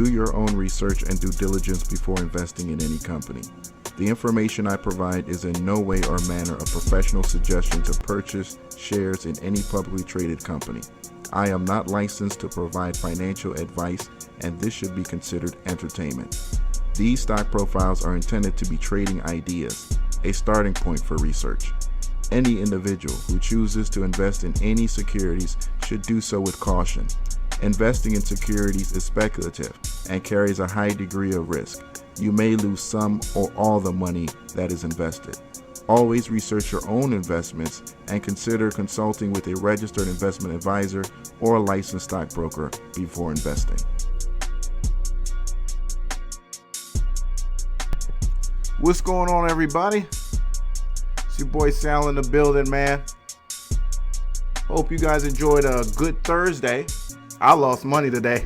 Do your own research and due diligence before investing in any company. The information I provide is in no way or manner a professional suggestion to purchase shares in any publicly traded company. I am not licensed to provide financial advice, and this should be considered entertainment. These stock profiles are intended to be trading ideas, a starting point for research. Any individual who chooses to invest in any securities should do so with caution. Investing in securities is speculative and carries a high degree of risk. You may lose some or all the money that is invested. Always research your own investments and consider consulting with a registered investment advisor or a licensed stockbroker before investing. What's going on, everybody? It's your boy Sal in the building, man. Hope you guys enjoyed a good Thursday. I lost money today.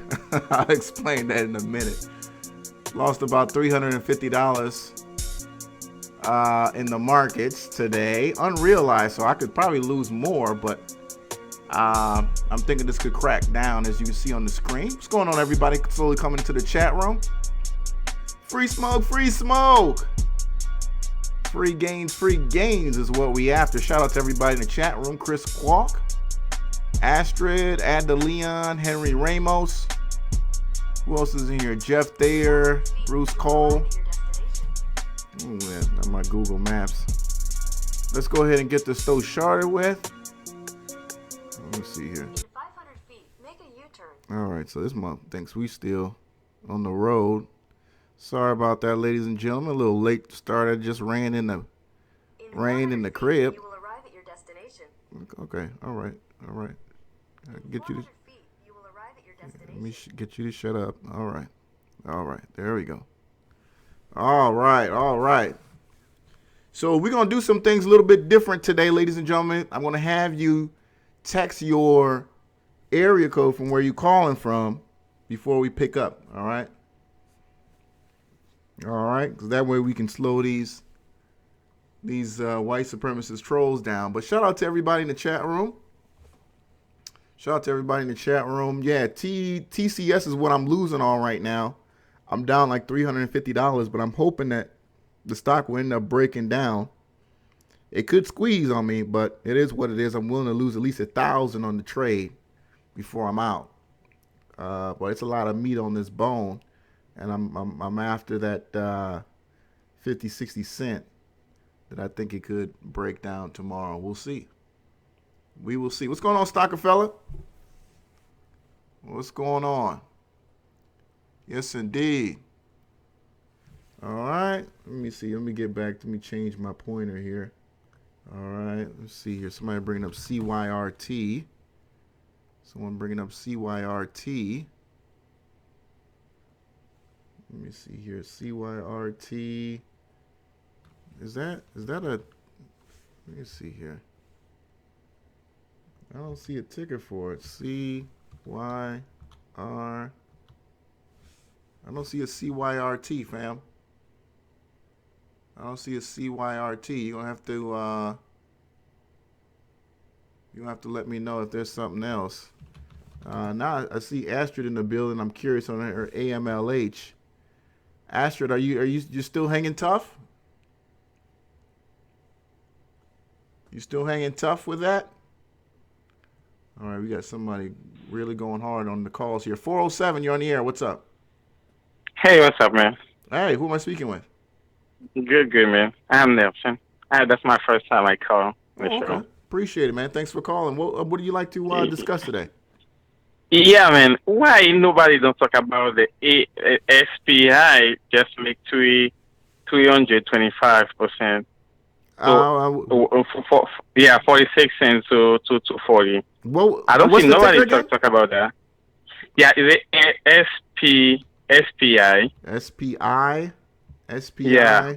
I'll explain that in a minute. Lost about $350 in the markets today, unrealized, so I could probably lose more, but I'm thinking this could crack down, as you can see on the screen. What's going on, everybody? Slowly coming into the chat room. Free smoke, free smoke. Free gains is what we after. Shout out to everybody in the chat room. Chris Kwok, Astrid, Ad Leon, Henry Ramos. Who else is in here? Jeff Thayer, Bruce Cole. Oh, man, not my Google Maps. Let's go ahead and get this stove started with. Let me see here. 500 feet, make a U-turn. All right, so this month thinks we still on the road. Sorry about that, ladies and gentlemen. A little late start. I just ran in the crib. You will arrive at your destination. Okay, all right. Get you to. Let me get you to shut up. All right. There we go. All right. So we're going to do some things a little bit different today, ladies and gentlemen. I'm going to have you text your area code from where you're calling from before we pick up. All right. Because that way we can slow these white supremacist trolls down. But shout out to everybody in the chat room. Yeah, TCS is what I'm losing on right now. I'm down like $350, but I'm hoping that the stock will end up breaking down. It could squeeze on me, but it is what it is. I'm willing to lose at least 1,000 on the trade before I'm out. But it's a lot of meat on this bone, and I'm after that 50, 60 cent that I think it could break down tomorrow. We'll see. We will see. What's going on, Stockerfella? What's going on? Yes, indeed. All right. Let me see. Let me get back. Let me change my pointer here. All right. Let's see here. Somebody bringing up CYRT. Someone bringing up CYRT. Let me see here. CYRT. Is that a? Let me see here. I don't see a ticker for it. CYR. I don't see a CYRT, fam. I don't see a CYRT. You're gonna have to let me know if there's something else. Now I see Astrid in the building. I'm curious on her AMLH. Astrid, are you still hanging tough? You still hanging tough with that? All right, we got somebody really going hard on the calls here. 407, you're on the air. What's up? Hey, what's up, man? Hey, who am I speaking with? Good, man. I'm Nelson. That's my first time I call. Okay. Appreciate it, man. Thanks for calling. What do you like to discuss today? Yeah, man. Why nobody don't talk about the SPI just make 325%? So, 46 cents to 240. Well, I don't see nobody talk about that. Yeah, is it SPI? SPI? Yeah.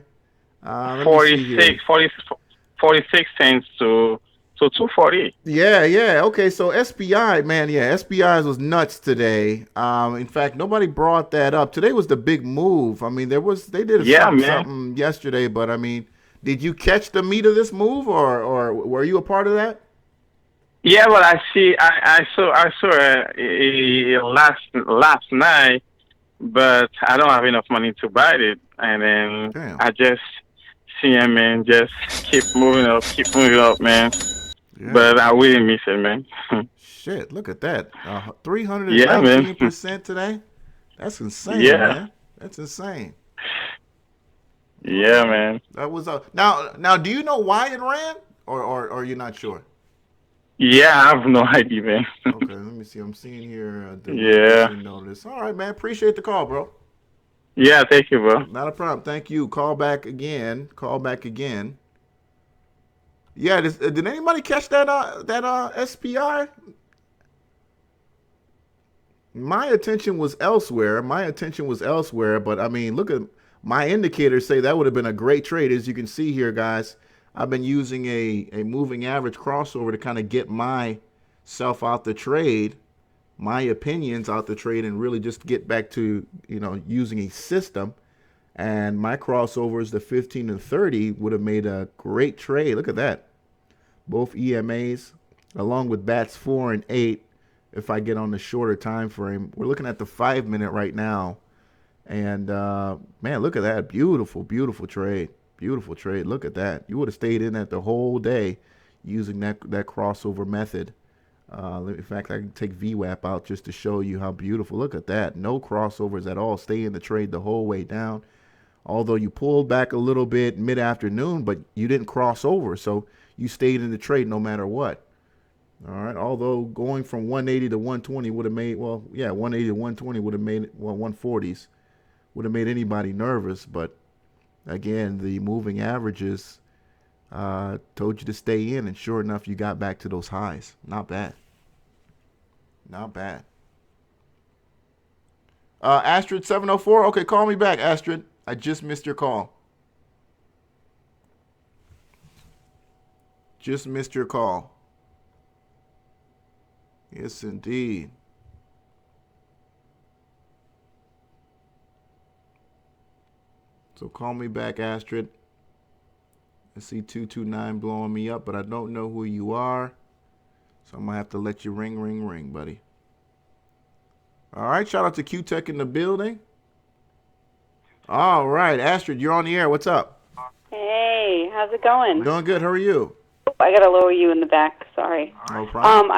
46 cents to 240. Yeah. Okay, so SPI, man, SPI was nuts today. In fact, nobody brought that up. Today was the big move. I mean, they did something yesterday, but I mean, did you catch the meat of this move, or were you a part of that? Yeah, well, I saw last night but I don't have enough money to buy it, and then Damn. I just see him, man, just keep moving up, man. Yeah. But I really miss it, man. Shit, look at that. Yeah, man. 319% today? That's insane, Yeah, man. That's insane. All yeah, right. man. That was now do you know why it ran? Or you're not sure? Yeah, I have no idea, man. Okay, let me see. I'm seeing here Yeah, delinquency notice. All right, man. Appreciate the call, bro. yeah. Thank you, bro. Not a problem. Thank you. Call back again. Call back again. Yeah, did anybody catch that SPI? My attention was elsewhere. But I mean, look at my indicators say that would have been a great trade. As you can see here, guys, I've been using a moving average crossover to kind of get myself out the trade, my opinions out the trade, and really just get back to, using a system. And my crossovers, the 15 and 30, would have made a great trade. Look at that. Both EMAs, along with bats 4 and 8. If I get on the shorter time frame, we're looking at the 5-minute right now. And man, look at that. Beautiful, beautiful trade. Beautiful trade. Look at that. You would have stayed in that the whole day using that crossover method. In fact, I can take VWAP out just to show you how beautiful. Look at that. No crossovers at all. Stay in the trade the whole way down. Although you pulled back a little bit mid-afternoon, but you didn't cross over. So you stayed in the trade no matter what. All right. Although going from 180 to 120 would have made, 180 to 120 would have made, 140s would have made anybody nervous. But again, the moving averages told you to stay in, and sure enough, you got back to those highs. Not bad. Not bad. Astrid 704. Okay, call me back, Astrid. I just missed your call. Just missed your call. Yes, indeed. So call me back, Astrid. I see 229 blowing me up, but I don't know who you are. So I'm going to have to let you ring, buddy. All right, shout out to Q-Tech in the building. All right, Astrid, you're on the air. What's up? Hey, how's it going? Doing good. How are you? I gotta lower you in the back. Sorry. No problem.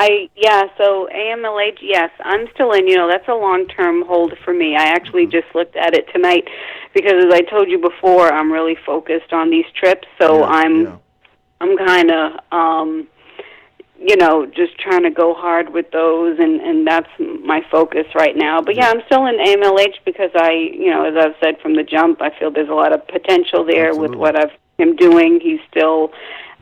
So AMLH, yes, I'm still in. That's a long-term hold for me. I actually just looked at it tonight because, as I told you before, I'm really focused on these trips. So I'm kind of just trying to go hard with those, and that's my focus right now. But yeah, I'm still in AMLH because as I've said from the jump, I feel there's a lot of potential there. Absolutely. With what I'm doing. He's still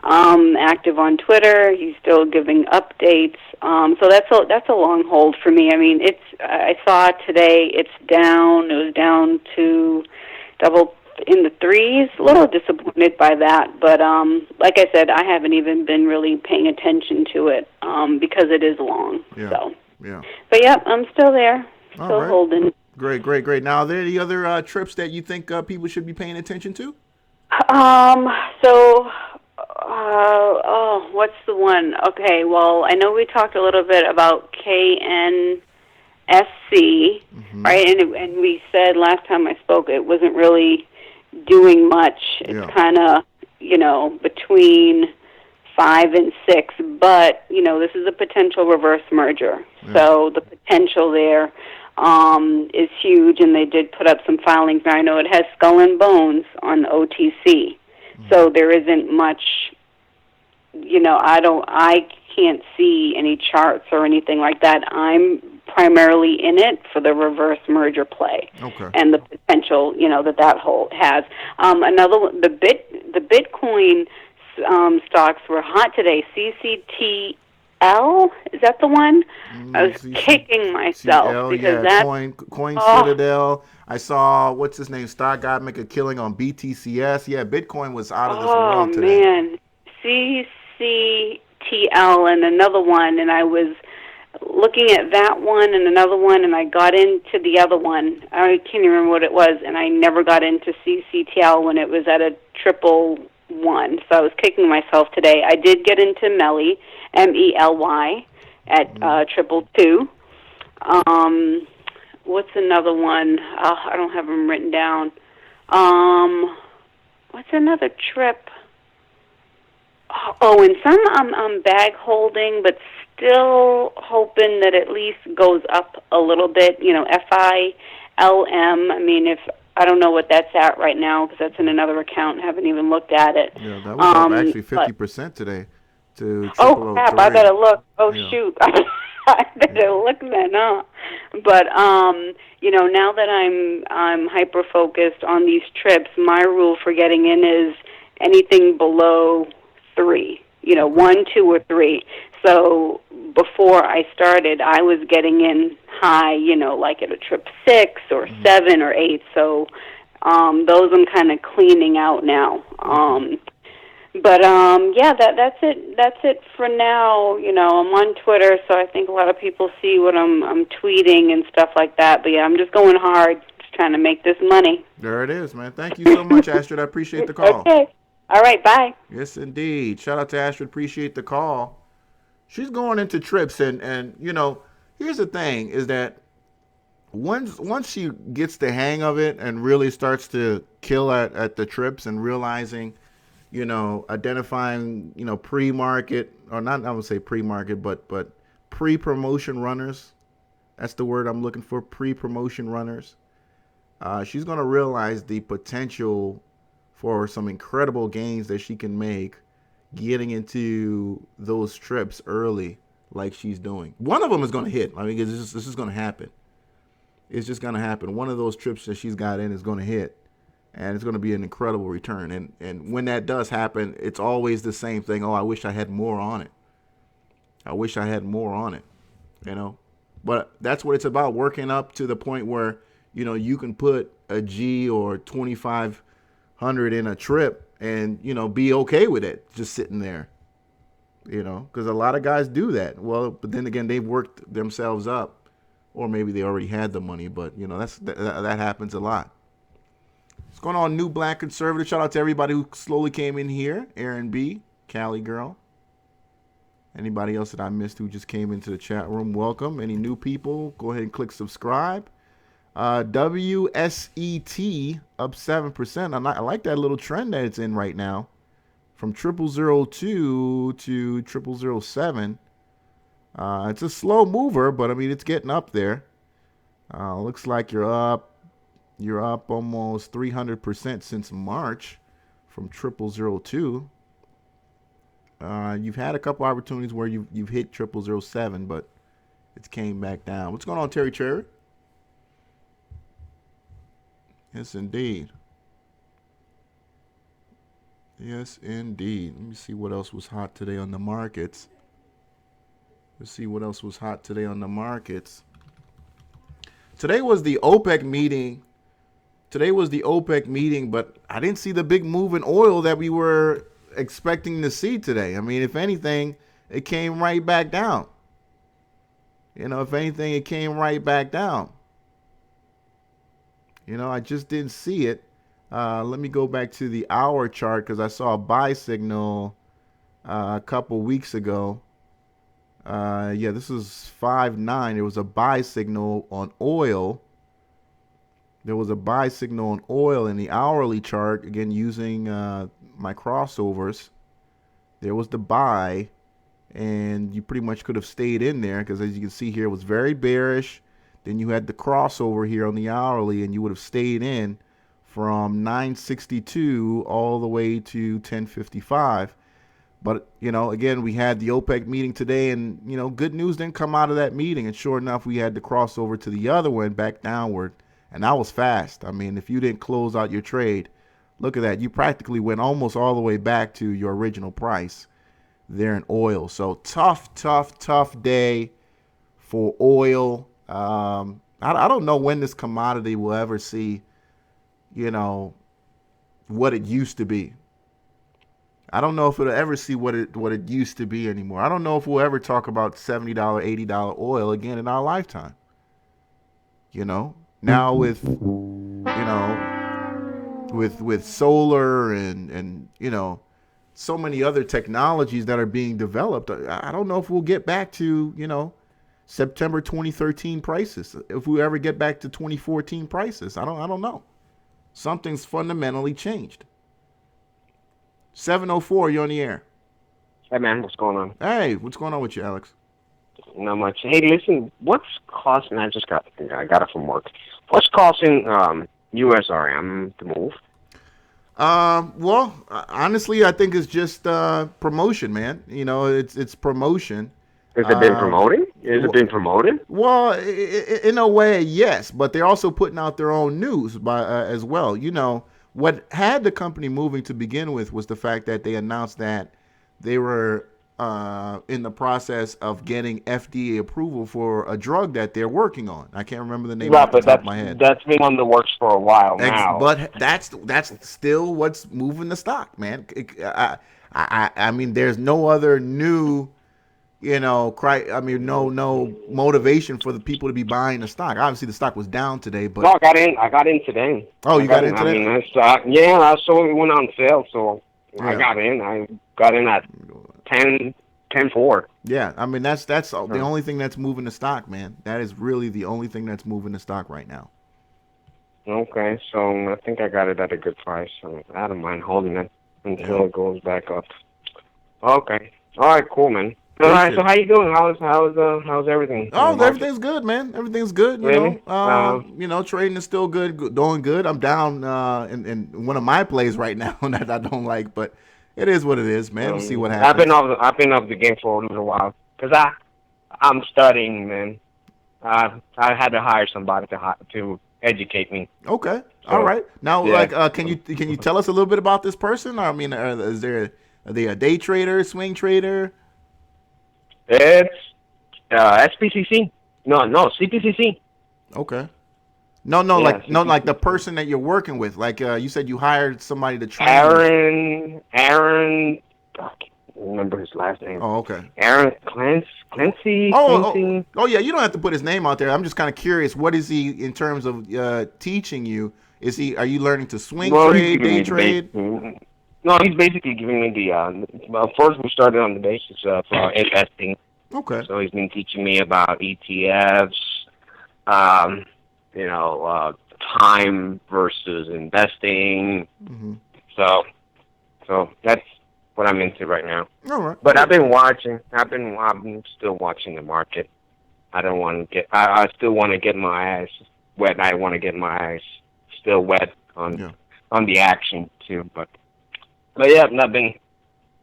active on Twitter. He's still giving updates. So that's a long hold for me. I mean, I saw today it's down. It was down to double in the threes. A little disappointed by that, but like I said, I haven't even been really paying attention to it because it is long. Yeah. So. Yeah. But yeah, I'm still there. Still right. Holding. Great. Now, are there any other trips that you think people should be paying attention to? What's the one? Okay, well, I know we talked a little bit about KNSC, right? And we said last time I spoke it wasn't really doing much. It's kind of, between 5 and 6, but, this is a potential reverse merger. Yeah. So the potential there is huge, and they did put up some filings. Now, I know it has skull and bones on OTC, so there isn't much, I can't see any charts or anything like that. I'm primarily in it for the reverse merger play. Okay. And the potential, that whole has. Another one, the Bitcoin stocks were hot today. CCTL, is that the one? I was kicking myself because that's Coin Citadel. I saw what's his name, Stock God make a killing on BTCS. Yeah, Bitcoin was out of this world today. Oh man, CCTL and another one, and I was looking at that one and another one, and I got into the other one. I can't even remember what it was, and I never got into CCTL when it was at a 111. So I was kicking myself today. I did get into Meli, MELY, at 222. what's another one? I don't have them written down. What's another trip? Oh, and some I'm bag holding, but still hoping that at least goes up a little bit. You know, FILM. I mean, if I don't know what that's at right now because that's in another account. Haven't even looked at it. Yeah, that was up actually 50% today to oh crap! I better look. Oh yeah. Shoot! I better look then, huh? But you know, now that I'm hyper focused on these trips, my rule for getting in is anything below 3. You know, 1, 2, or 3. So before I started, I was getting in high. You know, like at a trip 6 or 7 or 8. So those I'm kind of cleaning out now. But yeah, that's it. That's it for now. You know, I'm on Twitter, so I think a lot of people see what I'm tweeting and stuff like that. But yeah, I'm just going hard, just trying to make this money. There it is, man. Thank you so much, Astrid. I appreciate the call. Okay. All right. Bye. Yes, indeed. Shout out to Astrid. Appreciate the call. She's going into trips, and you know, here's the thing: is that once she gets the hang of it and really starts to kill at the trips and realizing, you know, identifying, you know, pre-market, or not, I would say pre-market, but pre-promotion runners. That's the word I'm looking for, pre-promotion runners. She's going to realize the potential for some incredible gains that she can make getting into those trips early like she's doing. One of them is going to hit. I mean, this is going to happen. It's just going to happen. One of those trips that she's got in is going to hit. And it's going to be an incredible return. And when that does happen, it's always the same thing. Oh, I wish I had more on it. I wish I had more on it, you know. But that's what it's about, working up to the point where, you know, you can put a G or 2,500 in a trip and, you know, be okay with it just sitting there, you know, because a lot of guys do that. Well, but then again, they've worked themselves up, or maybe they already had the money. But, you know, that happens a lot. What's going on, New Black Conservative? Shout out to everybody who slowly came in here. Aaron B, Cali Girl. Anybody else that I missed who just came into the chat room, welcome. Any new people, go ahead and click subscribe. WSET up 7%. I like that little trend that it's in right now. From 0002 to 0007. It's a slow mover, but I mean, it's getting up there. Looks like you're up almost 300% since March from 0002. You've had a couple opportunities where you've hit 0007, but it's came back down. What's going on, Terry Cherry? Yes, indeed. Yes, indeed. Let me see what else was hot today on the markets. Today was the OPEC meeting. But I didn't see the big move in oil that we were expecting to see today. I mean, if anything, it came right back down. You know, I just didn't see it. Let me go back to the hour chart because I saw a buy signal a couple weeks ago. Yeah, this was 5-9. There was a buy signal on oil. There was a buy signal on oil in the hourly chart, again, using my crossovers. There was the buy, and you pretty much could have stayed in there because, as you can see here, it was very bearish. Then you had the crossover here on the hourly, and you would have stayed in from 962 all the way to 1055. But, you know, again, we had the OPEC meeting today, and, you know, good news didn't come out of that meeting. And sure enough, we had the crossover to the other one back downward. And that was fast. I mean, if you didn't close out your trade, look at that. You practically went almost all the way back to your original price there in oil. So tough day for oil. I don't know when this commodity will ever see, you know, what it used to be. I don't know if it'll ever see what it used to be anymore. I don't know if we'll ever talk about $70, $80 oil again in our lifetime. You know, now with, you know, with solar and, you know, so many other technologies that are being developed, I don't know if we'll get back to, you know, September 2013 prices. If we ever get back to 2014 prices, I don't know. Something's fundamentally changed. 704, you're on the air. Hey, man, what's going on? Hey, what's going on with you, Alex? Not much. Hey, listen, what's costing, I got it from work. What's costing USRM to move? Well, honestly, I think it's just promotion, man. You know, it's promotion. Has it been promoting? Has it been promoted? Well, in a way, yes, but they're also putting out their own news as well. You know, what had the company moving to begin with was the fact that they announced that they were in the process of getting FDA approval for a drug that they're working on. I can't remember the name off the top of my head. That's been on the works for a while now. But that's still what's moving the stock, man. I mean, there's no other new, you know, no motivation for the people to be buying the stock. Obviously, the stock was down today, but no, I got in today. Oh, you got in today? I mean, I saw it went on sale, so yeah. I got in at 10.4. Yeah, I mean that's the only thing that's moving the stock, man. That is really the only thing that's moving the stock right now. Okay, so I think I got it at a good price. So I don't mind holding it until it goes back up. Okay, all right, cool, man. All right, so how you doing? How's everything? Oh, everything's good, man. Everything's good. Really? You know, trading is still good, doing good. I'm down in one of my plays right now that I don't like, but it is what it is, man. We'll see what happens. I've been off the game for a little while because I'm studying, man. I had to hire somebody to educate me. Okay, so, all right. Now, yeah. Can you tell us a little bit about this person? I mean, are they a day trader, swing trader? It's SPCC. No, CPCC. Okay. No, like the person that you're working with. Like you said, you hired somebody to train. Aaron. I can't remember his last name. Oh, okay. Aaron Clancy. Oh, yeah. You don't have to put his name out there. I'm just kind of curious. What is he in terms of teaching you? Are you learning to swing trade, day trade? No, he's basically giving me the. First, we started on the basis of investing. Okay. So he's been teaching me about ETFs. Time versus investing. Mm-hmm. So that's what I'm into right now. All right. But I'm still watching the market. I don't want to get. I still want to get my eyes wet. I want to get my eyes still wet on the action too. But yeah, I've been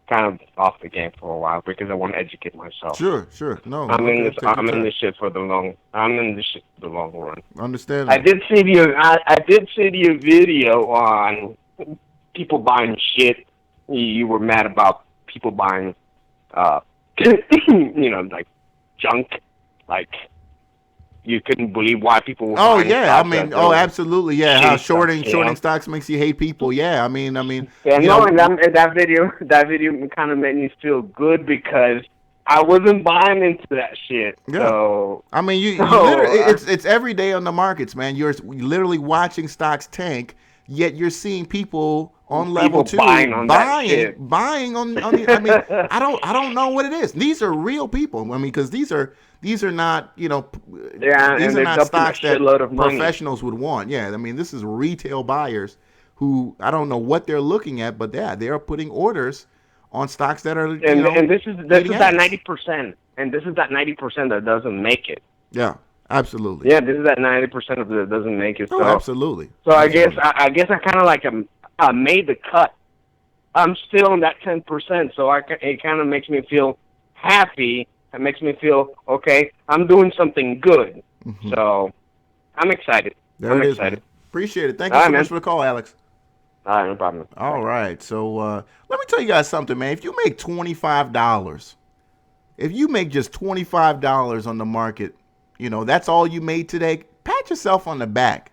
kind of off the game for a while because I want to educate myself. Sure. No, I'm in this shit for the long run. Understand. I did see your video on people buying shit. You were mad about people buying, like junk. Like you couldn't believe why people were. Oh yeah, I mean, absolutely, yeah. How shorting stuff, stocks makes you hate people. Yeah, I mean. Yeah, that video kind of made me feel good because I wasn't buying into that shit. Yeah. So I mean, it's every day on the markets, man. You're literally watching stocks tank, yet you're seeing people on level 2 buying on the. I mean, I don't know what it is. These are real people. I mean, because these are not, these are not stocks that professionals would want. Yeah, I mean, this is retail buyers who I don't know what they're looking at, but they are putting orders on stocks that are and this is that 90%, and this is that 90% that doesn't make it. Yeah, absolutely. Yeah, this is that 90% of that doesn't make it. Oh, absolutely. So I guess I kind of like I made the cut. I'm still on that 10%, so it kind of makes me feel happy. It makes me feel okay. I'm doing something good. Mm-hmm. So I'm excited. I'm excited. Appreciate it. Thank you so much for the call, Alex. All right, no problem. All right. So let me tell you guys something, man. If you make $25, if you make just $25 on the market, that's all you made today, pat yourself on the back.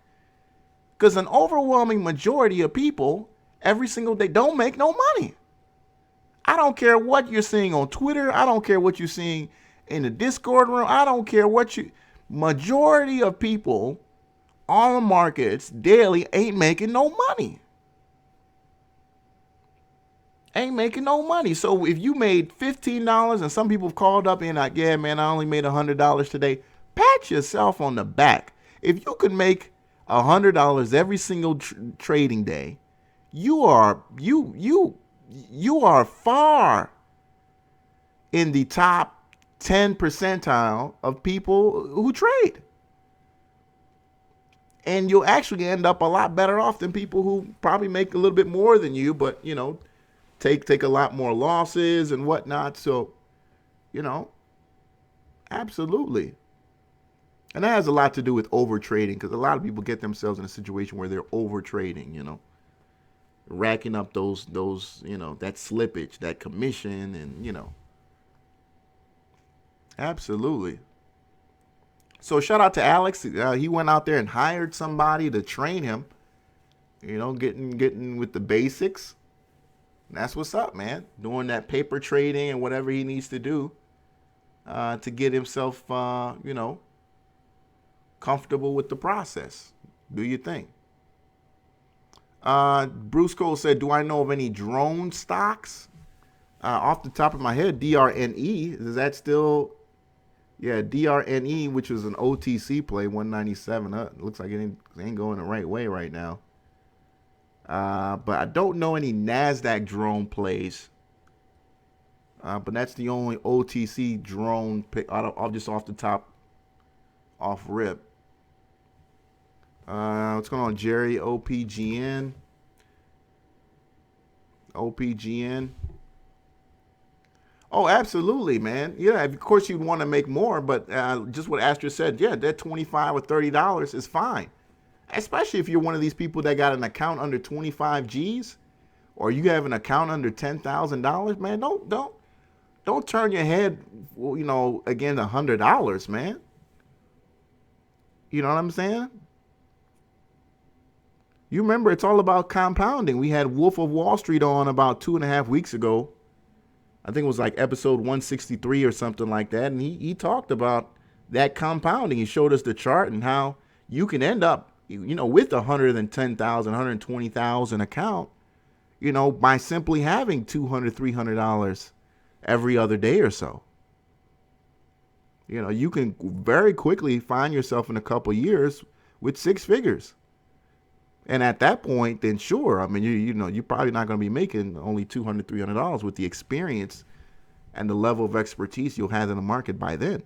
Because an overwhelming majority of people every single day don't make no money. I don't care what you're seeing on Twitter. I don't care what you're seeing in the Discord room. I don't care majority of people on the markets daily ain't making no money. ain't making no money. So if you made $15 and some people have called up and like, yeah, man, I only made $100 today, pat yourself on the back. If you could make $100 every single trading day, you are far in the top 10 percentile of people who trade. And you'll actually end up a lot better off than people who probably make a little bit more than you, but, you know, take a lot more losses and whatnot. So, you know, absolutely. And that has a lot to do with over trading, because a lot of people get themselves in a situation where they're over trading, you know, racking up those, you know, that slippage, that commission, and, you know, absolutely. So shout out to Alex. He went out there and hired somebody to train him, you know, getting with the basics. And that's what's up, man. Doing that paper trading and whatever he needs to do to get himself, you know, comfortable with the process. Do your thing. Bruce Cole said, do I know of any drone stocks? Off the top of my head, DRNE. Is that still... Yeah, DRNE, which was an OTC play, 197. Looks like it ain't going the right way right now. But I don't know any NASDAQ drone plays. But that's the only OTC drone pick. I'll just off the top, off rip. What's going on, Jerry? OPGN. Oh, absolutely, man. Yeah, of course you'd want to make more, but just what Astra said, yeah, that $25 or $30 is fine. Especially if you're one of these people that got an account under 25 G's, or you have an account under $10,000, man. Don't turn your head, you know, against $100, man. You know what I'm saying? You remember, it's all about compounding. We had Wolf of Wall Street on about 2.5 weeks ago. I think it was like episode 163 or something like that. And he talked about that compounding. He showed us the chart and how you can end up, you know, with $110,000, $120,000 account, you know, by simply having $200, $300 every other day or so. You know, you can very quickly find yourself in a couple years with 6 figures. And at that point, then sure, I mean, you know, you're probably not going to be making only $200, $300 with the experience and the level of expertise you'll have in the market by then.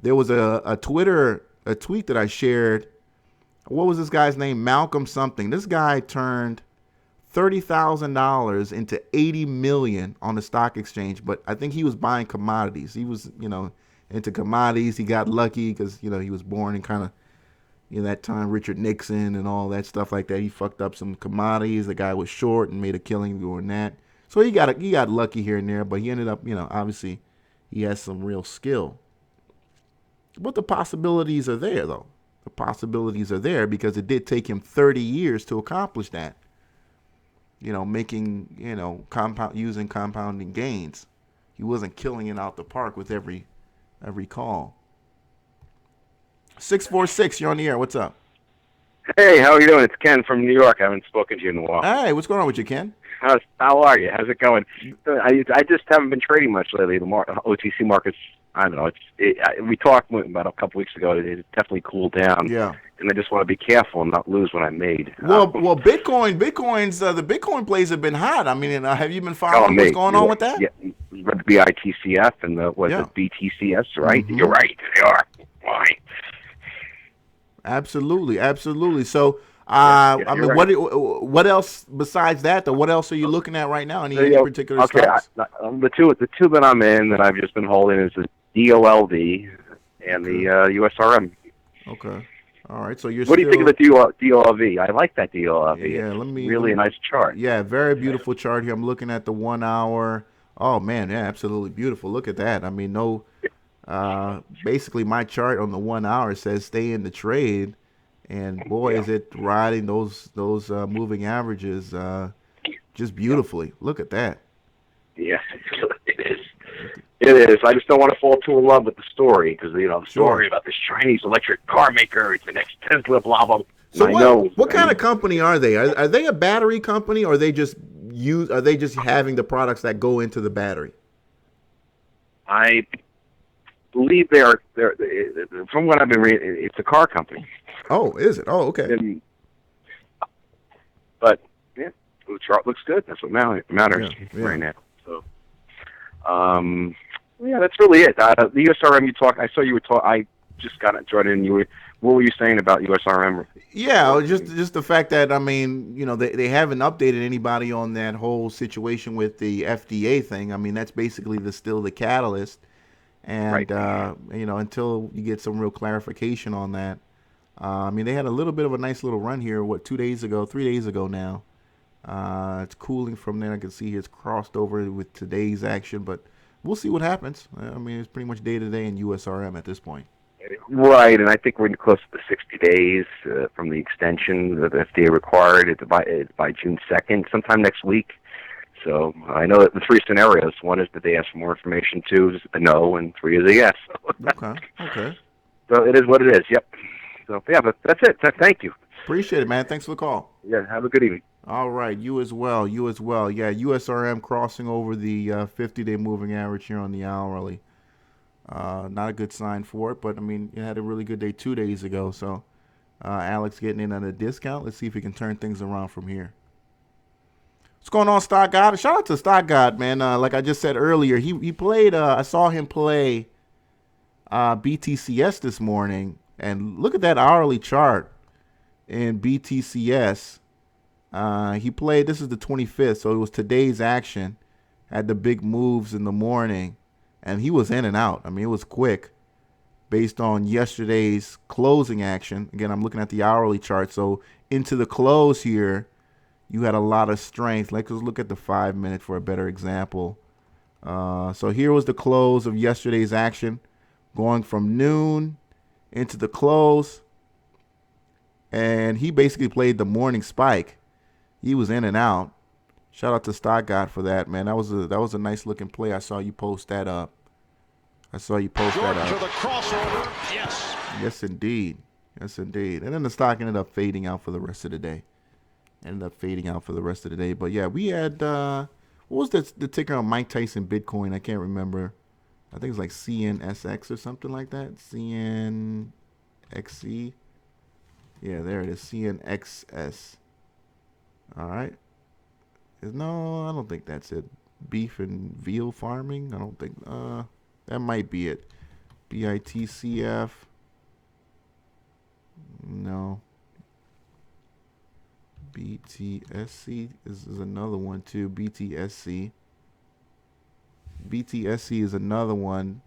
There was a tweet that I shared. What was this guy's name? Malcolm something. This guy turned $30,000 into $80 million on the stock exchange, but I think he was buying commodities. He was, you know, into commodities. He got lucky because, you know, he was born in kind of, you know, that time Richard Nixon and all that stuff like that. He fucked up some commodities. The guy was short and made a killing doing that. So he got lucky here and there, but he ended up, you know, obviously he has some real skill. But the possibilities are there, though. The possibilities are there because it did take him 30 years to accomplish that. You know, making, you know, using compounding gains. He wasn't killing it out the park with every call. 646, you're on the air. What's up? Hey, how are you doing? It's Ken from New York. I haven't spoken to you in a while. Hey, what's going on with you, Ken? How are you? How's it going? I just haven't been trading much lately. The OTC markets, I don't know. We talked about a couple weeks ago. It definitely cooled down. Yeah. And I just want to be careful and not lose what I made. Well, Bitcoin's the Bitcoin plays have been hot. I mean, have you been following what's going on with that? Yeah, the BITCF and the BTCS, right? Mm-hmm. You're right. They are. Why? Absolutely. So, I mean, right. What else besides that, though? What else are you looking at right now? Any particular stocks? The two that I'm in that I've just been holding is the DOLV and the USRM. Okay. All right. So you're. What do you think of the DOLV? I like that DOLV. Yeah. Really a nice chart. Yeah. Very beautiful chart here. I'm looking at the 1 hour. Oh man. Yeah. Absolutely beautiful. Look at that. I mean, no. Basically, my chart on the 1 hour says stay in the trade, and boy, is it riding those moving averages just beautifully. Look at that. Yeah, it is. It is. I just don't want to fall too in love with the story because the story about this Chinese electric car maker, it's the next Tesla, blah blah. So I know. what kind of company are they? Are they a battery company, or are they just having the products that go into the battery? I believe they're from what I've been reading, it's a car company. Oh, is it? Oh, okay. But yeah, the chart looks good. That's what matters right now. So, yeah, that's really it. The USRM I saw you were talking. I just got joined in. What were you saying about USRM? Yeah, just the fact that, I mean, they haven't updated anybody on that whole situation with the FDA thing. I mean, that's basically still the catalyst. And, right. Until you get some real clarification on that. I mean, they had a little bit of a nice little run here, 3 days ago now. It's cooling from there. I can see here it's crossed over with today's action, but we'll see what happens. I mean, it's pretty much day to day in USRM at this point. Right, and I think we're close to the 60 days from the extension that the FDA required. It's by June 2nd, sometime next week. So I know that the 3 scenarios. 1 is that they ask for more information, 2 is a no, and 3 is a yes. Okay. So it is what it is, yep. So, yeah, but that's it. Thank you. Appreciate it, man. Thanks for the call. Yeah, have a good evening. All right, you as well. Yeah, USRM crossing over the 50-day moving average here on the hourly. Not a good sign for it, but, I mean, it had a really good day 2 days ago. So, Alex getting in on a discount. Let's see if he can turn things around from here. What's going on, Stock God? Shout out to Stock God, man. Like I just said earlier, he played, I saw him play BTCS this morning. And look at that hourly chart in BTCS. He played, this is the 25th, so it was today's action. Had the big moves in the morning. And he was in and out. I mean, it was quick based on yesterday's closing action. Again, I'm looking at the hourly chart. So into the close here, you had a lot of strength. Let's look at the 5 minute for a better example. So here was the close of yesterday's action, going from noon into the close. And he basically played the morning spike. He was in and out. Shout out to Stock God for that, man. That was a nice looking play. I saw you post that up. To the crossover. Yes. Yes, indeed. And then the stock ended up fading out for the rest of the day. But yeah, we had what was the ticker on Mike Tyson Bitcoin? I can't remember. I think it's like CNSX or something like that. CNXC. Yeah, there it is. CNXS. All right. No, I don't think that's it. Beef and veal farming. I don't think. That might be it. BITCF. No. BTSC is another one too. BTSC is another one.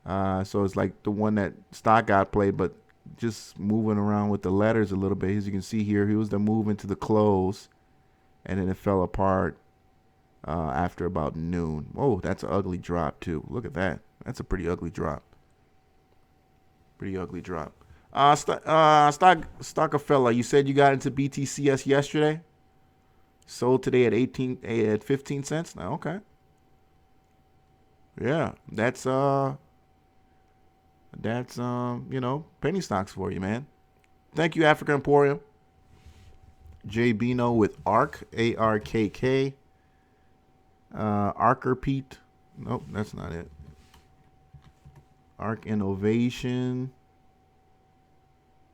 So it's like the one that Stock God played, but just moving around with the letters a little bit. As you can see here, he was the move into the close, and then it fell apart after about noon. Oh, that's an ugly drop too. Look at that. That's a pretty ugly drop. Stockerfella, you said you got into BTCS yesterday. Sold today at 15 cents. Now, okay. Yeah, that's penny stocks for you, man. Thank you, Africa Emporium. Jay Bino with ARK, ARKK. Arker Pete. Nope, that's not it. ARK Innovation.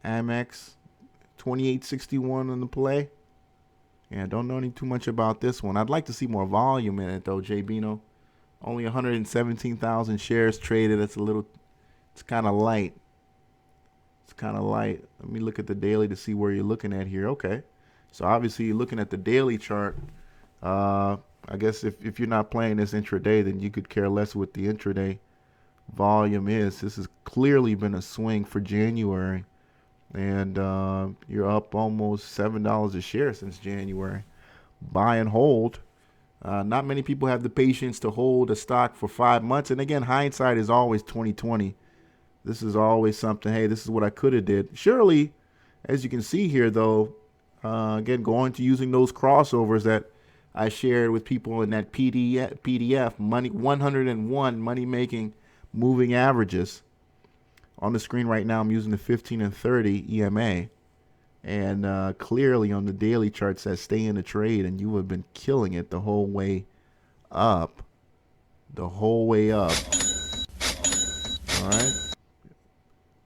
Amex 2861 on the play. Yeah, don't know too much about this one. I'd like to see more volume in it though, Jay Bino. Only 117,000 shares traded. It's kind of light. Let me look at the daily to see where you're looking at here. Okay. So obviously you're looking at the daily chart. I guess if you're not playing this intraday, then you could care less what the intraday volume is. This has clearly been a swing for January. And you're up almost $7 a share since January. Buy and hold. Not many people have the patience to hold a stock for 5 months. And again, hindsight is always 20/20. This is always something. Hey, this is what I could have did. Surely, as you can see here, though, again, going to using those crossovers that I shared with people in that PDF, 101 money making moving averages. On the screen right now, I'm using the 15 and 30 EMA. And clearly on the daily chart says stay in the trade, and you have been killing it the whole way up. The whole way up. All right.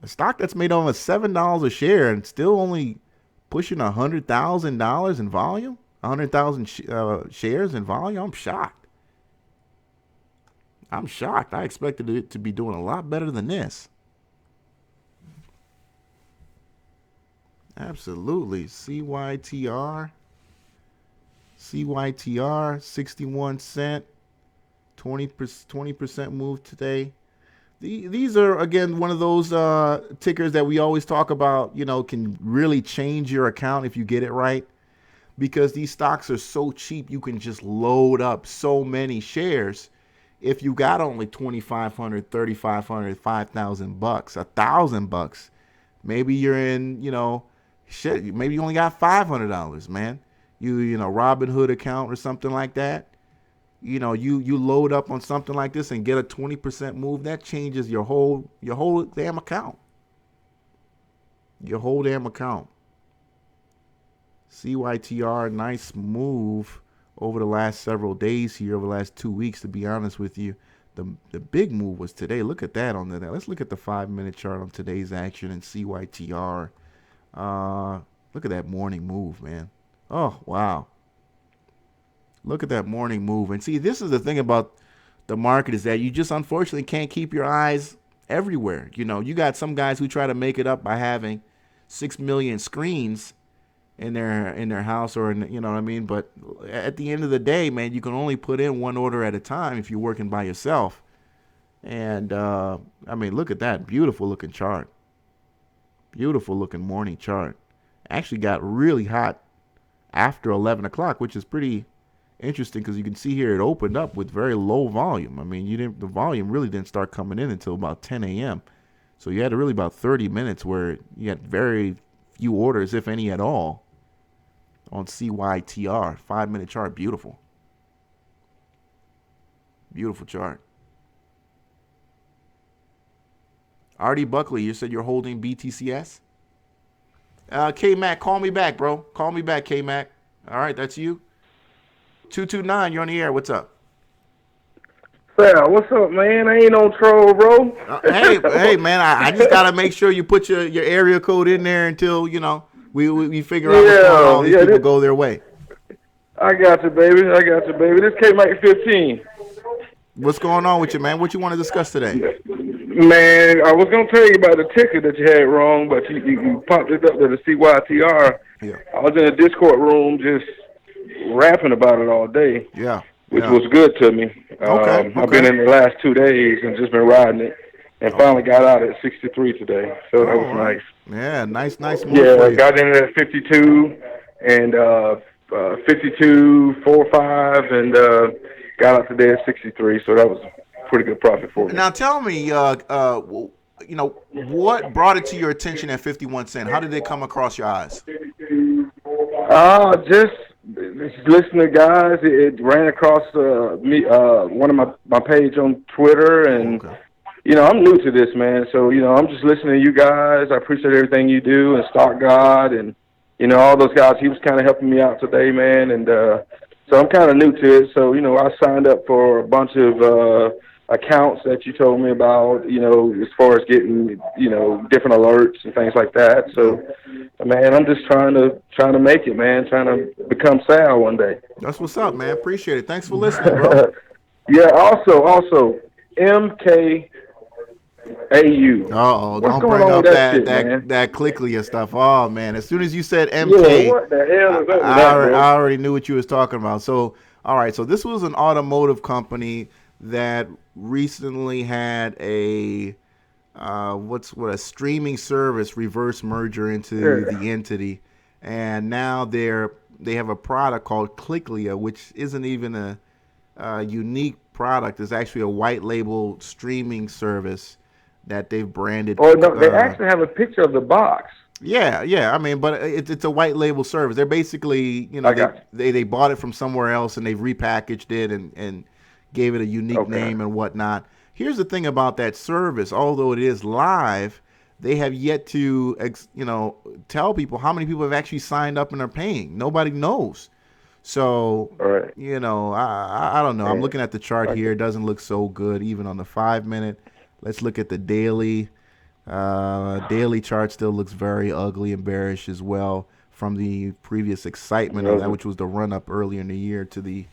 A stock that's made almost $7 a share and still only pushing $100,000 in volume, 100,000 shares in volume. I'm shocked. I'm shocked. I expected it to be doing a lot better than this. Absolutely. CYTR, 61 cent, 20% move today. These are, again, one of those tickers that we always talk about, can really change your account if you get it right, because these stocks are so cheap. You can just load up so many shares. If you got only $2,500, $3,500, $5,000, $1,000, maybe you're in, shit, maybe you only got $500, man. You Robinhood account or something like that. You load up on something like this and get a 20% move. That changes your whole damn account. Your whole damn account. CYTR, nice move over the last several days here, over the last 2 weeks, to be honest with you. The big move was today. Look at that on there. Let's look at the 5-minute chart on today's action in CYTR. Look at that morning move, man. Oh, wow. Look at that morning move. And see, this is the thing about the market, is that you just unfortunately can't keep your eyes everywhere. You got some guys who try to make it up by having 6 million screens in their house, or you know what I mean? But at the end of the day, man, you can only put in one order at a time if you're working by yourself. And look at that beautiful looking chart. Beautiful looking morning chart. Actually got really hot after 11 o'clock, which is pretty interesting, because you can see here it opened up with very low volume. The volume really didn't start coming in until about 10 a.m. So you had really about 30 minutes where you had very few orders, if any at all, on CYTR. 5-minute chart. Beautiful. Beautiful chart. Artie Buckley, you said you're holding BTCS? K-Mac, call me back, bro. Call me back, K-Mac. All right, that's you. 229, you're on the air. What's up? Yeah, what's up, man? I ain't on troll, bro. Hey, man, I just got to make sure you put your area code in there until, we figure out what's going on. These people go their way. I got you, baby. This K-Mac 15. What's going on with you, man? What you want to discuss today? Man, I was going to tell you about the ticker that you had wrong, but you popped it up to the CYTR. Yeah. I was in a Discord room just rapping about it all day. Yeah. Which was good to me. Okay. I've been in the last 2 days and just been riding it, and finally got out at 63 today. So that was nice. Yeah, nice move. Yeah, I got in at 52 and 52.45 and got out today at 63. So that was a pretty good profit for me. Now tell me, what brought it to your attention at 51 cents? How did it come across your eyes? Just listening to guys. It ran across one of my page on Twitter, and I'm new to this, man. So I'm just listening to you guys. I appreciate everything you do, and Stock God, and all those guys. He was kind of helping me out today, man, and so I'm kind of new to it. So I signed up for a bunch of accounts that you told me about, as far as getting, different alerts and things like that. So, man, I'm just trying to make it, man, trying to become Sal one day. That's what's up, man. Appreciate it. Thanks for listening, bro. Yeah, also, MKAU. Don't bring up that Clicklia stuff. Oh, man. As soon as you said MK, what the hell is that? I already knew what you was talking about. So, all right. So this was an automotive company that recently had a a streaming service reverse merger into the entity, and now they have a product called Clicklia, which isn't even a unique product. It's actually a white label streaming service that they've branded. Oh no, they actually have a picture of the box. Yeah. But it's a white label service. They're basically, they bought it from somewhere else and they've repackaged it and gave it a unique name and whatnot. Here's the thing about that service. Although it is live, they have yet to, tell people how many people have actually signed up and are paying. Nobody knows. So, right. I don't know. I'm looking at the chart here. It doesn't look so good, even on the 5-minute. Let's look at the daily. Daily chart still looks very ugly and bearish as well from the previous excitement of that, which was the run-up earlier in the year to the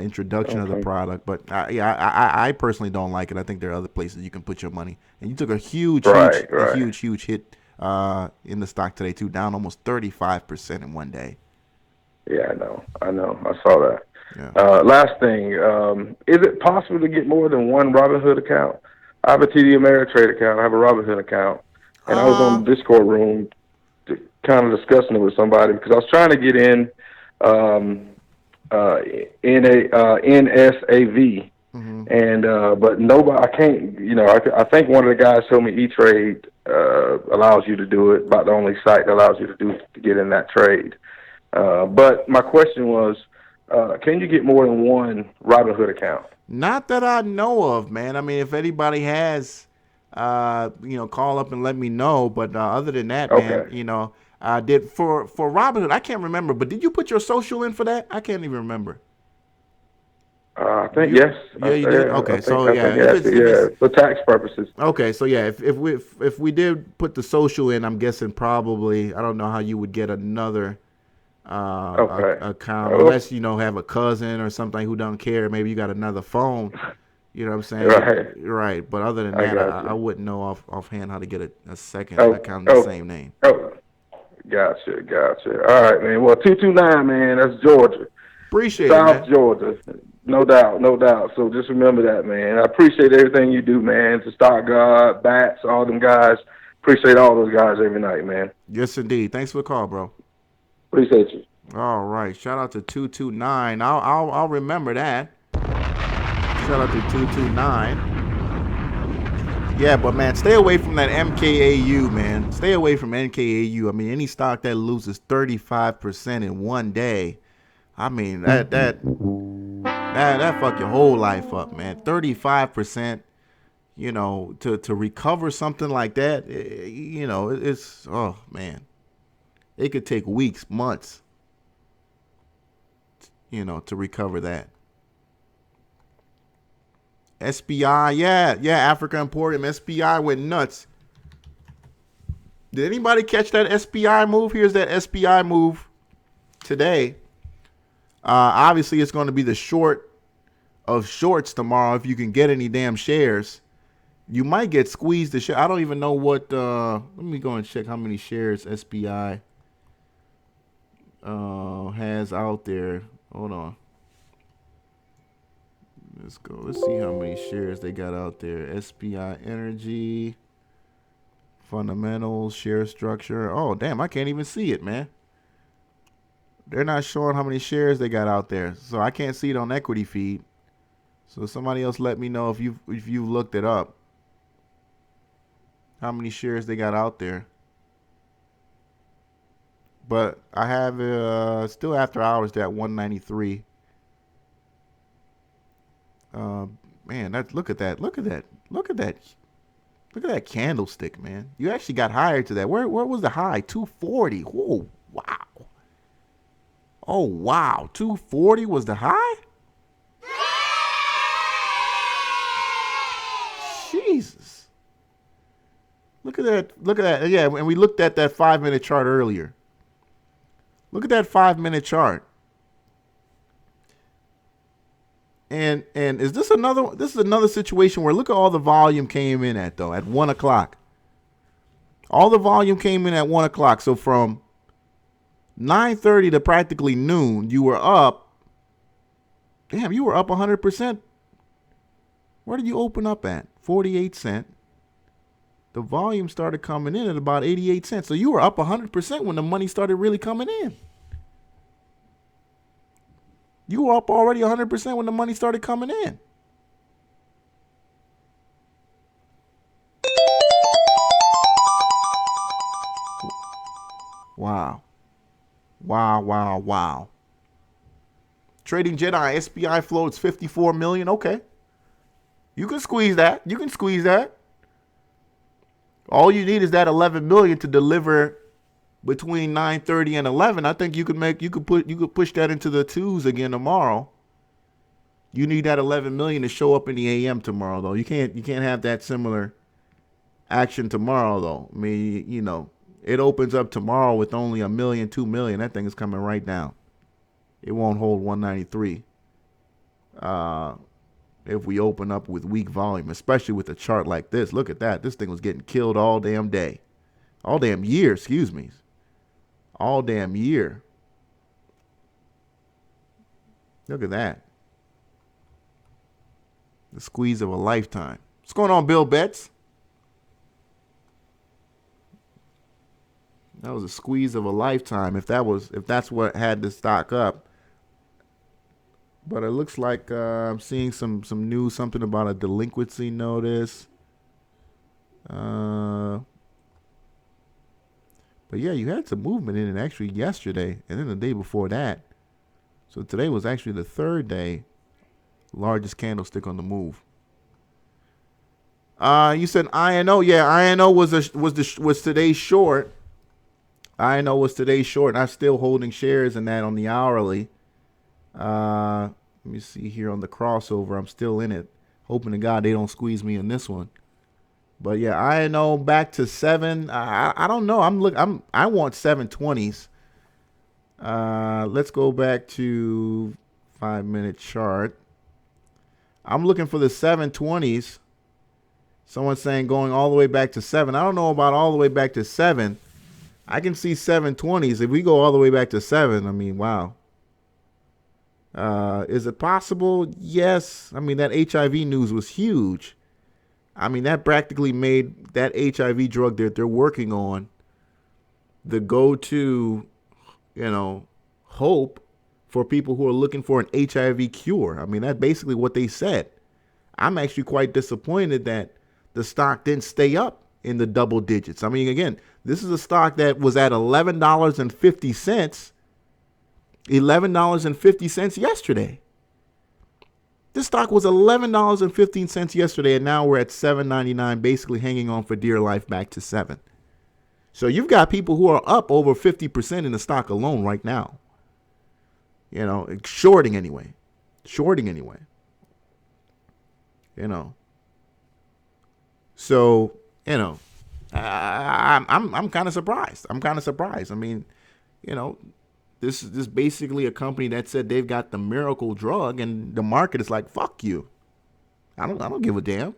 introduction of the product. But, I personally don't like it. I think there are other places you can put your money. And you took a huge hit in the stock today, too, down almost 35% in one day. Yeah, I know. I saw that. Yeah. Last thing, is it possible to get more than one Robinhood account? I have a TD Ameritrade account. I have a Robinhood account. And I was on the Discord room kind of discussing it with somebody because I was trying to get in NSAV. And but nobody, I can't. I think one of the guys told me E-Trade allows you to do it, about the only site that allows you to get in that trade. But my question was, can you get more than one Robinhood account? Not that I know of, man. I mean, if anybody has, call up and let me know. But other than that, man, I did for Robinhood. I can't remember, but did you put your social in for that? I can't even remember. I think yes. Yeah, you did. Okay, for tax purposes. Okay, so yeah, if we did put the social in, I'm guessing probably I don't know how you would get another account unless have a cousin or something who don't care. Maybe you got another phone. You know what I'm saying? Right. But other than that, I wouldn't know offhand how to get a second account in the same name. Gotcha. All right, man. Well, 229, man. That's Georgia. Appreciate South it, man. Georgia. No doubt. So just remember that, man. I appreciate everything you do, man. To Stock God, Bats, all them guys. Appreciate all those guys every night, man. Yes, indeed. Thanks for the call, bro. Appreciate you. All right. Shout out to 229. I'll remember that. Shout out to 229. Yeah, but man, stay away from that MKAU, man. Stay away from NKAU. I mean, any stock that loses 35% in one day, I mean that fuck your whole life up, man. 35%, to recover something like that, it's man. It could take weeks, months, to recover that. SPI, yeah, Africa Emporium. SPI went nuts. Did anybody catch that SPI move? Here's that SPI move today. Obviously, it's going to be the short of shorts tomorrow if you can get any damn shares. You might get squeezed the share. I don't even know what. Let me go and check how many shares SPI has out there. Hold on. Let's go. Let's see how many shares they got out there. SPI Energy, fundamentals, share structure. Oh, damn, I can't even see it, man. They're not showing how many shares they got out there. So I can't see it on equity feed. So somebody else let me know if you looked it up. How many shares they got out there. But I have still after hours they're at 193. Man, look at that candlestick, man. You actually got higher to that. Where was the high? 240. Whoa, wow. Oh wow, 240 was the high? Jesus. Look at that. Yeah, and we looked at that 5-minute chart earlier. Look at that 5-minute chart. And is this another situation where look at all the volume came in at 1 o'clock. All the volume came in at 1 o'clock. So from 9:30 to practically noon, you were up. Damn, you were up 100%. Where did you open up at? 48 cents. The volume started coming in at about 88 cents. So you were up 100% when the money started really coming in. You were up already 100% when the money started coming in. Wow. Trading Jedi SPI floats 54 million. Okay. You can squeeze that. All you need is that 11 million to deliver between 9:30 and 11. I think you could push that into the twos again tomorrow. You need that 11 million to show up in the AM tomorrow, though. You can't have that similar action tomorrow, though. I mean, you know, it opens up tomorrow with only 1 million, 2 million. That thing is coming right down. It won't hold 193 if we open up with weak volume, especially with a chart like this. Look at that. This thing was getting killed all damn day. All damn year, excuse me. All damn year. Look at that. The squeeze of a lifetime. What's going on, Bill Betts? That was a squeeze of a lifetime. If that's what had the stock up. But it looks like I'm seeing some news, something about a delinquency notice. But yeah, you had some movement in it actually yesterday and then the day before that. So today was actually the third day, largest candlestick on the move. You said INO. Yeah, INO was today's short. INO was today's short, and I'm still holding shares in that on the hourly. Let me see here on the crossover. I'm still in it, hoping to God they don't squeeze me in this one. But yeah, INO back to 7. I don't know. I want 720s. Let's go back to 5-minute chart. I'm looking for the 720s. Someone's saying going all the way back to 7. I don't know about all the way back to 7. I can see 720s. If we go all the way back to 7, I mean, wow. Is it possible? Yes. I mean, that HIV news was huge. I mean, that practically made that HIV drug that they're working on the go-to, hope for people who are looking for an HIV cure. I mean, that's basically what they said. I'm actually quite disappointed that the stock didn't stay up in the double digits. I mean, again, this is a stock that was at $11.50. $11.50 yesterday. This stock was $11.15 yesterday, and now we're at $7.99, basically hanging on for dear life back to 7. So you've got people who are up over 50% in the stock alone right now. Shorting anyway. So, I'm kind of surprised. I mean, this is basically a company that said they've got the miracle drug, and the market is like, fuck you. I don't give a damn.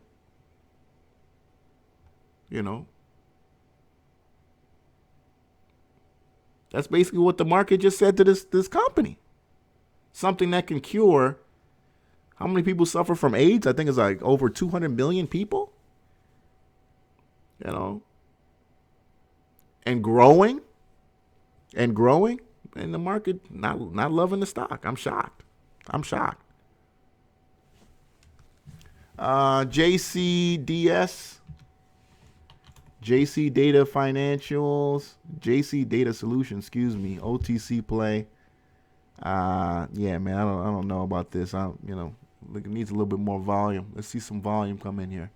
That's basically what the market just said to this company. Something that can cure. How many people suffer from AIDS? I think it's like over 200 million people. And growing. And the market not loving the stock. I'm shocked. JCDS, JC Data Financials, JC Data Solutions, OTC play. Yeah, man, I don't know about this. Look, it needs a little bit more volume. Let's see some volume come in here.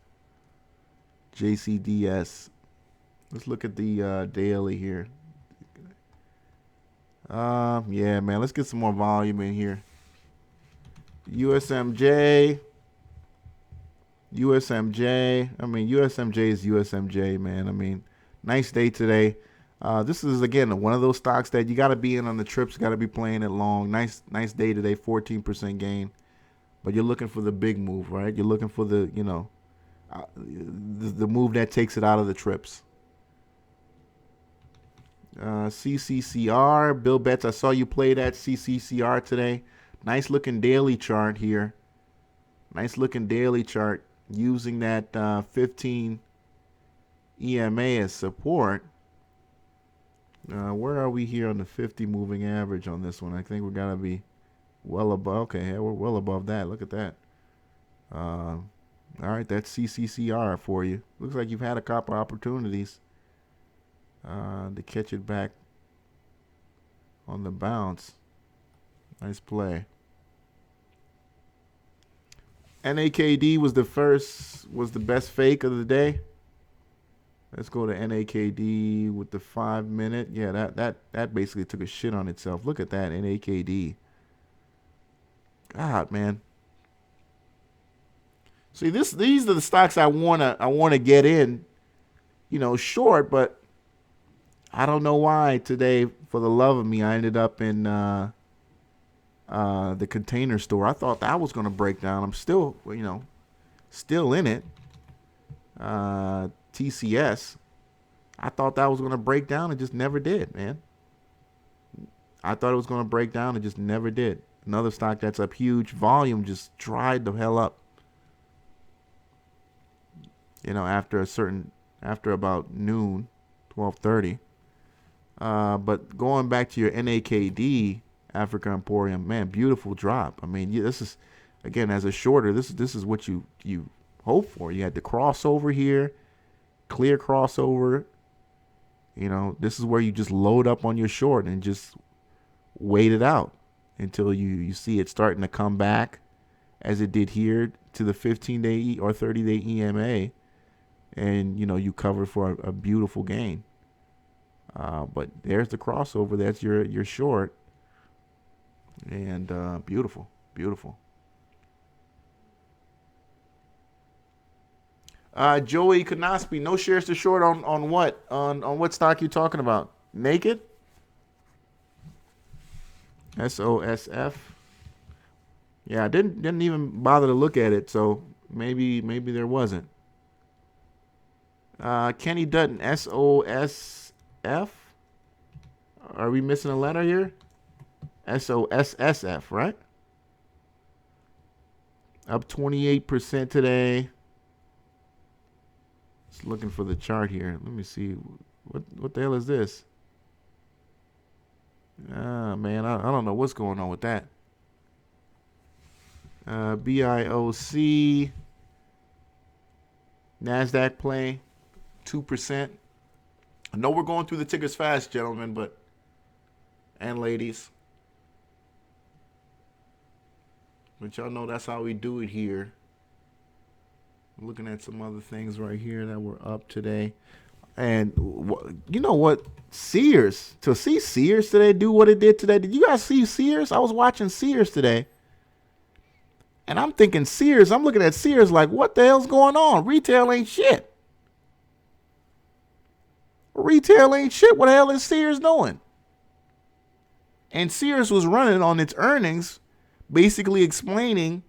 JCDS. Let's look at the daily here. Yeah, man, let's get some more volume in here. USMJ. I mean, USMJ is USMJ, man. I mean, nice day today. This is, again, one of those stocks that you got to be in on the trips, got to be playing it long. Nice day today, 14% gain. But you're looking for the big move, right? You're looking for the, the move that takes it out of the trips. CCCR, Bill Betts, I saw you play that CCCR today. Nice looking daily chart here. Using that 15 EMA as support. Where are we here on the 50 moving average on this one? I think we got to be well above. Okay, yeah, we're well above that. Look at that. All right, that's CCCR for you. Looks like you've had a couple opportunities to catch it back on the bounce. Nice play. NAKD was the best fake of the day. Let's go to NAKD with the 5 minute. Yeah, that basically took a shit on itself. Look at that, NAKD. God, man. See, these are the stocks I wanna get in, short, but I don't know why today, for the love of me, I ended up in the Container Store. I thought that was gonna break down. I'm still, still in it. TCS. I thought that was going to break down and just never did, man. I thought it was going to break down and just never did. Another stock that's up huge. Volume just dried the hell up. After about noon, 12:30. But going back to your NAKD, Africa Emporium, man, beautiful drop. I mean, this is, again, as a shorter, this is what you hope for. You had the crossover here, clear crossover. This is where you just load up on your short and just wait it out until you see it starting to come back, as it did here, to the 15-day or 30-day EMA, and you cover for a beautiful gain. But there's the crossover. That's your short, and beautiful. Joey Knospi, no shares to short on what? On what stock you talking about? Naked? SOSF? Yeah, I didn't even bother to look at it, so maybe there wasn't. Kenny Dutton, SOSF? Are we missing a letter here? SOSSF, right? Up 28% today. Just looking for the chart here. Let me see. What the hell is this? Man, I don't know what's going on with that. BIOC. NASDAQ play. 2%. I know we're going through the tickers fast, gentlemen, and ladies. But y'all know that's how we do it here. Looking at some other things right here that were up today. And you know what? Sears. To see Sears today do what it did today. Did you guys see Sears? I was watching Sears today. And I'm thinking Sears. I'm looking at Sears like, what the hell's going on? Retail ain't shit. Retail ain't shit. What the hell is Sears doing? And Sears was running on its earnings, basically explaining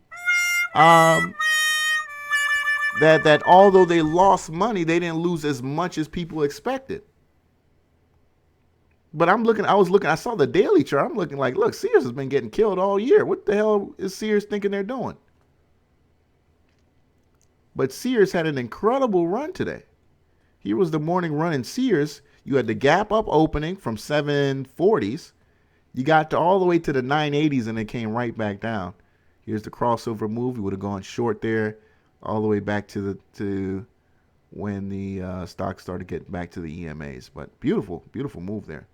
that although they lost money, they didn't lose as much as people expected. But I saw the daily chart. I'm looking like, look, Sears has been getting killed all year. What the hell is Sears thinking they're doing? But Sears had an incredible run today. Here was the morning run in Sears. You had the gap up opening from 740s. You got to all the way to the 980s and it came right back down. Here's the crossover move. You would have gone short there all the way back to when the stock started getting back to the EMAs. But beautiful move there.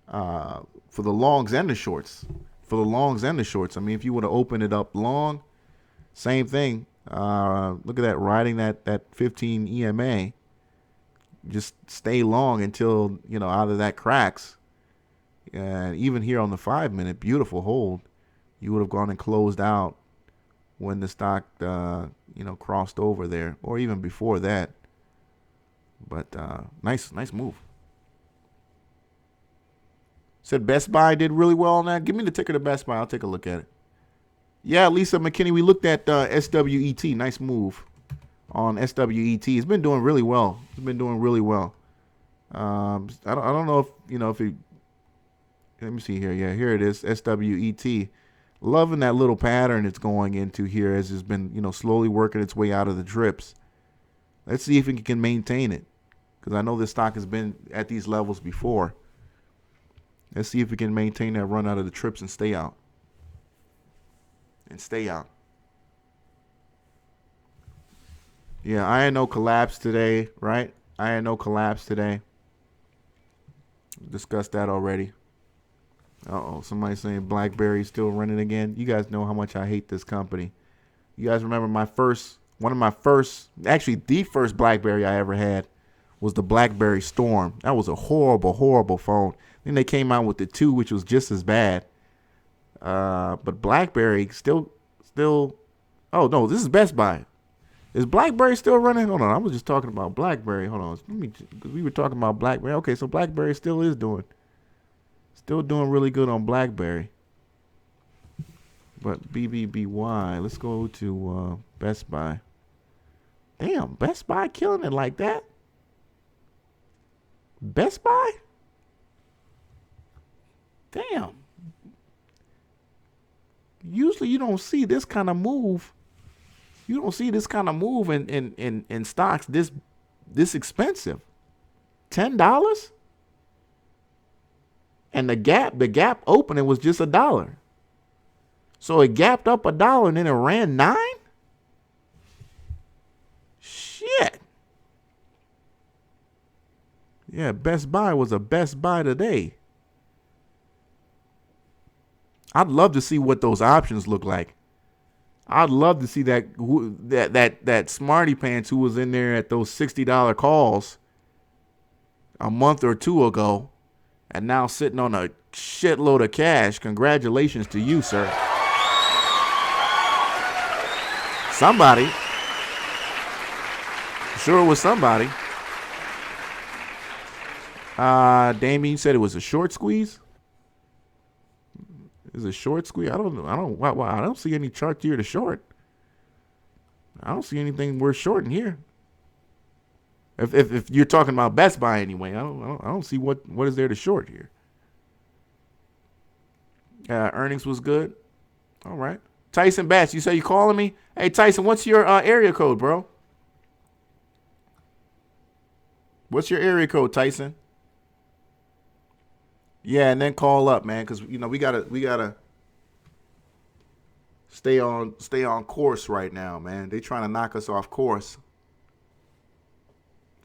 For the longs and the shorts. I mean, if you would have opened it up long, same thing. Look at that, riding that 15 EMA. Just stay long until, out of that cracks. And even here on the 5 minute, beautiful hold. You would have gone and closed out when the stock, crossed over there, or even before that. But nice move. Said Best Buy did really well on that. Give me the ticker to Best Buy. I'll take a look at it. Yeah, Lisa McKinney, we looked at SWET. Nice move on SWET. It's been doing really well. I don't know if it. Let me see here. Yeah, here it is. SWET. Loving that little pattern it's going into here as it's been, slowly working its way out of the drips. Let's see if it can maintain it, because I know this stock has been at these levels before. Let's see if it can maintain that run out of the trips and stay out. Yeah, INO collapsed today, right? INO collapsed today. Discussed that already. Somebody saying BlackBerry's still running again. You guys know how much I hate this company. You guys remember the first BlackBerry I ever had was the BlackBerry Storm. That was a horrible, horrible phone. Then they came out with the 2, which was just as bad. But BlackBerry still. Oh no, this is Best Buy. Is BlackBerry still running? Hold on, I was just talking about BlackBerry. Hold on, we were talking about BlackBerry. Okay, so BlackBerry still doing really good on BlackBerry. But BBBY, let's go to Best Buy. Damn, Best Buy killing it like that. Best Buy? Damn. Usually you don't see this kind of move. You don't see this kind of move in stocks this expensive. $10? And the gap opening was just $1. So it gapped up $1 and then it ran 9? Shit. Yeah, Best Buy was a Best Buy today. I'd love to see what those options look like. I'd love to see that Smarty Pants who was in there at those $60 calls a month or two ago and now sitting on a shitload of cash. Congratulations to you, sir. Somebody. Sure it was somebody. Damien, you said it was a short squeeze? Is a short squeeze? I don't see any chart here to short. I don't see anything worth shorting here. If you're talking about Best Buy anyway, I don't see what is there to short here. Earnings was good. All right. Tyson Batch, you say you calling me? Hey Tyson, what's your area code, bro? What's your area code, Tyson? Yeah, and then call up, man, because we gotta stay on course right now, man. They trying to knock us off course.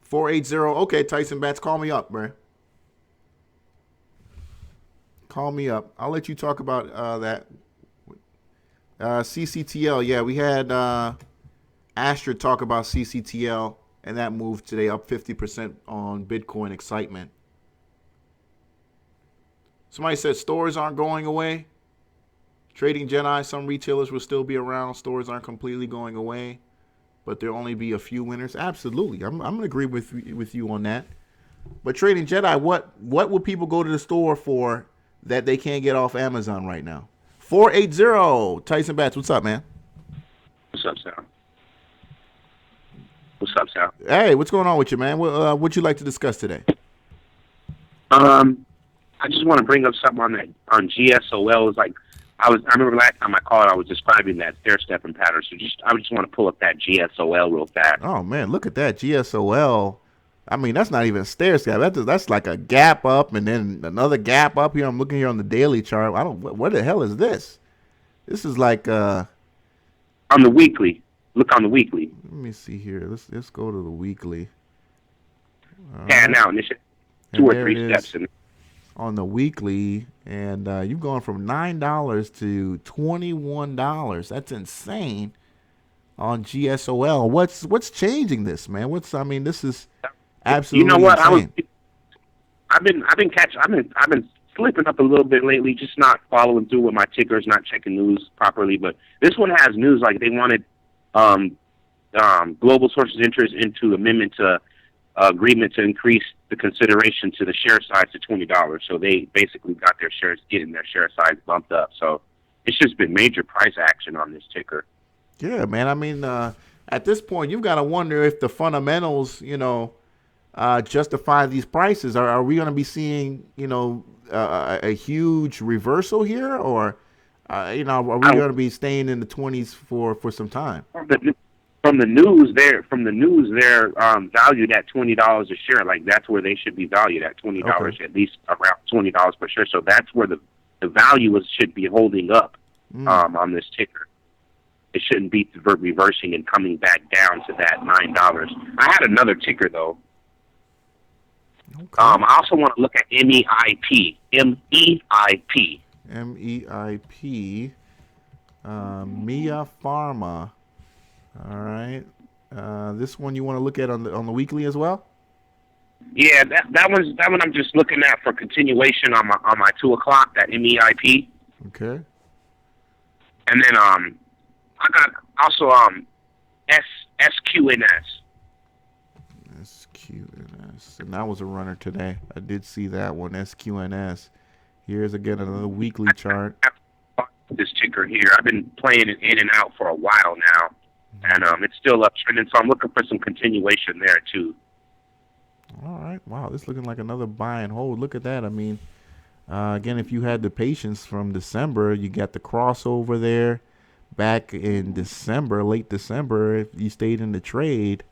480. Okay, Tyson Bats, call me up, man. Call me up. I'll let you talk about that. CCTL, yeah, we had Astra talk about CCTL, and that moved today up 50% on Bitcoin excitement. Somebody said stores aren't going away. Trading Jedi, some retailers will still be around. Stores aren't completely going away, but there'll only be a few winners. Absolutely, I'm gonna agree with you on that. But Trading Jedi, what would people go to the store for that they can't get off Amazon right now? 480 Tyson Bats, what's up, man? What's up, Sal? What's up, Sal? Hey, what's going on with you, man? What you like to discuss today? I just want to bring up something on GSOL. It's like I remember last time I called, I was describing that stair-stepping pattern. So I just want to pull up that GSOL real fast. Oh man, look at that GSOL. I mean, that's not even a stair step. That's like a gap up and then another gap up here. I'm looking here on the daily chart. What the hell is this? This is like on the weekly. Look on the weekly. Let me see here. Let's go to the weekly. Now, and it's 2 or 3 steps in. On the weekly, and you've gone from $9 to $21. That's insane on GSOL. What's changing this, man? This is absolutely. You know what? Insane. I've been slipping up a little bit lately, just not following through with my tickers, not checking news properly. But this one has news like they wanted global sources interest into amendment to agreement to increase the consideration to the share size to $20. So they basically got getting their share size bumped up. So it's just been major price action on this ticker. Yeah, man. At this point, you've got to wonder if the fundamentals, justify these prices. Are we going to be seeing, a huge reversal here, or, are we going to be staying in the 20s for some time? From the news, they're valued at $20 a share. Like that's where they should be valued at $20, okay. At least around $20 per share. So that's where the value should be holding up on this ticker. It shouldn't be reversing and coming back down to that $9. I had another ticker though. Okay. I also want to look at MEIP. MEIP. MEIP. Mia Pharma. All right. This one you want to look at on the weekly as well? Yeah, that one I'm just looking at for continuation on my 2 o'clock, that MEIP. Okay. And then I got also SQNS. SQNS. And that was a runner today. I did see that one, SQNS. Here's again another weekly chart. This ticker here, I've been playing it in and out for a while now, and it's still uptrending. So I'm looking for some continuation there too. All right. Wow, this is looking like another buy and hold. Look at that. I mean, again, if you had the patience from December, you got the crossover there. Back in December, late December, if you stayed in the trade,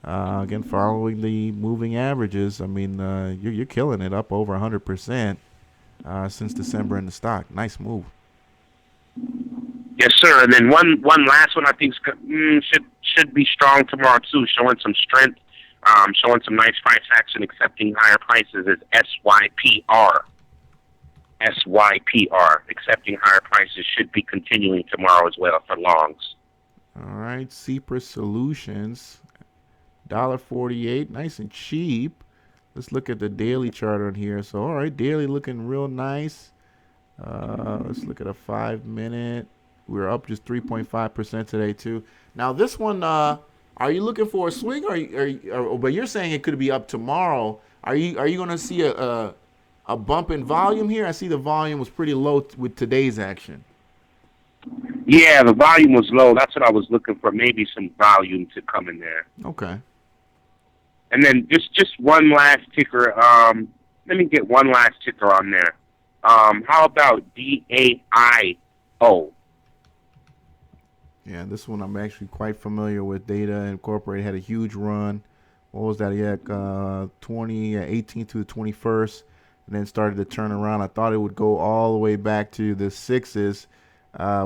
again, following the moving averages, I mean, you're killing it, up over 100% since December in the stock. Nice move. Yes, sir. And then one last one I think should be strong tomorrow too, showing some strength, showing some nice price action, accepting higher prices is SYPR. SYPR, accepting higher prices, should be continuing tomorrow as well for longs. All right, CPR Solutions, $1.48, nice and cheap. Let's look at the daily chart on here. So, all right, daily looking real nice. Let's look at a 5-minute. We're up just 3.5% today too. Now this one, are you looking for a swing, but you're saying it could be up tomorrow? Are you going to see a bump in volume here? I see the volume was pretty low with today's action. Yeah, the volume was low. That's what I was looking for. Maybe some volume to come in there. Okay. And then just one last ticker. Let me get one last ticker on there. How about DAIO? Yeah, this one I'm actually quite familiar with. Data Incorporated had a huge run. What was that? Yeah, 18th to the 21st, and then started to turn around. I thought it would go all the way back to the 6s,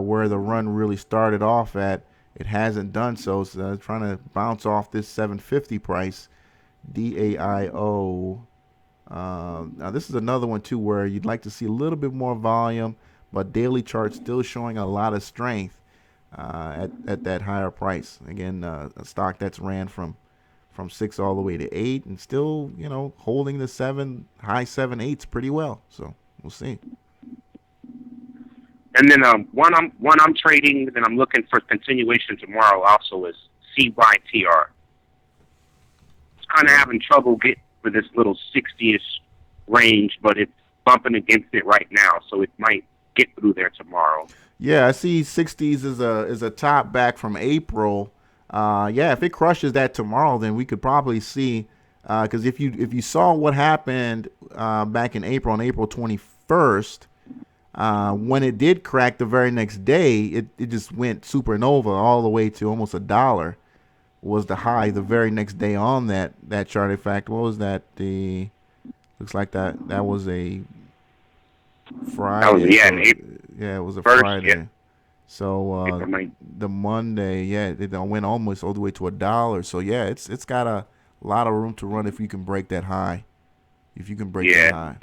where the run really started off at. It hasn't done so. So trying to bounce off this 750 price. DAIO. Now this is another one too where you'd like to see a little bit more volume, but daily chart still showing a lot of strength at that higher price. Again, a stock that's ran from 6 all the way to 8 and still, holding the high 7/8s pretty well. So we'll see. And then one I'm trading and I'm looking for continuation tomorrow also is CYTR. It's kind of having trouble getting for this little 60-ish range, but it's bumping against it right now, so it might get through there tomorrow. Yeah, I see 60s is a top back from April. Yeah, if it crushes that tomorrow, then we could probably see, because if you saw what happened back in April, on April 21st, when it did crack the very next day, it just went supernova all the way to almost $1 was the high the very next day on that chart. In fact, what was that? Looks like that was a Friday. It was a first, Friday. Yeah. So the Monday, it went almost all the way to $1. So yeah, it's got a lot of room to run if you can break that high. If you can break that high.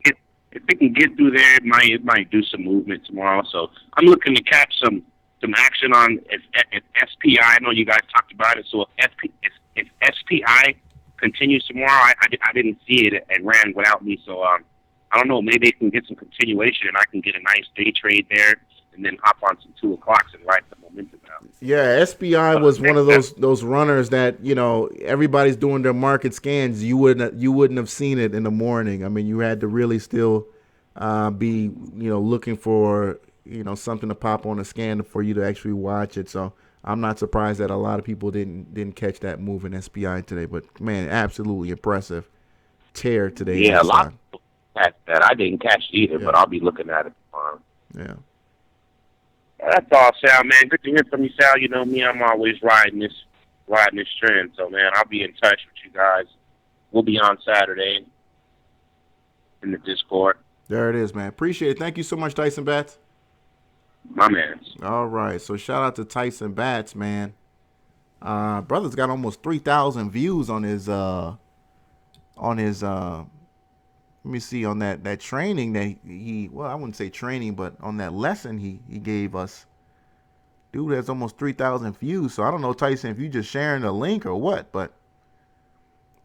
If it can get through there, it might do some movement tomorrow. So I'm looking to catch some action on if SPI. I know you guys talked about it. So if SPI continues tomorrow, I didn't see it and ran without me. So I don't know. Maybe it can get some continuation and I can get a nice day trade there and then hop on some 2 o'clocks and ride the momentum out. Yeah, SPI was one of those runners that everybody's doing their market scans. You wouldn't have seen it in the morning. I mean, you had to really still be looking for something to pop on a scan for you to actually watch it. So I'm not surprised that a lot of people didn't catch that move in SPI today. But man, absolutely impressive tear today. Yeah, a lot of people catch that. I didn't catch it either, but I'll be looking at it tomorrow. Yeah. That's all, Sal, man. Good to hear from you, Sal. You know me, I'm always riding this trend. So, man, I'll be in touch with you guys. We'll be on Saturday in the Discord. There it is, man. Appreciate it. Thank you so much, Tyson Batts. My man. All right. So, shout out to Tyson Batts, man. Brother's got almost 3,000 views on his let me see, on that training that I wouldn't say training, but on that lesson he gave us. Dude has almost 3,000 views. So I don't know, Tyson, if you just sharing the link or what, but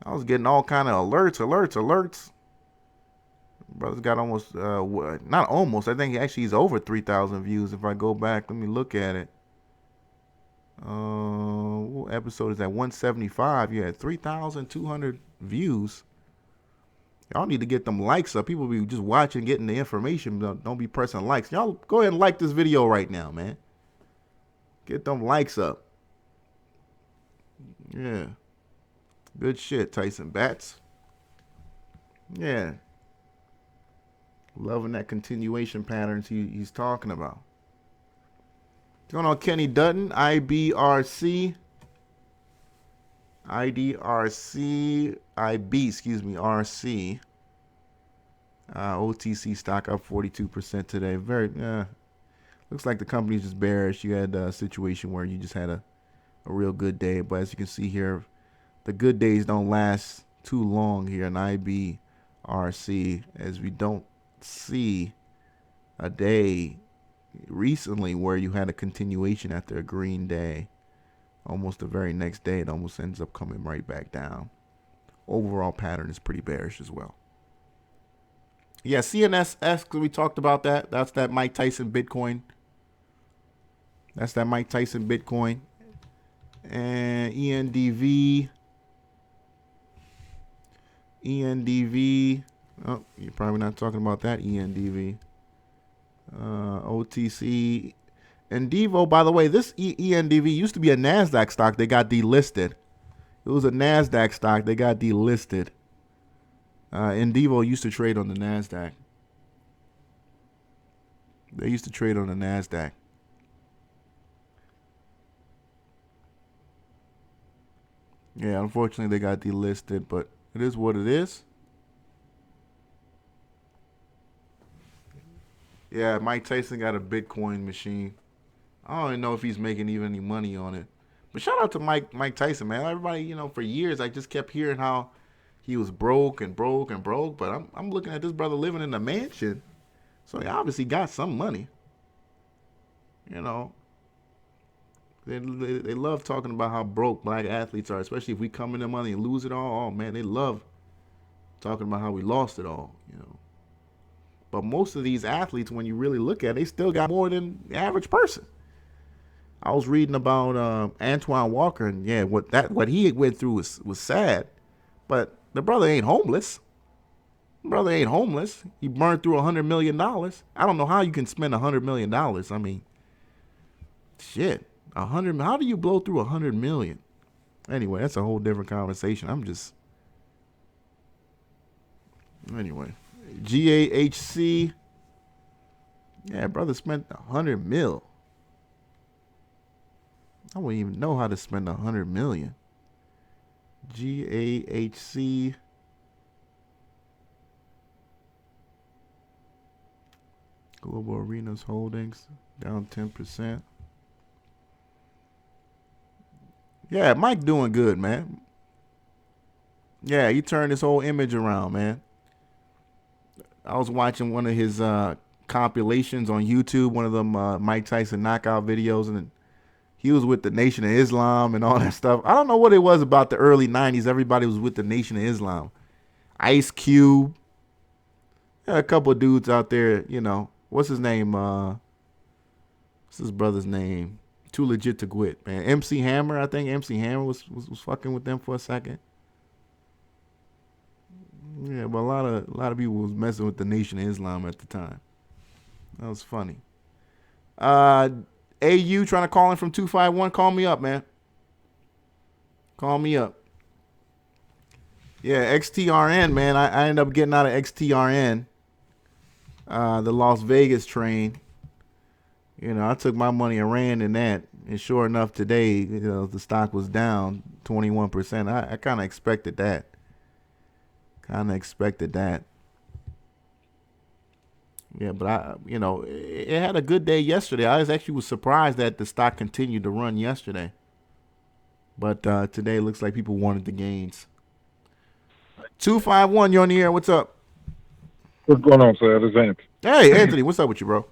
I was getting all kind of alerts. Brother's got almost, not almost. I think actually he's over 3,000 views. If I go back, let me look at it. What episode is that? 175. Yeah, 3,200 views. Y'all need to get them likes up. People be just watching, getting the information. Don't be pressing likes. Y'all go ahead and like this video right now, man. Get them likes up. Yeah. Good shit, Tyson Bats. Yeah. Loving that continuation patterns he's talking about. What's going on, Kenny Dutton? IBRC. IDRC. IB, excuse me, RC. OTC stock up 42% today. Very, looks like the company's just bearish. You had a situation where you just had a real good day. But as you can see here, the good days don't last too long here in IBRC, as we don't see a day recently where you had a continuation after a green day. Almost the very next day, it almost ends up coming right back down. Overall pattern is pretty bearish as well. Yeah, CNSS, we talked about that. That's that Mike Tyson Bitcoin. That's that Mike Tyson Bitcoin. And ENDV. Oh, you're probably not talking about that ENDV. OTC. And Devo, by the way, this ENDV used to be a NASDAQ stock. They got delisted. It was a NASDAQ stock. They got delisted. Devo used to trade on the NASDAQ. They used to trade on the NASDAQ. Yeah, unfortunately, they got delisted, but it is what it is. Yeah, Mike Tyson got a Bitcoin machine. I don't even know if he's making even any money on it. But shout out to Mike Tyson, man. Everybody, for years I just kept hearing how he was broke. But I'm looking at this brother living in a mansion. So he obviously got some money. They love talking about how broke black athletes are, especially if we come in the money and lose it all. Oh, man, they love talking about how we lost it all, But most of these athletes, when you really look at it, they still got more than the average person. I was reading about Antoine Walker, and yeah, what he went through was sad. But the brother ain't homeless. He burned through $100 million. I don't know how you can spend $100 million. I mean, shit, 100. How do you blow through $100 million? Anyway, that's a whole different conversation. Anyway, GAHC. Yeah, brother spent $100 million. I wouldn't even know how to spend $100 million. GAHC. Global Arenas Holdings down 10%. Yeah, Mike doing good, man. Yeah, he turned his whole image around, man. I was watching one of his compilations on YouTube, one of them Mike Tyson knockout videos, and he was with the Nation of Islam and all that stuff. I don't know what it was about the early 90s. Everybody was with the Nation of Islam. Ice Cube. Yeah, a couple of dudes out there, What's his name? What's his brother's name? Too Legit to Quit, man. MC Hammer, I think MC Hammer was fucking with them for a second. Yeah, but a lot of people was messing with the Nation of Islam at the time. That was funny. AU trying to call in from 251. Call me up, man. Call me up. Yeah, XTRN, man. I ended up getting out of XTRN. The Las Vegas train. I took my money and ran in that. And sure enough, today, the stock was down 21%. I kind of expected that. Yeah, but it had a good day yesterday. I was surprised that the stock continued to run yesterday. But today it looks like people wanted the gains. 251, you're on the air. What's up? What's going on, sir? This is Anthony. Hey, Anthony, what's up with you, bro?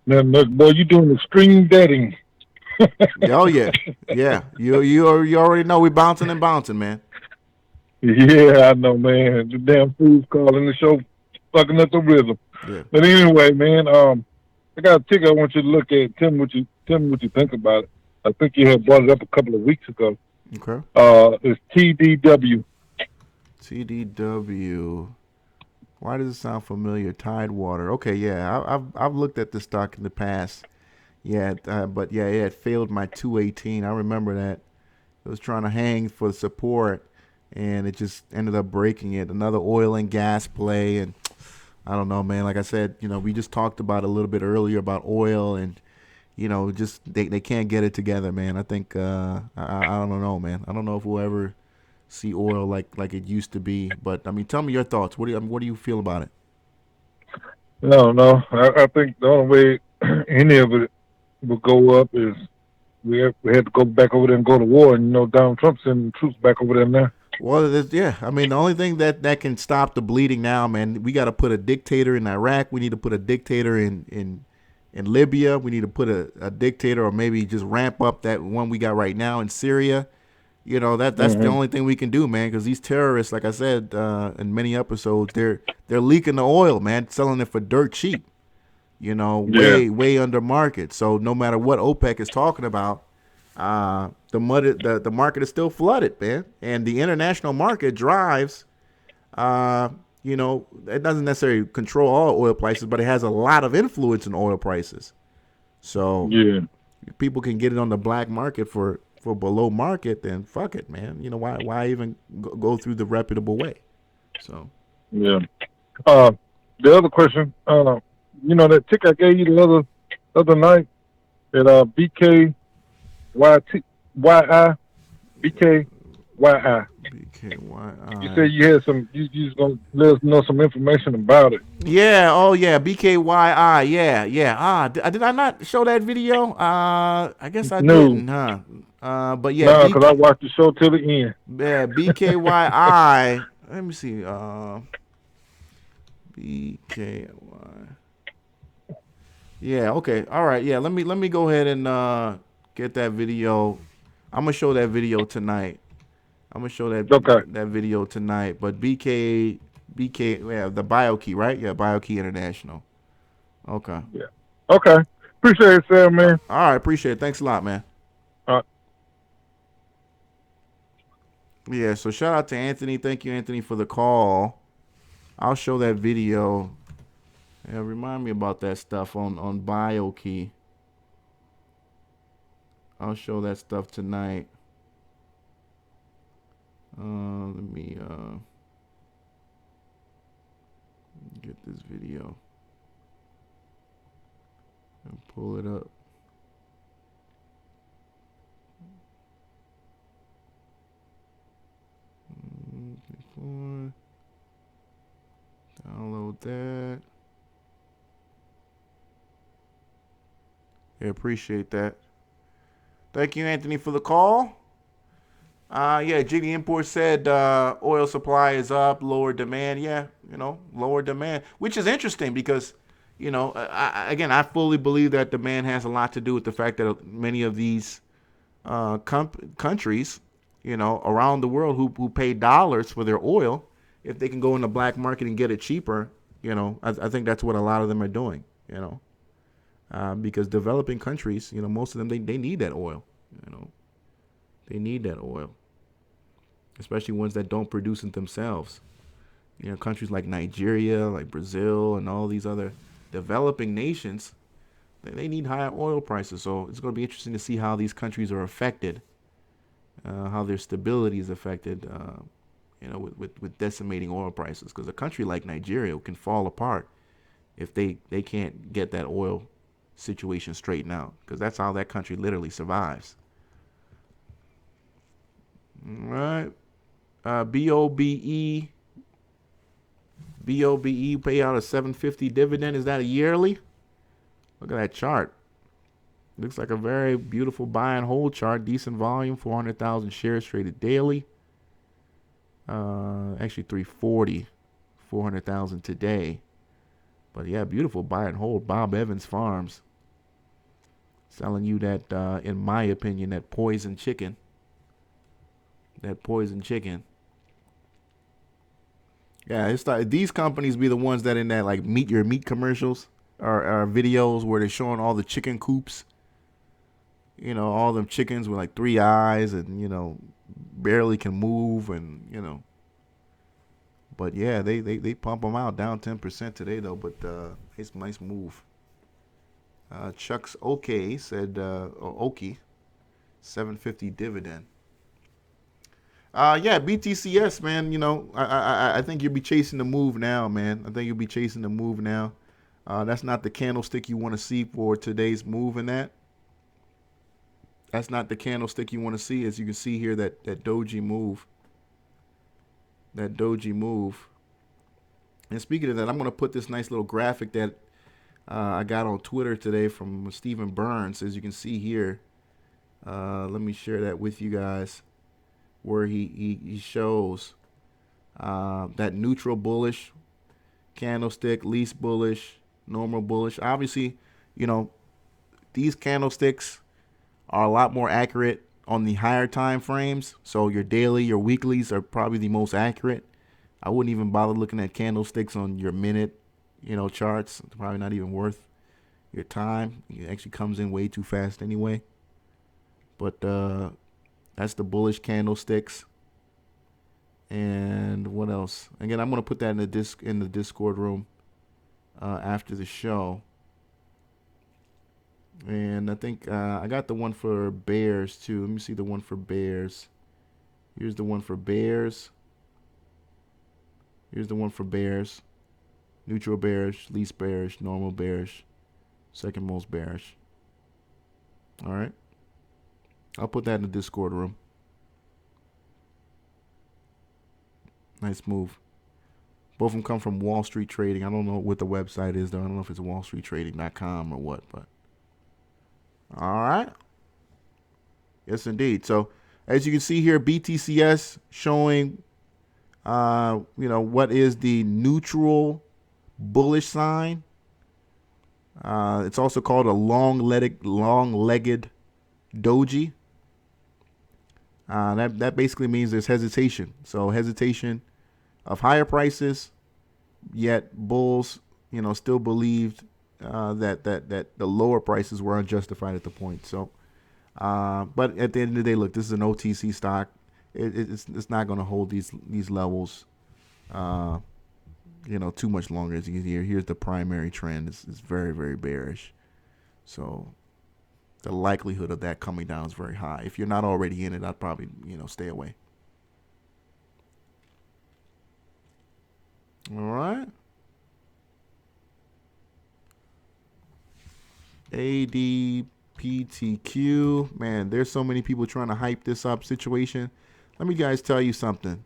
Man, look, boy, you doing extreme betting. Oh yeah, yeah. You already know we bouncing and bouncing, man. Yeah, I know, man. The damn fool's calling the show, fucking up the rhythm. Yeah. But anyway, man, I got a ticket I want you to look at. Tell me what you think about it. I think you had brought it up a couple of weeks ago. Okay. It's TDW. TDW. Why does it sound familiar? Tidewater. Okay, yeah, I've looked at this stock in the past. Yeah, but yeah, it had failed my 218. I remember that. It was trying to hang for support, and it just ended up breaking it. Another oil and gas play, and I don't know, man. Like I said, we just talked about a little bit earlier about oil, and just they can't get it together, man. I think I don't know, man. I don't know if we'll ever see oil like it used to be. But I mean, tell me your thoughts. What do you feel about it? No, I think the only way any of it will go up is we had to go back over there and go to war, and Donald Trump's sending troops back over there now. Well, yeah. I mean, the only thing that can stop the bleeding now, man, we got to put a dictator in Iraq. We need to put a dictator in Libya. We need to put a dictator, or maybe just ramp up that one we got right now in Syria. That's the only thing we can do, man, because these terrorists, like I said in many episodes, they're leaking the oil, man, selling it for dirt cheap, way under market. So no matter what OPEC is talking about, the market is still flooded, man, and the international market drives. It doesn't necessarily control all oil prices, but it has a lot of influence in oil prices. So people can get it on the black market for below market, then fuck it, man. Why even go through the reputable way? So yeah. The other question, that tick I gave you the other night at BKYI. You said you had some. You was gonna let us know some information about it. Yeah. Oh yeah. BKYI. Yeah. Did I not show that video? I guess I didn't, huh? But yeah. No, because I watched the show till the end. Yeah. BKYI. Let me see. BKY. Yeah. Okay. All right. Yeah. Let me go ahead and get that video. I'm gonna show that video tonight. That video tonight. But BK, yeah, the BioKey, right? Yeah, BioKey International. Okay. Yeah. Okay. Appreciate it, Sam, man. All right, appreciate it. Thanks a lot, man. All right. Yeah, so shout out to Anthony. Thank you, Anthony, for the call. I'll show that video. Yeah, remind me about that stuff on BioKey. I'll show that stuff tonight. Let me get this video and pull it up. Download that. Yeah, appreciate that. Thank you, Anthony, for the call. Yeah, GD Import said oil supply is up, lower demand. Yeah, lower demand, which is interesting because, I fully believe that demand has a lot to do with the fact that many of these countries, around the world who pay dollars for their oil, if they can go in the black market and get it cheaper, I think that's what a lot of them are doing, because developing countries, most of them, they need that oil, They need that oil, especially ones that don't produce it themselves. Countries like Nigeria, like Brazil, and all these other developing nations, they need higher oil prices. So it's going to be interesting to see how these countries are affected, how their stability is affected, with decimating oil prices. Because a country like Nigeria can fall apart if they can't get that oil situation straightened out, because that's how that country literally survives. All right. BOBE pay out a $7.50 dividend. Is that a yearly? Look at that chart. Looks like a very beautiful buy and hold chart. Decent volume, 400,000 shares traded daily. Actually 340, 400,000 today. But yeah, beautiful buy and hold. Bob Evans Farms selling you that, in my opinion, that poison chicken. Yeah, it's like these companies be the ones that in that like meat commercials or videos where they're showing all the chicken coops. You know, all them chickens with like 3 eyes and, you know, barely can move and, you know. But yeah, they pump them out down 10% today though, but it's a nice move. Chuck's okay said Oki 750 dividend. Yeah, BTCS, man. You know, I think you'll be chasing the move now, man. I think you'll be chasing the move now. That's not the candlestick you want to see for today's move in that. That's not the candlestick you want to see. As you can see here, that doji move. That doji move. And speaking of that, I'm going to put this nice little graphic that I got on Twitter today from Stephen Burns. As you can see here, let me share that with you guys, where he shows that neutral bullish candlestick, least bullish, normal bullish. Obviously, you know, these candlesticks are a lot more accurate on the higher time frames. So your daily, your weeklies are probably the most accurate. I wouldn't even bother looking at candlesticks on your minute, you know, charts. It's probably not even worth your time. It actually comes in way too fast anyway. But that's the bullish candlesticks. And what else? Again, I'm gonna put that in the Discord room after the show. And I think I got the one for bears too. Let me see the one for bears. Here's the one for bears. Here's the one for bears. Neutral bearish, least bearish, normal bearish, second most bearish. All right. I'll put that in the Discord room. Nice move. Both of them come from Wall Street Trading. I don't know what the website is, though. I don't know if it's wallstreettrading.com or what, but. All right. Yes, indeed. So, as you can see here, BTCS showing, you know, what is the neutral bullish sign. It's also called a long-legged doji. That basically means there's hesitation. So hesitation of higher prices, yet bulls, you know, still believed that the lower prices were unjustified at the point. So, but at the end of the day, look, this is an OTC stock. It's not going to hold these levels, you know, too much longer. As you can hear, here's the primary trend. It's very, very bearish. So the likelihood of that coming down is very high. If you're not already in it, I'd probably, you know, stay away. All right. ADPTQ. Man, there's so many people trying to hype this up situation. Let me guys tell you something.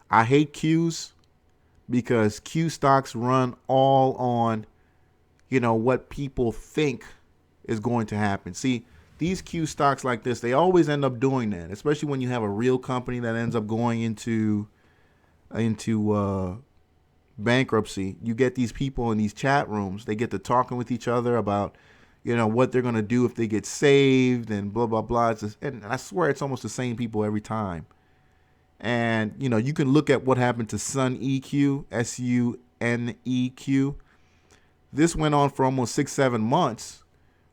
I hate Qs because Q stocks run all on, you know, what people think is going to happen. See, these Q stocks like this, they always end up doing that, especially when you have a real company that ends up going into bankruptcy. You get these people in these chat rooms, they get to talking with each other about, you know, what they're going to do if they get saved and blah, blah, blah. And I swear it's almost the same people every time. And, you know, you can look at what happened to SUNEQ, SUNEQ. This went on for almost 6-7 months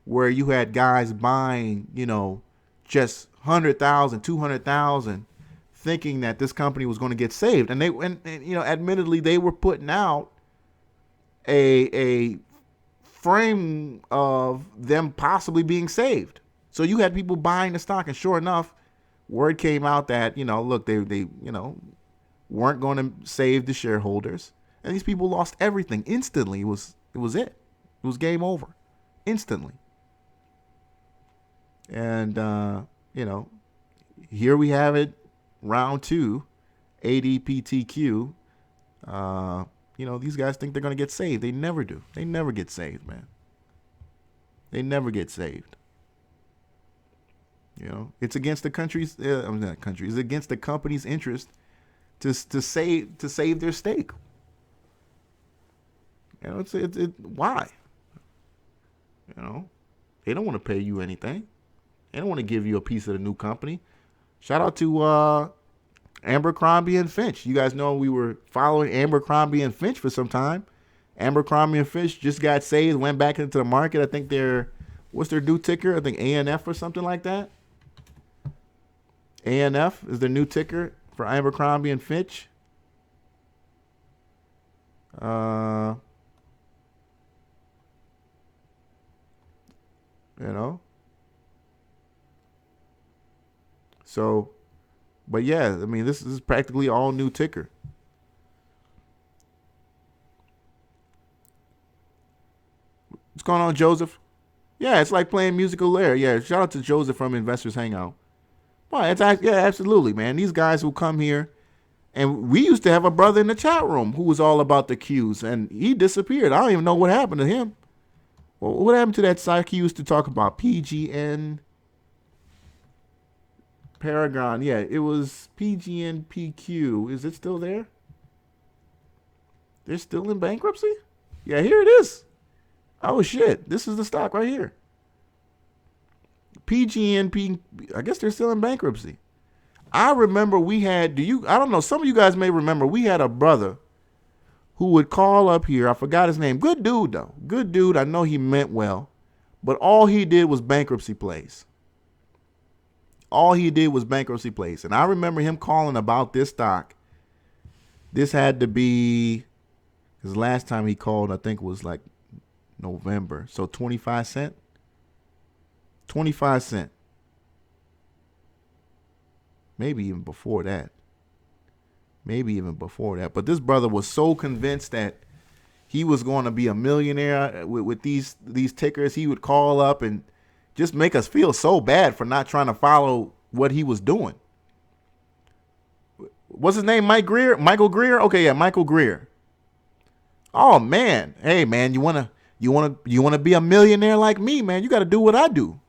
where you had guys buying, you know, just 100,000, 200,000, thinking that this company was going to get saved. And you know, admittedly, they were putting out a frame of them possibly being saved. So you had people buying the stock, and sure enough, word came out that, you know, look, they you know, weren't going to save the shareholders, and these people lost everything instantly. It was game over instantly. And you know, here we have it, round 2, ADPTQ. You know, these guys think they're going to get saved. They never do. They never get saved, man. They never get saved. You know, it's against the country's, it's against the company's interest to save their stake. You know, why? You know, they don't want to pay you anything. They don't want to give you a piece of the new company. Shout out to Abercrombie and Fitch. You guys know we were following Abercrombie and Fitch for some time. Abercrombie and Fitch just got saved, went back into the market. I think what's their new ticker? I think ANF or something like that. ANF is the new ticker for Abercrombie and Fitch. You know. So, but yeah, I mean, this is practically all new ticker. What's going on, Joseph? Yeah, it's like playing musical lair. Yeah, shout out to Joseph from Investors Hangout. Well, yeah, absolutely, man. These guys who come here, and we used to have a brother in the chat room who was all about the Qs, and he disappeared. I don't even know what happened to him. Well, what happened to that site he used to talk about? PGN Paragon. Yeah, it was PGNPQ. Is it still there? They're still in bankruptcy? Yeah, here it is. Oh, shit. This is the stock right here. PGNP. I guess they're still in bankruptcy. I remember we had, I don't know, some of you guys may remember, we had a brother who would call up here. I forgot his name. Good dude, though. Good dude. I know he meant well. But all he did was bankruptcy plays. All he did was bankruptcy plays. And I remember him calling about this stock. This had to be, his last time he called, I think, was like November. So 25 cents. 25 cents. Maybe even before that. But this brother was so convinced that he was going to be a millionaire with these tickers. He would call up and just make us feel so bad for not trying to follow what he was doing. What's his name? Michael Greer? Okay, yeah, Michael Greer. Oh man. Hey man, you wanna be a millionaire like me, man? You gotta do what I do.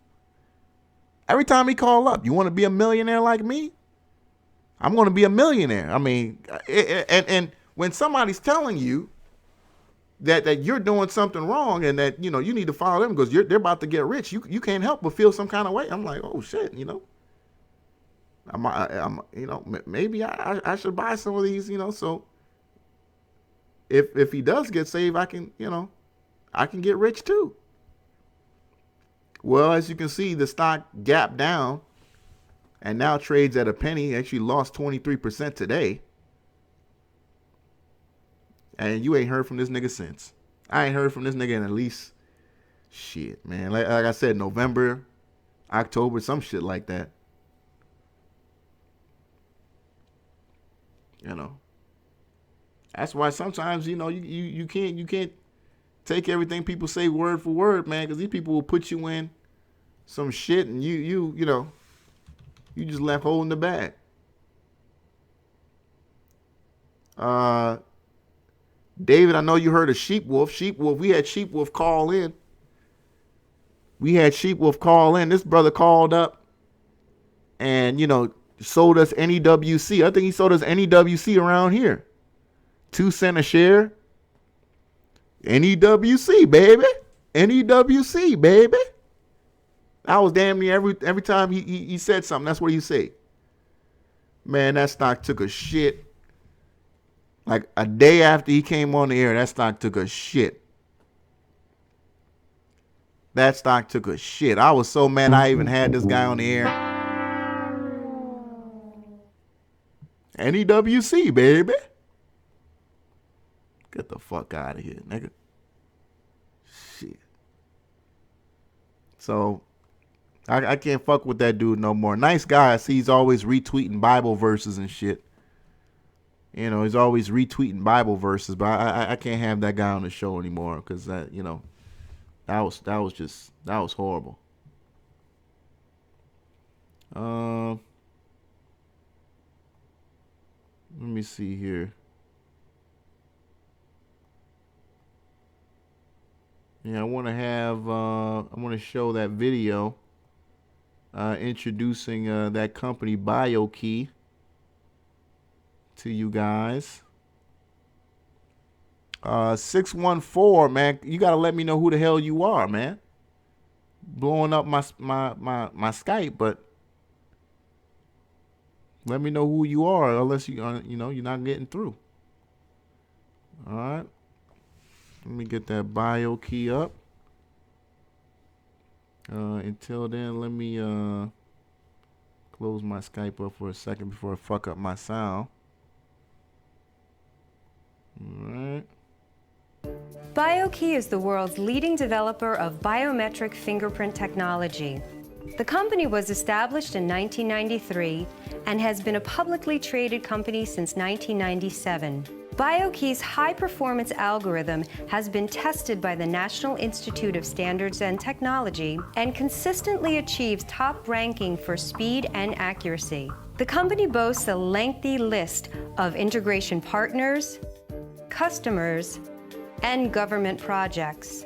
Every time he call up, you want to be a millionaire like me? I'm going to be a millionaire. I mean, and when somebody's telling you that you're doing something wrong and that, you know, you need to follow them because they're about to get rich, you can't help but feel some kind of way. I'm like, oh shit, you know, I'm you know, maybe I should buy some of these, you know. So if he does get saved, I can get rich too. Well, as you can see, the stock gapped down and now trades at a penny. Actually lost 23% today. And you ain't heard from this nigga since. I ain't heard from this nigga in at least, shit, man. Like I said, November, October, some shit like that. You know. That's why sometimes, you know, you can't take everything people say word for word, man, because these people will put you in some shit and you know, you just left holding the bag. David, I know you heard of Sheep Wolf. We had Sheep Wolf call in. This brother called up and, you know, sold us NEWC. I think he sold us NEWC around here. 2 cents a share. NEWC, baby. NEWC, baby. I was damn near every time he said something, that's what he say. Man, that stock took a shit. Like a day after he came on the air, that stock took a shit. I was so mad I even had this guy on the air. NEWC, baby. Get the fuck out of here, nigga. Shit. So, I can't fuck with that dude no more. Nice guy. I see he's always retweeting Bible verses and shit. You know, he's always retweeting Bible verses, but I can't have that guy on the show anymore because that, you know, that was horrible. Let me see here. Yeah, I want to show that video introducing that company BioKey to you guys. 614, man, you got to let me know who the hell you are, man. Blowing up my Skype, but let me know who you are, unless you're not getting through. All right. Let me get that bio key up. Until then, let me close my Skype up for a second before I fuck up my sound. All right. BioKey is the world's leading developer of biometric fingerprint technology. The company was established in 1993 and has been a publicly traded company since 1997. BioKey's high-performance algorithm has been tested by the National Institute of Standards and Technology and consistently achieves top ranking for speed and accuracy. The company boasts a lengthy list of integration partners, customers, and government projects.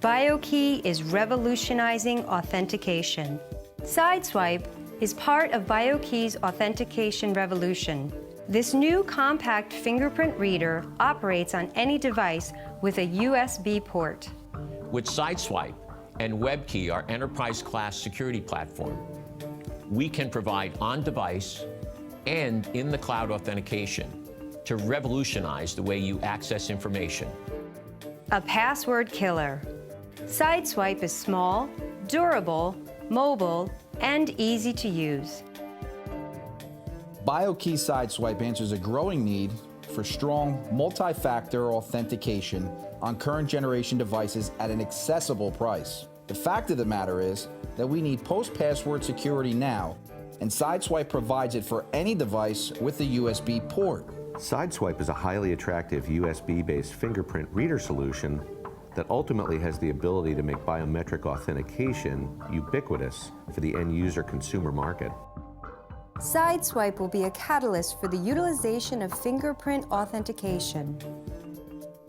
BioKey is revolutionizing authentication. Sideswipe is part of BioKey's authentication revolution. This new compact fingerprint reader operates on any device with a USB port. With Sideswipe and WebKey, our enterprise-class security platform, we can provide on-device and in-the-cloud authentication to revolutionize the way you access information. A password killer. Sideswipe is small, durable, mobile, and easy to use. BioKey Sideswipe answers a growing need for strong multi-factor authentication on current generation devices at an accessible price. The fact of the matter is that we need post-password security now, and Sideswipe provides it for any device with a USB port. Sideswipe is a highly attractive USB-based fingerprint reader solution that ultimately has the ability to make biometric authentication ubiquitous for the end-user consumer market. Sideswipe will be a catalyst for the utilization of fingerprint authentication.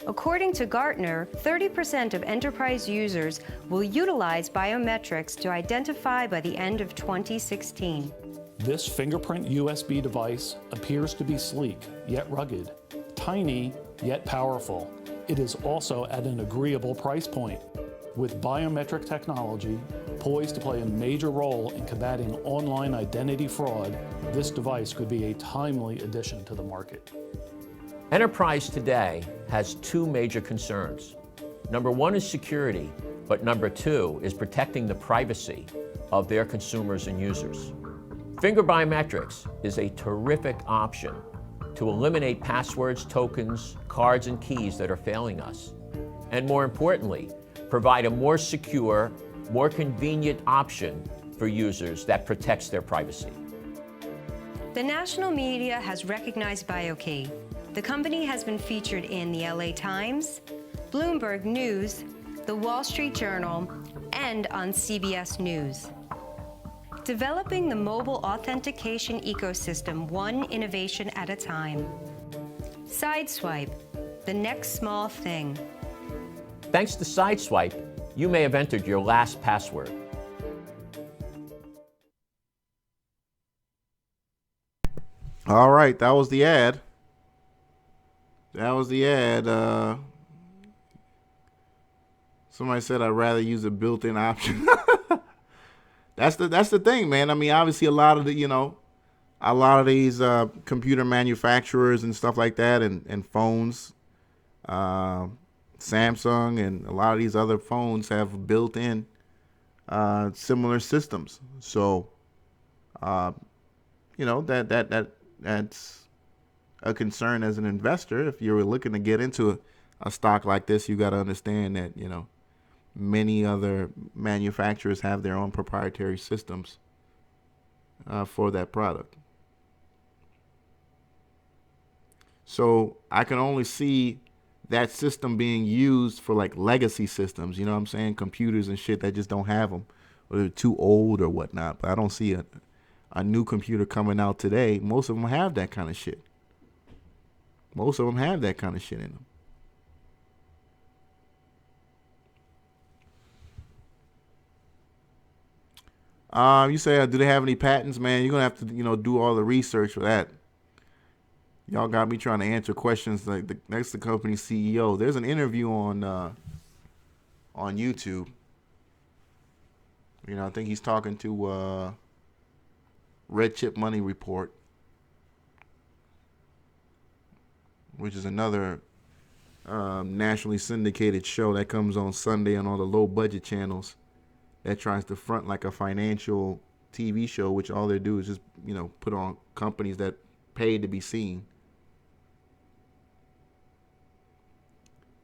According to Gartner, 30% of enterprise users will utilize biometrics to identify by the end of 2016. This fingerprint USB device appears to be sleek, yet rugged, tiny, yet powerful. It is also at an agreeable price point. With biometric technology poised to play a major role in combating online identity fraud, this device could be a timely addition to the market. Enterprise today has two major concerns. Number one is security, but number two is protecting the privacy of their consumers and users. Finger biometrics is a terrific option to eliminate passwords, tokens, cards, and keys that are failing us. And more importantly, provide a more secure, more convenient option for users that protects their privacy. The national media has recognized BioKey. The company has been featured in the LA Times, Bloomberg News, the Wall Street Journal, and on CBS News. Developing the mobile authentication ecosystem one innovation at a time. Sideswipe, the next small thing. Thanks to Sideswipe, you may have entered your last password. All right, that was the ad. Somebody said I'd rather use a built-in option. That's the thing, man. I mean, obviously a lot of these computer manufacturers and stuff like that, and phones, Samsung and a lot of these other phones have built-in similar systems. So, that's a concern as an investor. If you're looking to get into a stock like this, you got to understand that, many other manufacturers have their own proprietary systems for that product. So I can only see that system being used for like legacy systems, you know what I'm saying? Computers and shit that just don't have them, or they're too old or whatnot. But I don't see a new computer coming out today. Most of them have that kind of shit. Most of them have that kind of shit in them. You say, do they have any patents, man? You're gonna have to, do all the research for that. Y'all got me trying to answer questions like the company CEO. There's an interview on YouTube. I think he's talking to Red Chip Money Report, which is another nationally syndicated show that comes on Sunday on all the low budget channels that tries to front like a financial TV show, which all they do is just, put on companies that pay to be seen.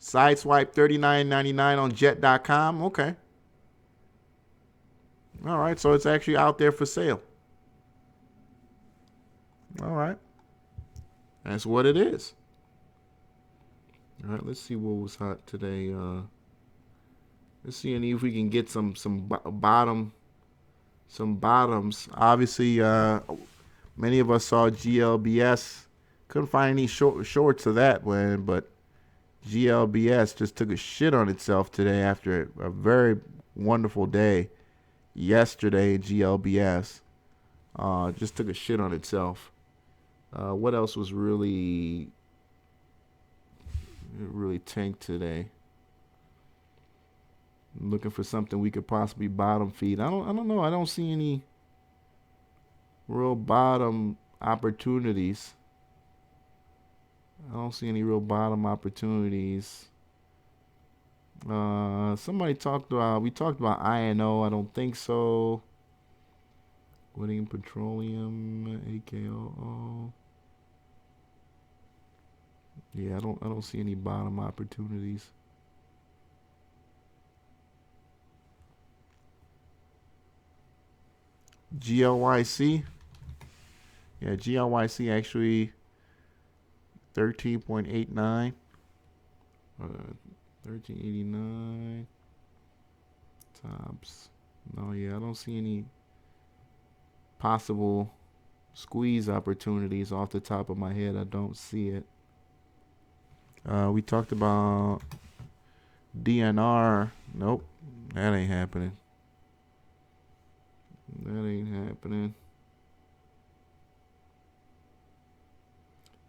Sideswipe $39.99 on jet.com. Okay. All right, so it's actually out there for sale. All right. That's what it is. All right, let's see what was hot today. Let's see if we can get some bottoms. Obviously, many of us saw GLBS. Couldn't find any shorts of that one, but GLBS just took a shit on itself today after a very wonderful day yesterday. GLBS just took a shit on itself. What else was really tanked today? I'm looking for something we could possibly bottom feed. I don't know. I don't see any real bottom opportunities. Somebody talked about, we talked about INO. I don't think so. Winning Petroleum, AKO. Yeah, I don't see any bottom opportunities. GLYC. Yeah, GLYC actually 13.89. 1389. Tops. No, yeah, I don't see any possible squeeze opportunities off the top of my head. I don't see it. We talked about DNR. Nope, that ain't happening.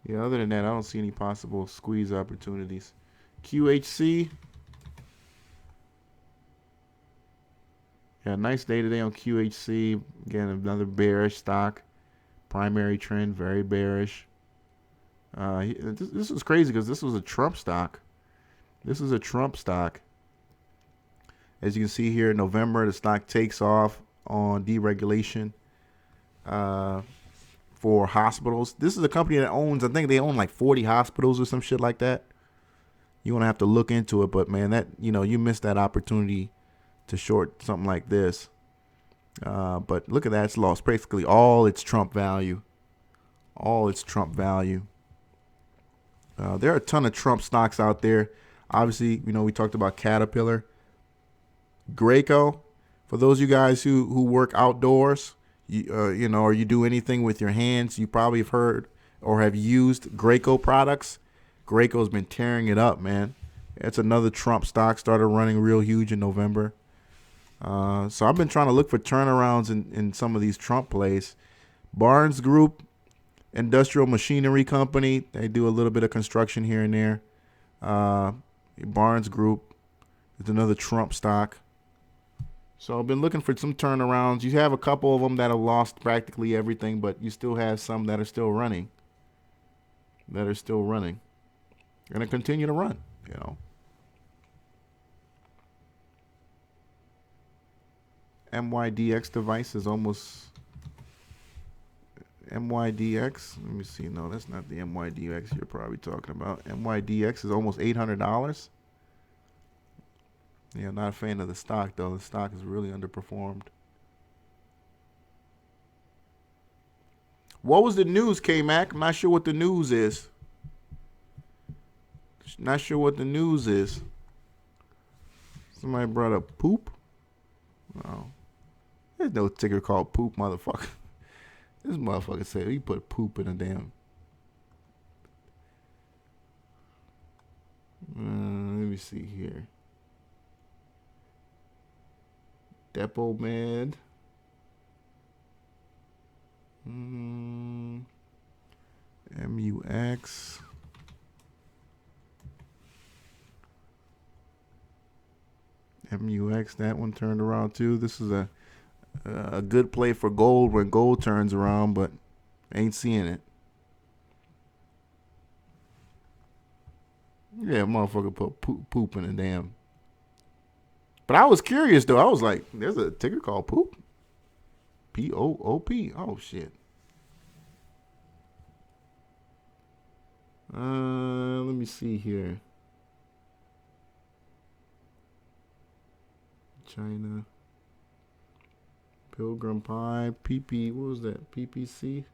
Yeah, other than that, I don't see any possible squeeze opportunities. QHC. Yeah, nice day today on QHC. Again, another bearish stock. Primary trend, very bearish. This was crazy because this was a Trump stock. As you can see here, in November, the stock takes off on deregulation for hospitals. This is a company that owns, I think they own like 40 hospitals or some shit like that. You want to have to look into it, but man, that, you missed that opportunity to short something like this. But look at that, it's lost basically all its Trump value. There are a ton of Trump stocks out there. Obviously, we talked about Caterpillar, Graco. For those of you guys who work outdoors, or you do anything with your hands, you probably have heard or have used Graco products. Graco's been tearing it up, man. It's another Trump stock, started running real huge in November. So I've been trying to look for turnarounds in some of these Trump plays. Barnes Group, industrial machinery company. They do a little bit of construction here and there. Barnes Group is another Trump stock. So I've been looking for some turnarounds. You have a couple of them that have lost practically everything, but you still have some that are still running. Going to continue to run, MYDX device is almost... MYDX, let me see. No, that's not the MYDX you're probably talking about. MYDX is almost $800. Yeah, I'm not a fan of the stock, though. The stock is really underperformed. What was the news, K-Mac? I'm not sure what the news is. Somebody brought up poop? No. There's no ticker called poop, motherfucker. This motherfucker said he put poop in a damn... let me see here. Depot Med. MUX. MUX, that one turned around too. This is a a good play for gold when gold turns around, but ain't seeing it. Yeah, motherfucker put poop in the damn. But I was curious though. I was like, there's a ticker called poop. P-O-O-P. Oh shit. Let me see here. China. Pilgrim Pie. PP. What was that? PPC?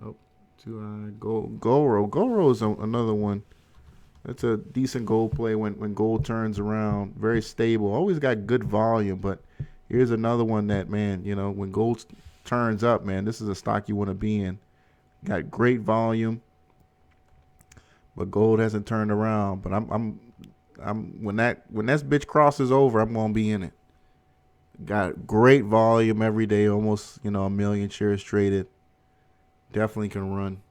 Nope. Too high. Goro. Goro is another one. That's a decent gold play when gold turns around. Very stable. Always got good volume, but here's another one that, man, you know, when gold turns up, man, this is a stock you want to be in. Got great volume, but gold hasn't turned around. But I'm when that bitch crosses over, I'm gonna be in it. Got great volume every day, almost, you know, 1 million shares traded. Definitely can run.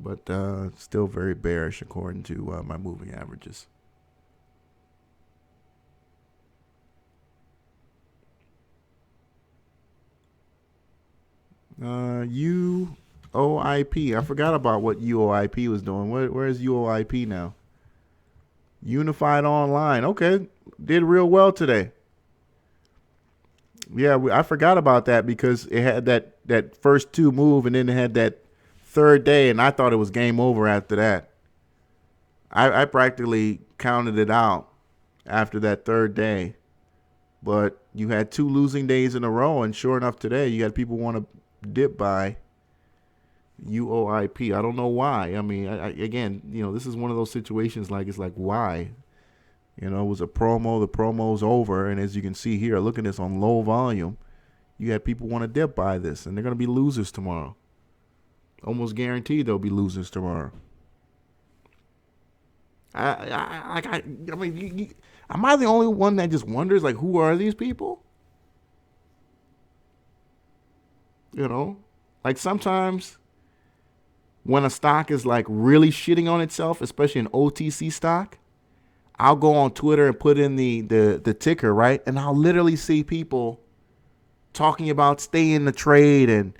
But still very bearish according to my moving averages. UOIP. I forgot about what UOIP was doing. Where's UOIP now? Unified Online. Okay. Did real well today. Yeah, I forgot about that because it had that first two move and then it had that third day, and I thought it was game over after that. I practically counted it out after that third day. But you had 2 losing days in a row, and sure enough today, you had people want to dip by UOIP. I don't know why. I mean, again, you know, this is one of those situations like, it's like, why? You know, it was a promo. The promo's over, and as you can see here, look at this on low volume. You had people want to dip by this, and they're going to be losers tomorrow. Almost guaranteed they'll be losers tomorrow. I mean, am I the only one that just wonders, like, who are these people? You know, like sometimes when a stock is like really shitting on itself, especially an OTC stock, I'll go on Twitter and put in the ticker, right? And I'll literally see people talking about stay in the trade and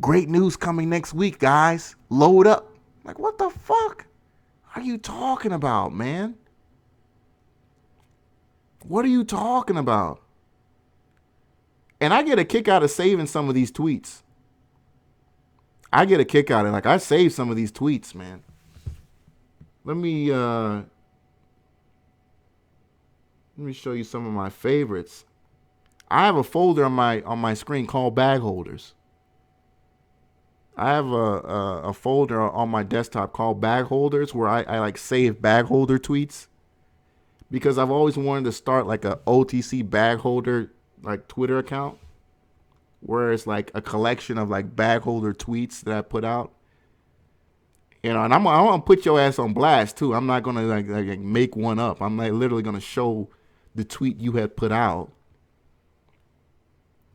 great news coming next week, guys. Load up. Like, what the fuck are you talking about, man? What are you talking about? And I get a kick out of saving some of these tweets. I get a kick out of it. Like, I saved some of these tweets, man. Let me show you some of my favorites. I have a folder on my screen called bag holders. I have a folder on my desktop called bag holders where I like save bag holder tweets, because I've always wanted to start like a OTC bag holder like Twitter account where it's like a collection of like bag holder tweets that I put out. You know, and I'm gonna put your ass on blast too. I'm not gonna like make one up. I'm like literally gonna show the tweet you had put out,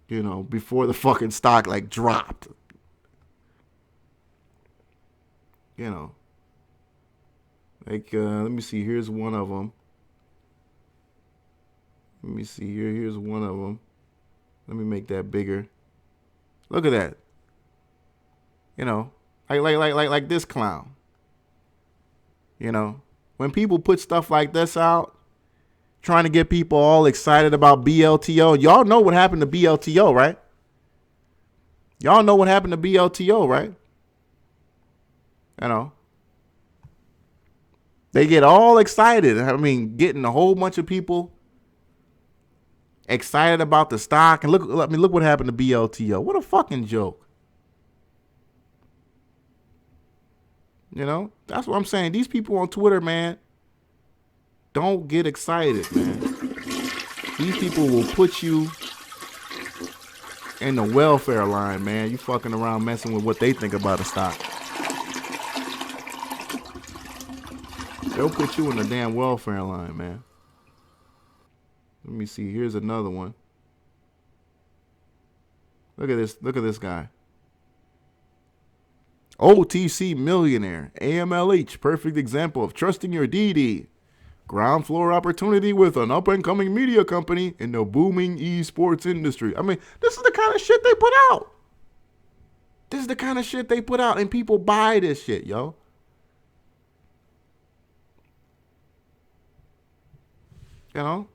you know, before the fucking stock like dropped. You know, like let me see. Here's one of them. Let me see here. Here's one of them. Let me make that bigger. Look at that. You know, like this clown. You know, when people put stuff like this out, trying to get people all excited about BLTO. Y'all know what happened to BLTO, right? Y'all know what happened to BLTO, right? You know, they get all excited. I mean, getting a whole bunch of people excited about the stock, and look what happened to BLTO. What a fucking joke. You know, that's what I'm saying. These people on Twitter, man, don't get excited, man. These people will put you in the welfare line, man. You fucking around messing with what they think about a stock. They'll put you in the damn welfare line, man. Let me see. Here's another one. Look at this. Look at this guy. OTC millionaire. AMLH. Perfect example of trusting your DD. Ground floor opportunity with an up-and-coming media company in the booming esports industry. I mean, this is the kind of shit they put out. This is the kind of shit they put out, and people buy this shit, yo. You know?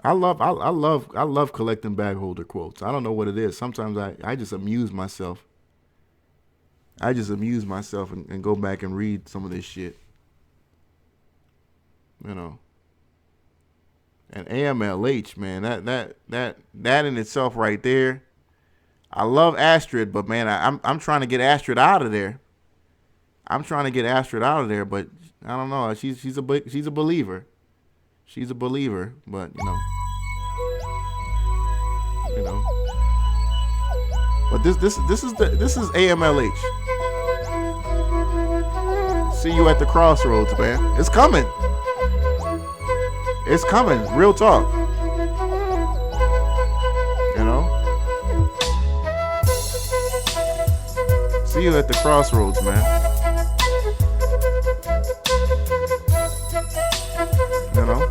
I love collecting bag holder quotes. I don't know what it is. Sometimes I just amuse myself. And go back and read some of this shit. You know. And AMLH, man, that in itself right there. I love Astrid, but man, I'm trying to get Astrid out of there. But I don't know. She's a believer. She's a believer, but you know. But this is AMLH. See you at the crossroads, man. It's coming. It's coming. Real talk. You know? See you at the crossroads, man. You know?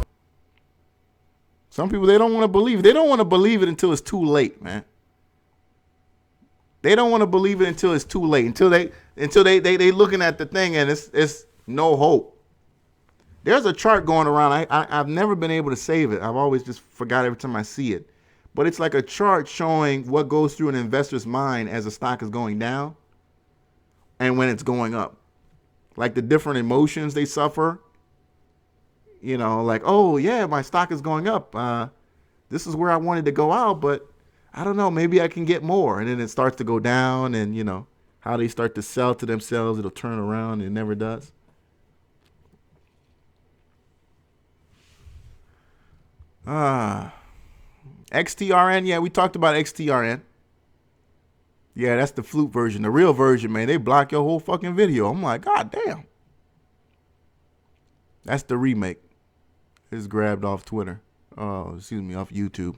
Some people, they don't want to believe it. They don't want to believe it until it's too late, man. They don't want to believe it until it's too late. Until they looking at the thing and it's no hope. There's a chart going around. I've never been able to save it. I've always just forgot every time I see it. But it's like a chart showing what goes through an investor's mind as a stock is going down and when it's going up. Like the different emotions they suffer. You know, like, oh, yeah, my stock is going up. This is where I wanted to go out, but I don't know, maybe I can get more. And then it starts to go down, and, you know, how they start to sell to themselves, it'll turn around, and it never does. XTRN, yeah, we talked about XTRN. Yeah, that's the flute version. The real version, man, they block your whole fucking video. I'm like, God damn. That's the remake. It's grabbed off Twitter. Off YouTube.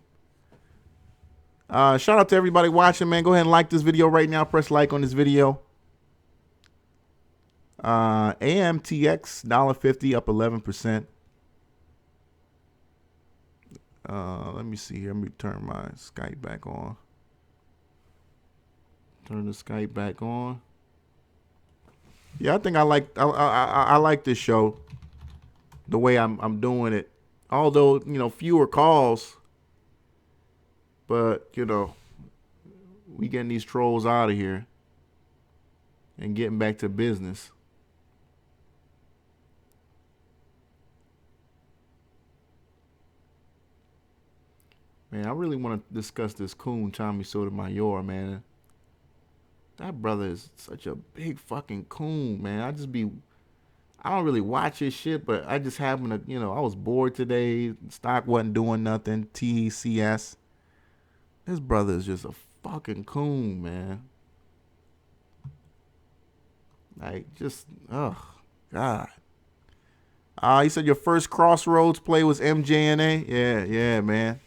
Shout out to everybody watching, man. Go ahead and like this video right now. Press like on this video. AMTX, $1.50, up 11%. Let me see here. Let me turn my Skype back on. Turn the Skype back on. Yeah, I think I like this show. The way I'm doing it. Although, you know, fewer calls. But, you know, we getting these trolls out of here and getting back to business. Man, I really want to discuss this coon, Tommy Sotomayor, man. That brother is such a big fucking coon, man. I don't really watch his shit, but I just happen to, you know, I was bored today. Stock wasn't doing nothing. TCS. This brother is just a fucking coon, man. Like, just, oh, God. You said your first Crossroads play was MJNA? Yeah, man.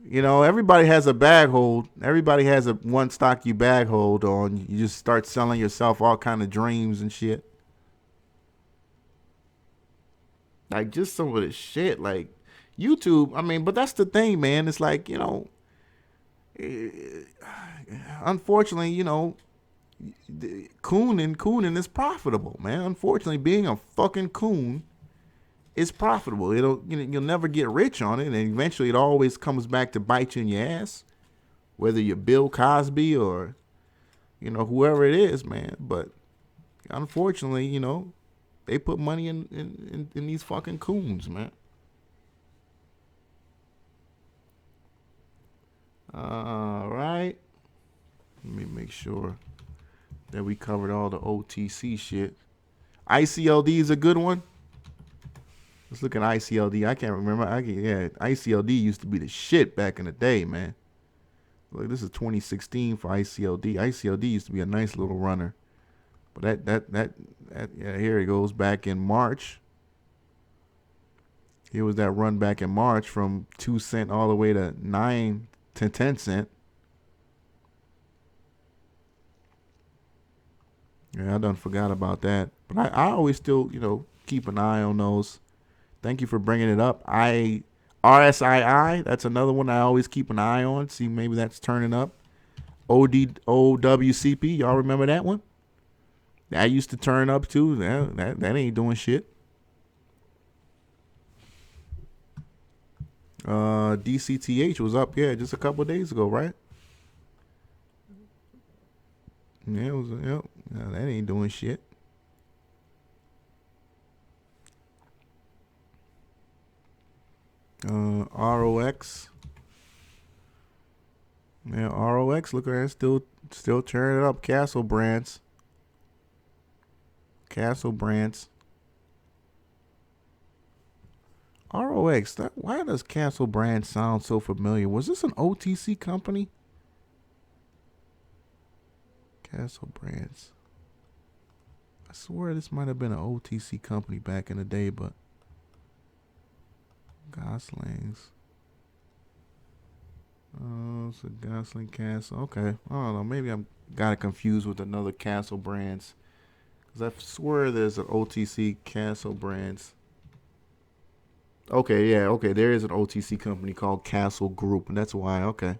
You know, everybody has a bag hold. Everybody has a one stock you bag hold on. You just start selling yourself all kind of dreams and shit. Like, just some of this shit. Like, YouTube, I mean, but that's the thing, man. It's like, you know, unfortunately, you know, cooning is profitable, man. Unfortunately, being a fucking coon is profitable. You'll never get rich on it, and eventually it always comes back to bite you in your ass, whether you're Bill Cosby or, you know, whoever it is, man. But unfortunately, you know, they put money in these fucking coons, man. All right. Let me make sure that we covered all the OTC shit. ICLD is a good one. Let's look at ICLD. I can't remember. ICLD used to be the shit back in the day, man. Look, this is 2016 for ICLD. ICLD used to be a nice little runner. But yeah, here it goes back in March. Here was that run back in March from 2 cents all the way to 9 to 10 cents. Yeah, I done forgot about that. But I always still, you know, keep an eye on those. Thank you for bringing it up. RSII, that's another one I always keep an eye on. See, maybe that's turning up. OWCP, y'all remember that one? That used to turn up too. That ain't doing shit. DCTH was up, just a couple of days ago, right? Yeah, it was. Yep. No, that ain't doing shit. ROX. Yeah, ROX. Look at that, still tearing it up. Castle Brands. ROX. Why does Castle Brands sound so familiar? Was this an OTC company? Castle Brands. I swear this might have been an OTC company back in the day, but Gosling's. Oh, it's a Gosling Castle. Okay. I don't know. Maybe I'm got it confused with another Castle Brands. Because I swear there's an OTC Castle Brands. Okay, yeah. Okay, there is an OTC company called Castle Group. And that's why. Okay.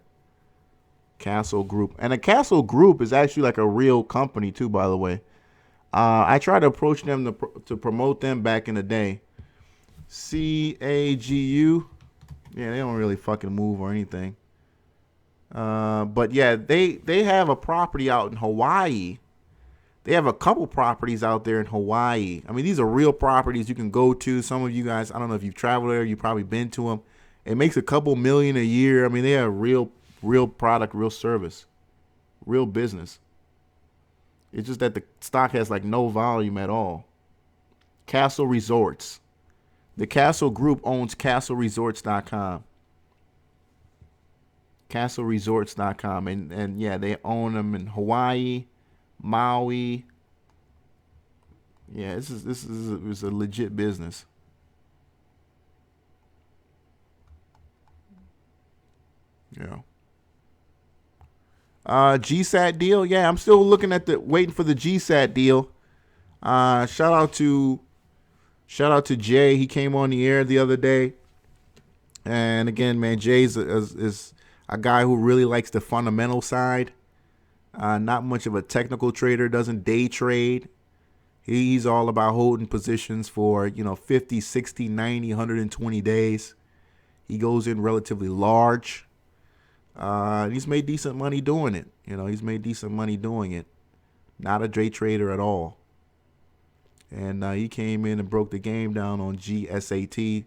Castle Group. And a Castle Group is actually like a real company too, by the way. I tried to approach them to promote them back in the day. CAGU. Yeah, they don't really fucking move or anything. But yeah, they have a property out in Hawaii. They have a couple properties out there in Hawaii. I mean, these are real properties you can go to. Some of you guys, I don't know if you've traveled there, you've probably been to them. It makes a couple million a year. I mean, they have real product, real service, real business. It's just that the stock has like no volume at all. Castle Resorts. The Castle Group owns CastleResorts.com. CastleResorts.com. And yeah, they own them in Hawaii, Maui. Yeah, this is a legit business. Yeah. GSAT deal. Yeah, I'm still looking at waiting for the GSAT deal. Shout out to Jay. He came on the air the other day. And again, man, Jay's is a guy who really likes the fundamental side. Not much of a technical trader, doesn't day trade. He's all about holding positions for, 50, 60, 90, 120 days. He goes in relatively large. He's made decent money doing it. Not a day trader at all. And he came in and broke the game down on GSAT. He's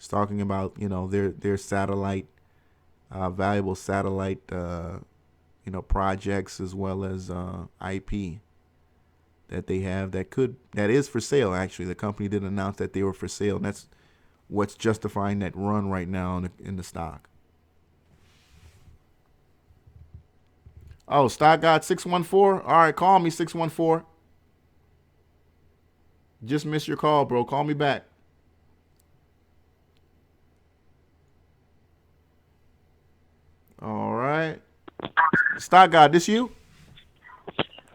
talking about, their satellite, valuable satellite, projects as well as IP that they have that is for sale. Actually, the company did announce that they were for sale, and that's what's justifying that run right now in the stock. Oh, Stock God 614. All right, call me 614. Just missed your call, bro. Call me back. All right. Stock God, this you?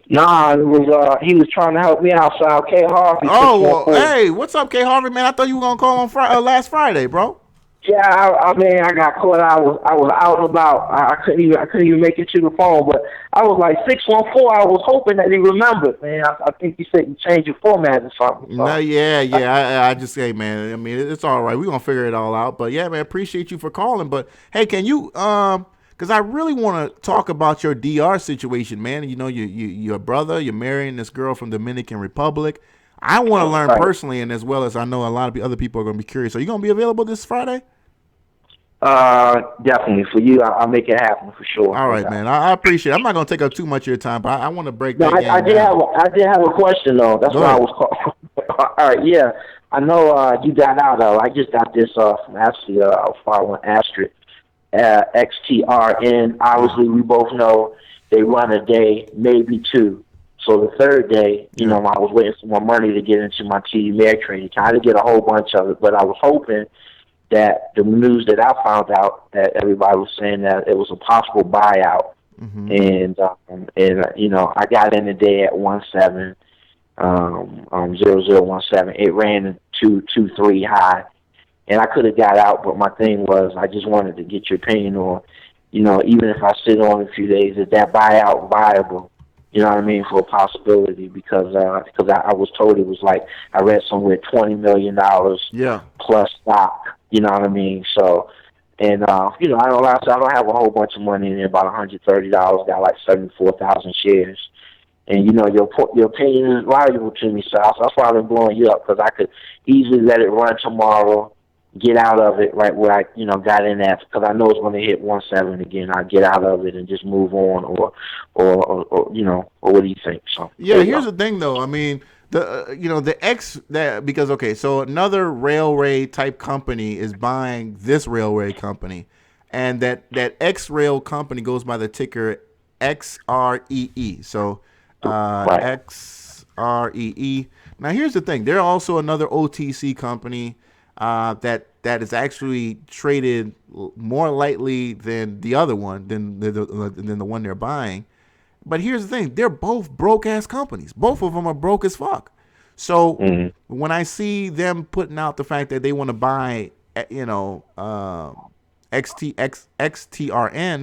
Nah, it was he was trying to help me out, so K Harvey. Oh, well, hey, what's up, K Harvey, man? I thought you were gonna call on last Friday, bro. Yeah, I mean, I got caught. I was out and about. I couldn't even make it to the phone. But I was like 614. I was hoping that he remembered, man. I think you said you changed your format or something. So. No, yeah. I just say, man. I mean, it's all right. We're gonna figure it all out. But yeah, man, appreciate you for calling. But hey, can you because I really want to talk about your DR situation, man. You're a brother. You're marrying this girl from Dominican Republic. I want to learn personally, and as well as I know a lot of other people are going to be curious. Are you going to be available this Friday? Definitely for you. I'll make it happen for sure. All right, man. I appreciate it. I'm not going to take up too much of your time, but I want to break that game I did have a question though. That's why I was calling. All right, yeah. I know you got out of. I just got this from actually following Astrid, XTRN. Obviously, we both know they run a day, maybe two. So the third day, I was waiting for more money to get into my TD Mag trading, kind of get a whole bunch of it, but I was hoping that the news that I found out that everybody was saying that it was a possible buyout, and I got in the day at 1.7, 0017. It ran to 2.3 high, and I could have got out, but my thing was I just wanted to get your opinion on, even if I sit on a few days, is that buyout viable? You know what I mean, for a possibility, because I was told it was like, I read somewhere $20 million plus stock. You know what I mean? So, and I don't lie, so I don't have a whole bunch of money in there, about $130. Got like 74,000 shares. And your opinion is valuable to me, so that's why I've been blowing you up, because I could easily let it run tomorrow, get out of it right where I got in at, because I know it's going to hit 1.7 again. I'll get out of it and just move on, or what do you think? So yeah, here's the thing though. I mean, because okay, so another railway type company is buying this railway company, and that X rail company goes by the ticker XREE. So XREE. Now here's the thing. They're also another OTC company that is actually traded more lightly than the other one, than the one they're buying. But here's the thing. They're both broke ass companies. Both of them are broke as fuck. So when I see them putting out the fact that they want to buy, XTRN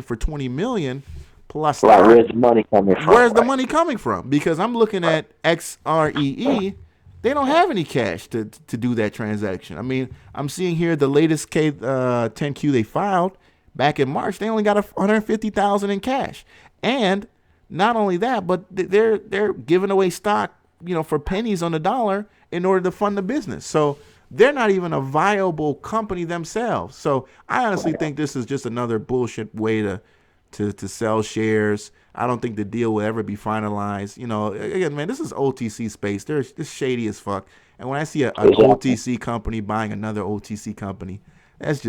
for $20 million plus stock, where's the money coming from? Where's the money coming from? Because I'm looking at XREE. They don't have any cash to do that transaction. I mean, I'm seeing here the latest 10Q they filed back in March. They only got $150,000 in cash, and not only that, but they're giving away stock, for pennies on the dollar in order to fund the business. So they're not even a viable company themselves. So I honestly think this is just another bullshit way to sell shares. I don't think the deal will ever be finalized. Again, man, this is OTC space. This shady as fuck. And when I see an OTC company buying another OTC company, that's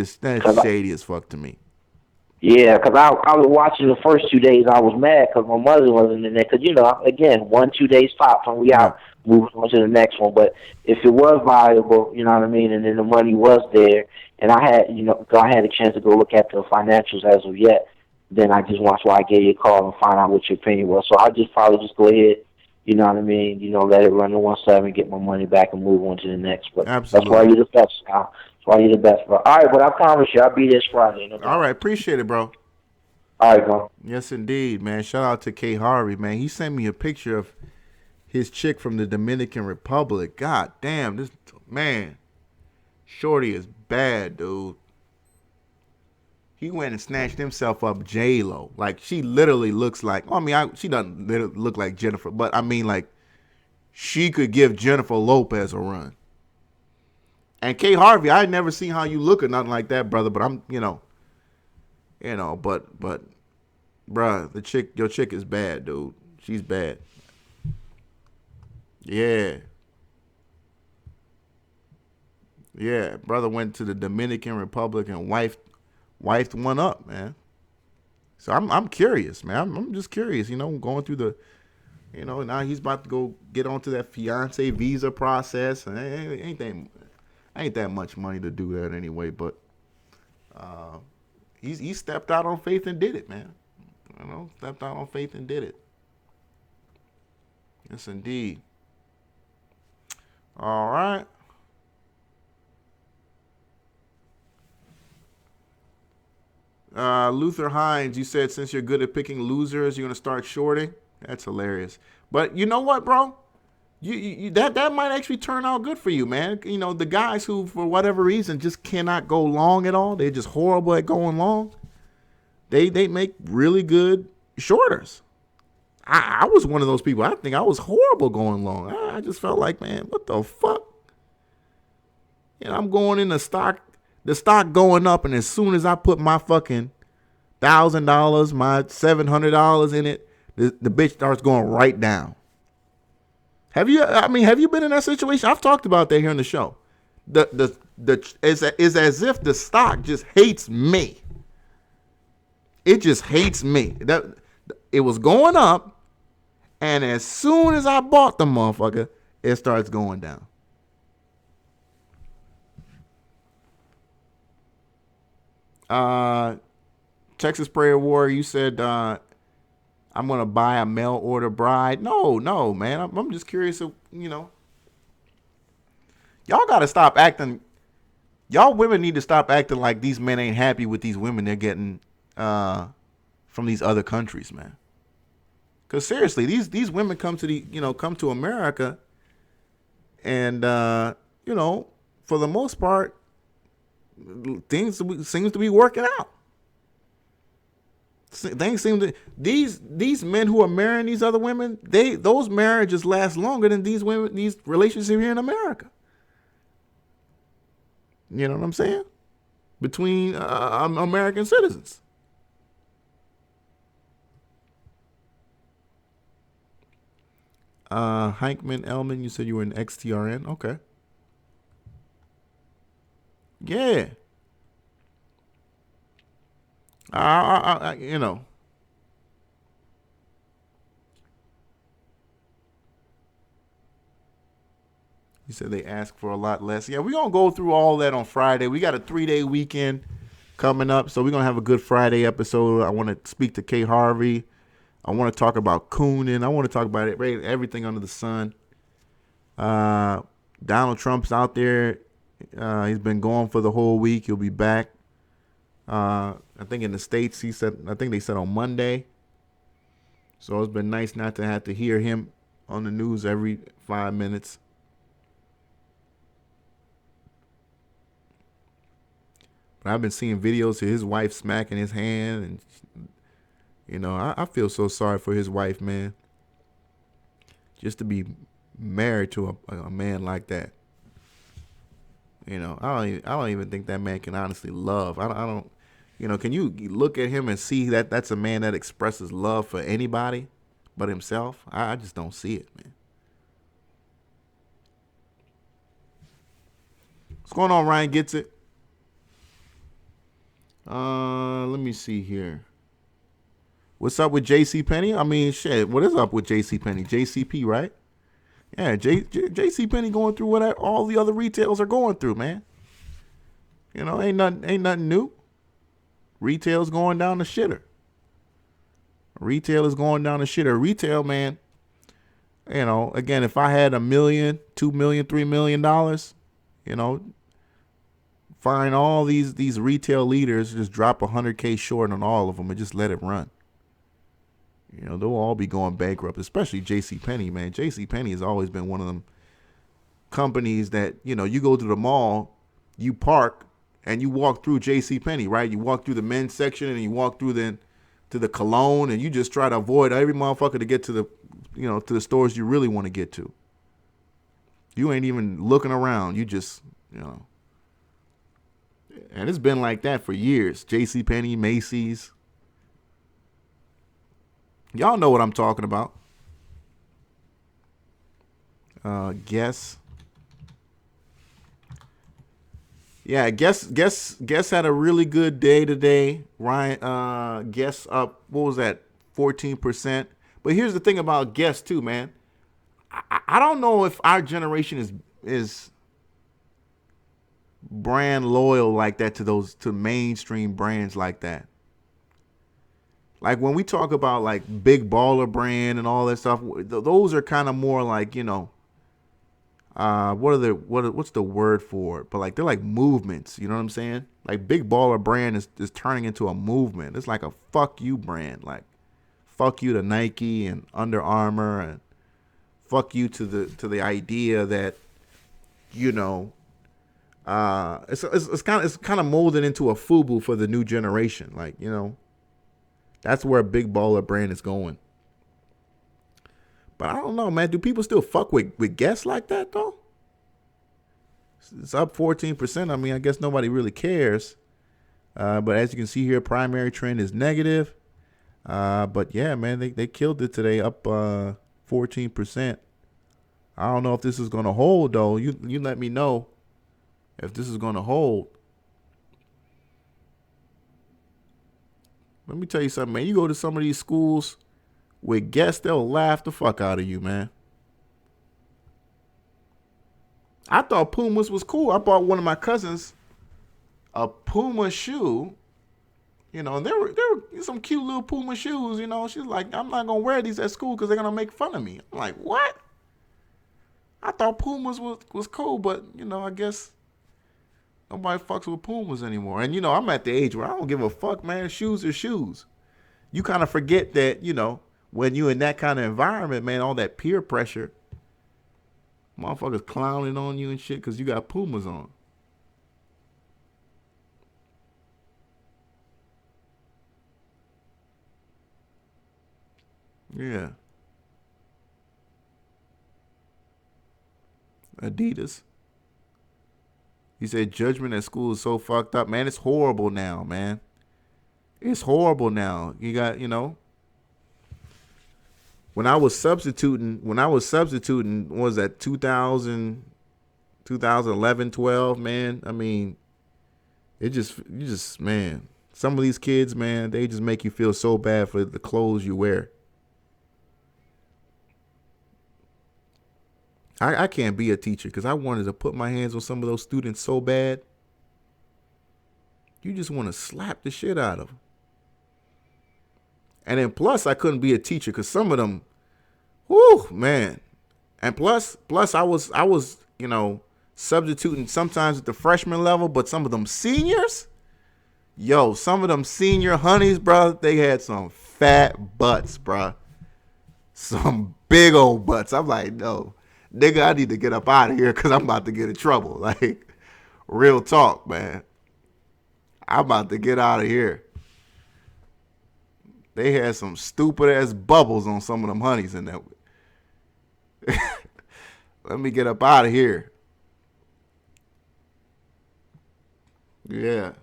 shady as fuck to me. Yeah, because I was watching the first 2 days. I was mad because my mother wasn't in there. Because, again, 1-2 days pops and we out, moving on to the next one. But if it was viable, you know what I mean, and then the money was there, and I had a chance to go look at the financials as of yet, then I just watched why I gave you a call and find out what your opinion was. So I'll probably just go ahead, you know what I mean, let it run to 1.7, get my money back and move on to the next. But absolutely. That's why you're the best, Al. That's why you're the best, bro. All right, but I promise you, I'll be this Friday. All right, appreciate it, bro. All right, bro. Yes, indeed, man. Shout out to K. Harvey, man. He sent me a picture of his chick from the Dominican Republic. God damn, this man, shorty is bad, dude. He went and snatched himself up J-Lo. Like, she literally looks like, she doesn't look like Jennifer, but I mean, like, she could give Jennifer Lopez a run. And K. Harvey, I never seen how you look or nothing like that, brother, but I'm, but, bruh, your chick is bad, dude. She's bad. Yeah. Yeah, brother went to the Dominican Republic and wifed one up, man. So I'm curious, man. I'm just curious, going through the, now he's about to go get onto that fiance visa process, and ain't that much money to do that anyway. But he stepped out on faith and did it, man. Stepped out on faith and did it. Yes, indeed. All right. Luther Hines, you said since you're good at picking losers, you're going to start shorting. That's hilarious. But you know what, bro? That might actually turn out good for you, man. The guys who, for whatever reason, just cannot go long at all, they're just horrible at going long, they make really good shorters. I was one of those people. I think I was horrible going long. I just felt like, man, what the fuck? I'm going in the stock going up, and as soon as I put my fucking $1,000, my $700 in it, the bitch starts going right down. Have you been in that situation? I've talked about that here on the show. It's as if the stock just hates me. It just hates me. It was going up, and as soon as I bought the motherfucker, it starts going down. Texas Prayer Warrior, you said I'm gonna buy a mail order bride. No, man. I'm just curious of y'all got to stop acting. Y'all women need to stop acting like these men ain't happy with these women they're getting from these other countries, man. Because seriously, these women come to America, and for the most part, things seems to be working out. Things seem to these men who are marrying these other women, those marriages last longer than these relationships here in America. You know what I'm saying? Between American citizens. Hankman Elman, you said you were in XTRN. Okay. Yeah. You know. You said they ask for a lot less. Yeah, we're going to go through all that on Friday. We got a 3-day weekend coming up, so we're going to have a good Friday episode. I want to speak to Kay Harvey. I want to talk about Coonan. I want to talk about everything under the sun. Donald Trump's out there. He's been gone for the whole week. He'll be back. I think in the States, they said on Monday. So it's been nice not to have to hear him on the news every 5 minutes. But I've been seeing videos of his wife smacking his hand, and I feel so sorry for his wife, man. Just to be married to a man like that. I don't even think that man can honestly love. I don't. Can you look at him and see that that's a man that expresses love for anybody but himself? I just don't see it, man. What's going on, Ryan Gets It? Let me see here. What's up with JCPenney? I mean, shit, what is up with JCPenney? JCP, right? Yeah, JCPenney going through what all the other retailers are going through, man. Ain't nothing new. Retail's going down the shitter. Retail is going down the shitter. Retail, man, again, if I had $1 million, $2 million, $3 million, find all these retail leaders, just drop $100K short on all of them and just let it run. They'll all be going bankrupt, especially JCPenney, man. JCPenney has always been one of them companies that, you go to the mall, you park, and you walk through JCPenney, right? You walk through the men's section and you walk through to the cologne, and you just try to avoid every motherfucker to get to the stores you really want to get to. You ain't even looking around. You just, and it's been like that for years. JCPenney, Macy's. Y'all know what I'm talking about. Guess. Yeah, Guess had a really good day today. Ryan, Guess up, what was that, 14%. But here's the thing about Guess too, man. I don't know if our generation is brand loyal like that to mainstream brands like that. Like when we talk about like Big Baller Brand and all that stuff, those are kind of more like, what's the word for it? But like they're like movements, you know what I'm saying? Like Big Baller Brand is turning into a movement. It's like a fuck you brand, like fuck you to Nike and Under Armour, and fuck you to the idea that it's kind of molded into a FUBU for the new generation, like that's where a Big Baller Brand is going. But I don't know, man. Do people still fuck with Guess like that, though? It's up 14%. I mean, I guess nobody really cares. But as you can see here, primary trend is negative. But yeah, man, they killed it today, up 14%. I don't know if this is going to hold, though. You let me know if this is going to hold. Let me tell you something, man. You go to some of these schools with Guess, they'll laugh the fuck out of you, man. I thought Pumas was cool. I bought one of my cousins a Puma shoe, and there were some cute little Puma shoes, She's like, I'm not going to wear these at school because they're going to make fun of me. I'm like, what? I thought Pumas was cool, but I guess nobody fucks with Pumas anymore. And I'm at the age where I don't give a fuck, man. Shoes are shoes. You kind of forget that, when you in that kind of environment, man, all that peer pressure, motherfuckers clowning on you and shit because you got Pumas on. Yeah. Adidas. He said judgment at school is so fucked up. Man, it's horrible now, man. It's horrible now. You got, when I was substituting, what was that 2011, 12, man? I mean, man, some of these kids, man, they just make you feel so bad for the clothes you wear. I can't be a teacher because I wanted to put my hands on some of those students so bad. You just want to slap the shit out of them. And then plus I couldn't be a teacher because some of them, whoo, man. And plus I was, substituting sometimes at the freshman level, but some of them seniors, some of them senior honeys, bro, they had some fat butts, bro. Some big old butts. I'm like, no. Nigga, I need to get up out of here because I'm about to get in trouble. Like, real talk, man. I'm about to get out of here. They had some stupid-ass bubbles on some of them honeys in that. Let me get up out of here. Yeah.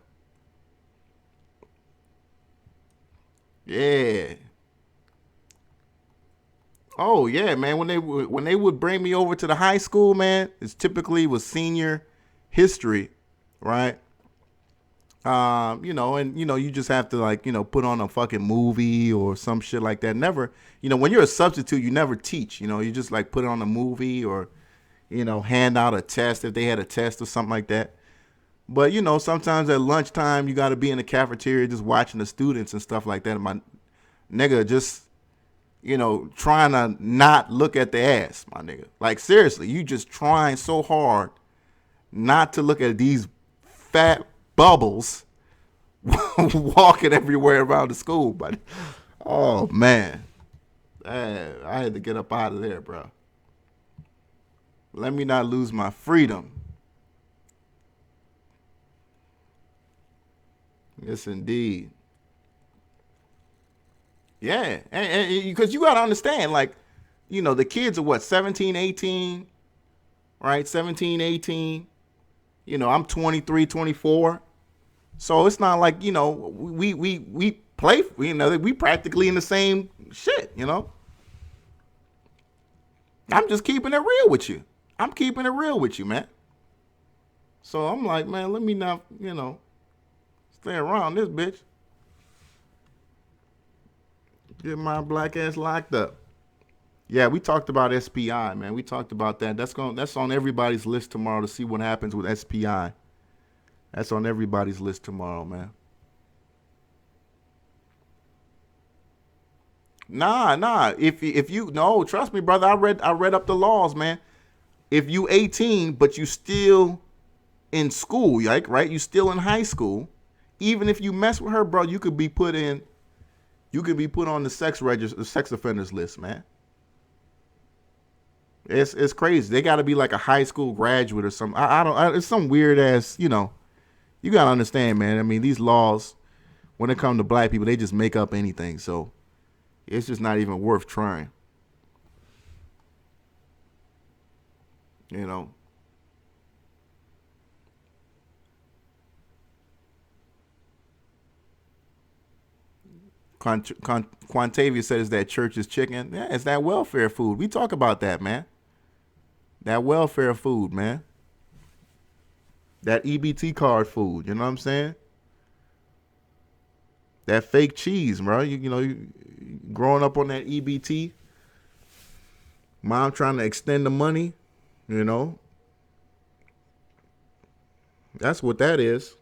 Yeah. Oh yeah, man. When they would bring me over to the high school, man, it's typically was senior history, right? And you just have to put on a fucking movie or some shit like that. Never, when you're a substitute, you never teach. You just put on a movie or, hand out a test if they had a test or something like that. But sometimes at lunchtime you got to be in the cafeteria just watching the students and stuff like that. And my nigga just. Trying to not look at the ass, my nigga. Like, seriously, you just trying so hard not to look at these fat bubbles walking everywhere around the school. But, oh, man. I had to get up out of there, bro. Let me not lose my freedom. Yes, indeed. Yeah, and because you got to understand, the kids are what, 17, 18, right? 17, 18. I'm 23, 24. So it's not like, we play, we practically in the same shit, I'm just keeping it real with you. I'm keeping it real with you, man. So I'm like, man, let me not, stay around this bitch. Get my black ass locked up. Yeah, we talked about SPI, man. We talked about that. That's on everybody's list tomorrow to see what happens with SPI. That's on everybody's list tomorrow, man. Nah. If you no, trust me, brother. I read up the laws, man. If you 18 but you still in school, right? You still in high school. Even if you mess with her, bro, you could be put on the sex offenders list, man. It's crazy. They got to be like a high school graduate or something. It's some weird ass, you got to understand, man. I mean, these laws, when it comes to black people, they just make up anything. So it's just not even worth trying. Quantavia says that church is chicken. Yeah, it's that welfare food. We talk about that, man. That welfare food, man. That EBT card food. You know what I'm saying? That fake cheese, bro. You growing up on that EBT. Mom trying to extend the money. That's what that is.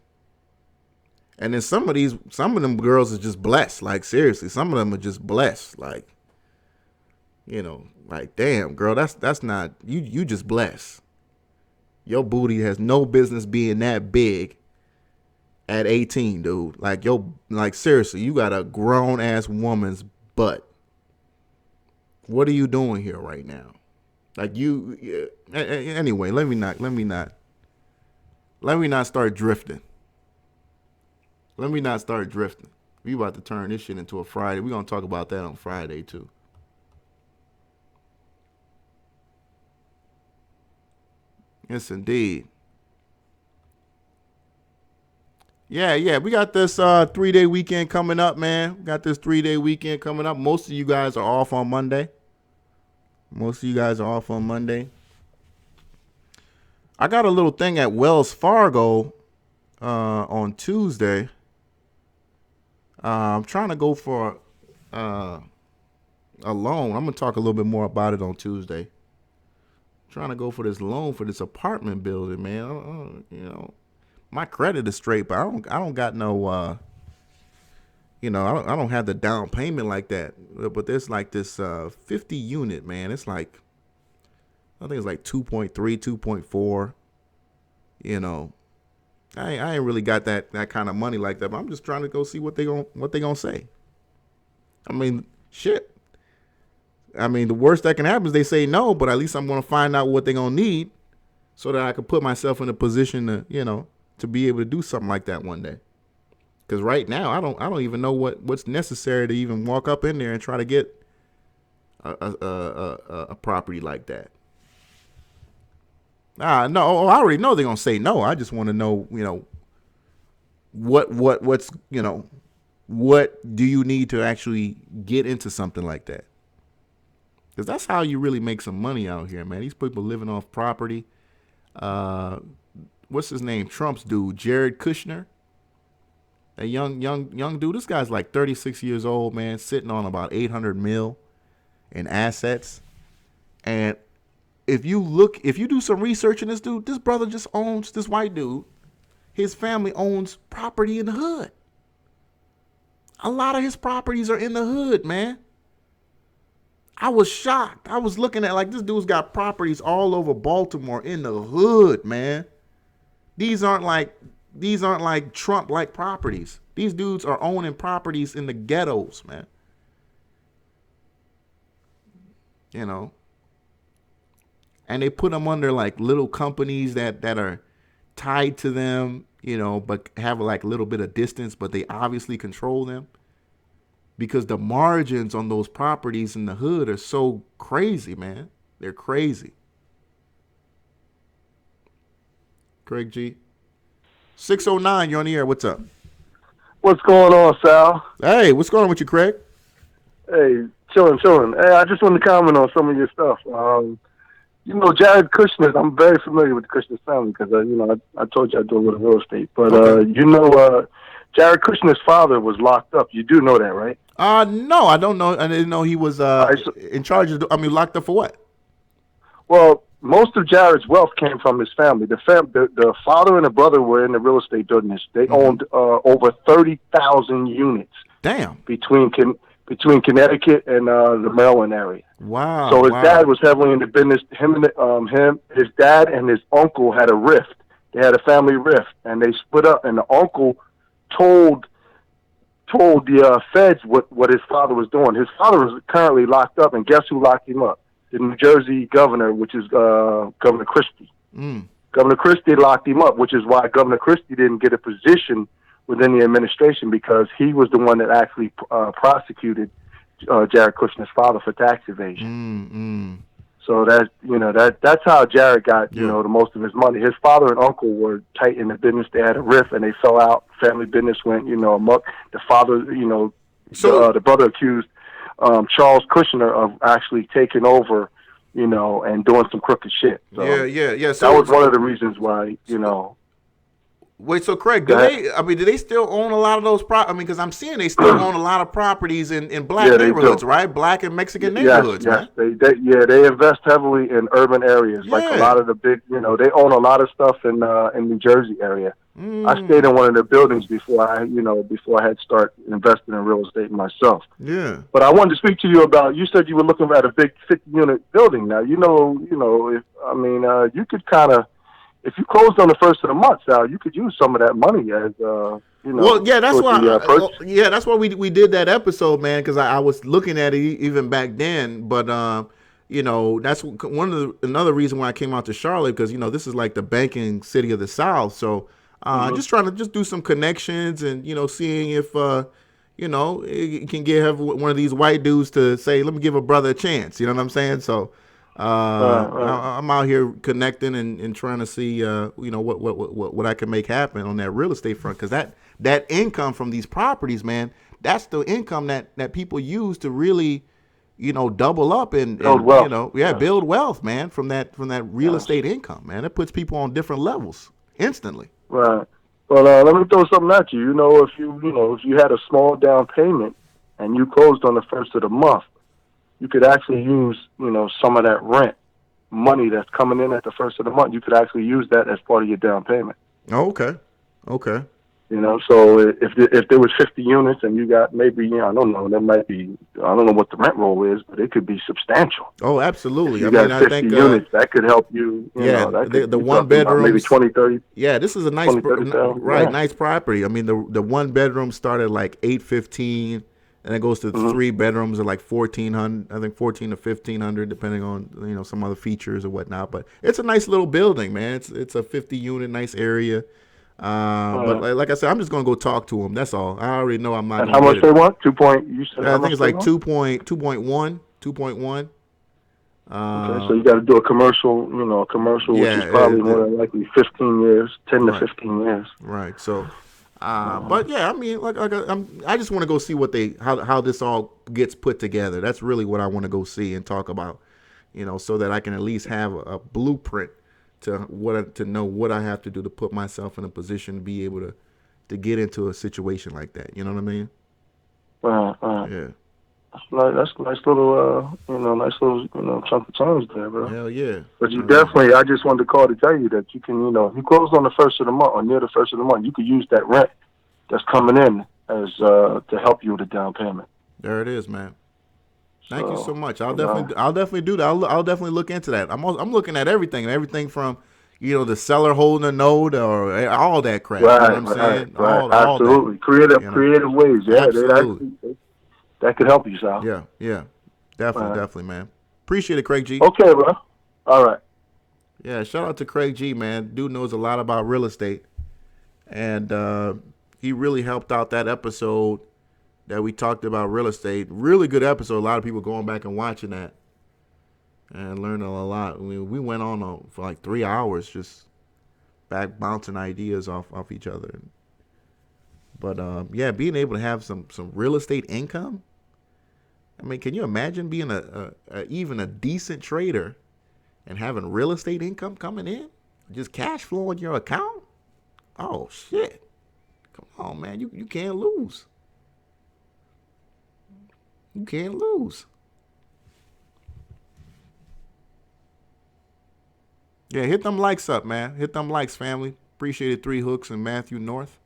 And then some of them girls are just blessed. Like, seriously, some of them are just blessed. Like, You know, like, damn, girl, that's not you just blessed. Your booty has no business being that big at 18, dude. Like seriously, you got a grown ass woman's butt. What are you doing here right now? Like anyway, let me not start drifting. Let me not start drifting. We about to turn this shit into a Friday. We're gonna talk about that on Friday too. Yes, indeed. Yeah. We got this 3-day weekend coming up, man. We got this 3-day weekend coming up. Most of you guys are off on Monday. I got a little thing at Wells Fargo on Tuesday. I'm trying to go for a loan. I'm going to talk a little bit more about it on Tuesday. Trying to go for this loan for this apartment building, man. You know, my credit is straight, but I don't got no, you know, I don't have the down payment like that. But there's like this 50 unit, man. It's like, I think it's like 2.3, 2.4. You know, I ain't really got that kind of money like that. But I'm just trying to go see what they gonna say. I mean, shit. I mean, the worst that can happen is they say no, but at least I'm going to find out what they're going to need so that I can put myself in a position to, you know, to be able to do something like that one day. Because right now, I don't even know what's necessary to even walk up in there and try to get a property like that. No, I already know they're going to say no. I just want to know, you know, what's, you know, what do you need to actually get into something like that? Because that's how you really make some money out here, man. These people living off property. What's his name? Trump's dude, Jared Kushner. A young dude. This guy's like 36 years old, man, sitting on about 800 mil in assets. And if you do some research in this dude, this brother just owns, this white dude, his family owns property in the hood. A lot of his properties are in the hood, man. I was shocked. I was looking at like this dude's got properties all over Baltimore in the hood, man. These aren't like Trump-like properties. These dudes are owning properties in the ghettos, man. You know. And they put them under like little companies that are tied to them, you know, but have like a little bit of distance, but they obviously control them. Because the margins on those properties in the hood are so crazy, man. They're crazy. Craig G. 609, you're on the air. What's up? What's going on, Sal? Hey, what's going on with you, Craig? Hey, chilling. Hey, I just wanted to comment on some of your stuff. You know, Jared Kushner, I'm very familiar with the Kushner family because, you know, I told you I do a little real estate. But, okay. You know, Jared Kushner's father was locked up. You do know that, right? No, I don't know. I didn't know he was in charge of, locked up for what? Well, most of Jared's wealth came from his family. The father and the brother were in the real estate business. They owned over 30,000 units. Damn. Between Connecticut and the Maryland area. Wow. So his dad was heavily in the business. His dad and his uncle had a rift. They had a family rift, and they split up. And the uncle told the feds what his father was doing. His father was currently locked up, and guess who locked him up? The New Jersey governor, which is Governor Christie. Governor Christie locked him up, which is why Governor Christie didn't get a position within the administration, because he was the one that actually prosecuted Jared Kushner's father for tax evasion. So that's how Jared got the most of his money. His father and uncle were tight in the business. They had a rift and they fell out. Family business went amok. The father, the brother accused Charles Kushner of actually taking over, and doing some crooked shit. So yeah. So that was one of the reasons why, Wait, so Craig, do they still own a lot of those properties? Because I'm seeing they still own a lot of properties in black neighborhoods, right? Black and Mexican neighborhoods, yes. man. They invest heavily in urban areas. Like a lot of the big, they own a lot of stuff in New Jersey area. I stayed in one of the buildings before I had start investing in real estate myself. Yeah. But I wanted to speak to you about. You said you were looking at a big 50-unit building. Now you could kind of, if you closed on the first of the month, Sal, you could use some of that money as Well, yeah, that's towards why. the, purchase. That's why we did that episode, man. Because I was looking at it even back then. But that's another reason why I came out to Charlotte, because this is like the banking city of the South. So just trying to just do some connections and seeing if you can have one of these white dudes to say, let me give a brother a chance. You know what I'm saying? So. I'm out here connecting and trying to see, what I can make happen on that real estate front, because that income from these properties, man, that's the income that people use to really, double up and build wealth. Build wealth, man, from that real estate income, man. It puts people on different levels instantly. Right. Well, let me throw something at you. If you had a small down payment and you closed on the first of the month, you could actually use, some of that rent money that's coming in at the first of the month. You could actually use that as part of your down payment. Oh, okay. So if there was 50 units and you got maybe, I don't know, there might be, I don't know what the rent roll is, but it could be substantial. Oh, absolutely. If you got 50 units, that could help you. The one bedroom, maybe 20, 30. Yeah, this is a nice, 20, 30, nice property. I mean, the one bedroom started at like $815. And it goes to 3 bedrooms at like $1,400, I think $1,400 to $1,500, depending on some other features or whatnot. But it's a nice little building, man. It's a 50-unit, nice area. But like I said, I'm just gonna go talk to him. That's all. I already know I'm not. And how much they want? 2 point. You said. I think it's like 2.1. 2.1. Okay, so you got to do a commercial, which is probably more than likely 15 years, 10 to 15 years. Right. So. But yeah, I mean, I just want to go see how this all gets put together. That's really what I want to go see and talk about, so that I can at least have a blueprint to know what I have to do to put myself in a position to be able to get into a situation like that. You know what I mean? Yeah. That's a nice little, chunk of change there, bro. Hell yeah. But you definitely, I just wanted to call to tell you that you can, if you close on the first of the month or near the first of the month, you could use that rent that's coming in as to help you with the down payment. There it is, man. Thank you so much. I'll definitely do that. I'll definitely look into that. I'm looking at everything from, the seller holding a note or all that crap. Right, you know what I'm saying? Right. All absolutely. That, creative ways. Yeah, absolutely. That could help you, Sal. Yeah. Definitely, man. Appreciate it, Craig G. Okay, bro. All right. Yeah, shout out to Craig G, man. Dude knows a lot about real estate. And he really helped out that episode that we talked about real estate. Really good episode. A lot of people going back and watching that and learning a lot. I mean, we went on for like 3 hours just back bouncing ideas off each other. But being able to have some real estate income. I mean, can you imagine being even a decent trader and having real estate income coming in, just cash flow in your account? Oh shit! Come on, man, you can't lose. You can't lose. Yeah, hit them likes up, man. Hit them likes, family. Appreciate it, 3 Hooks and Matthew North.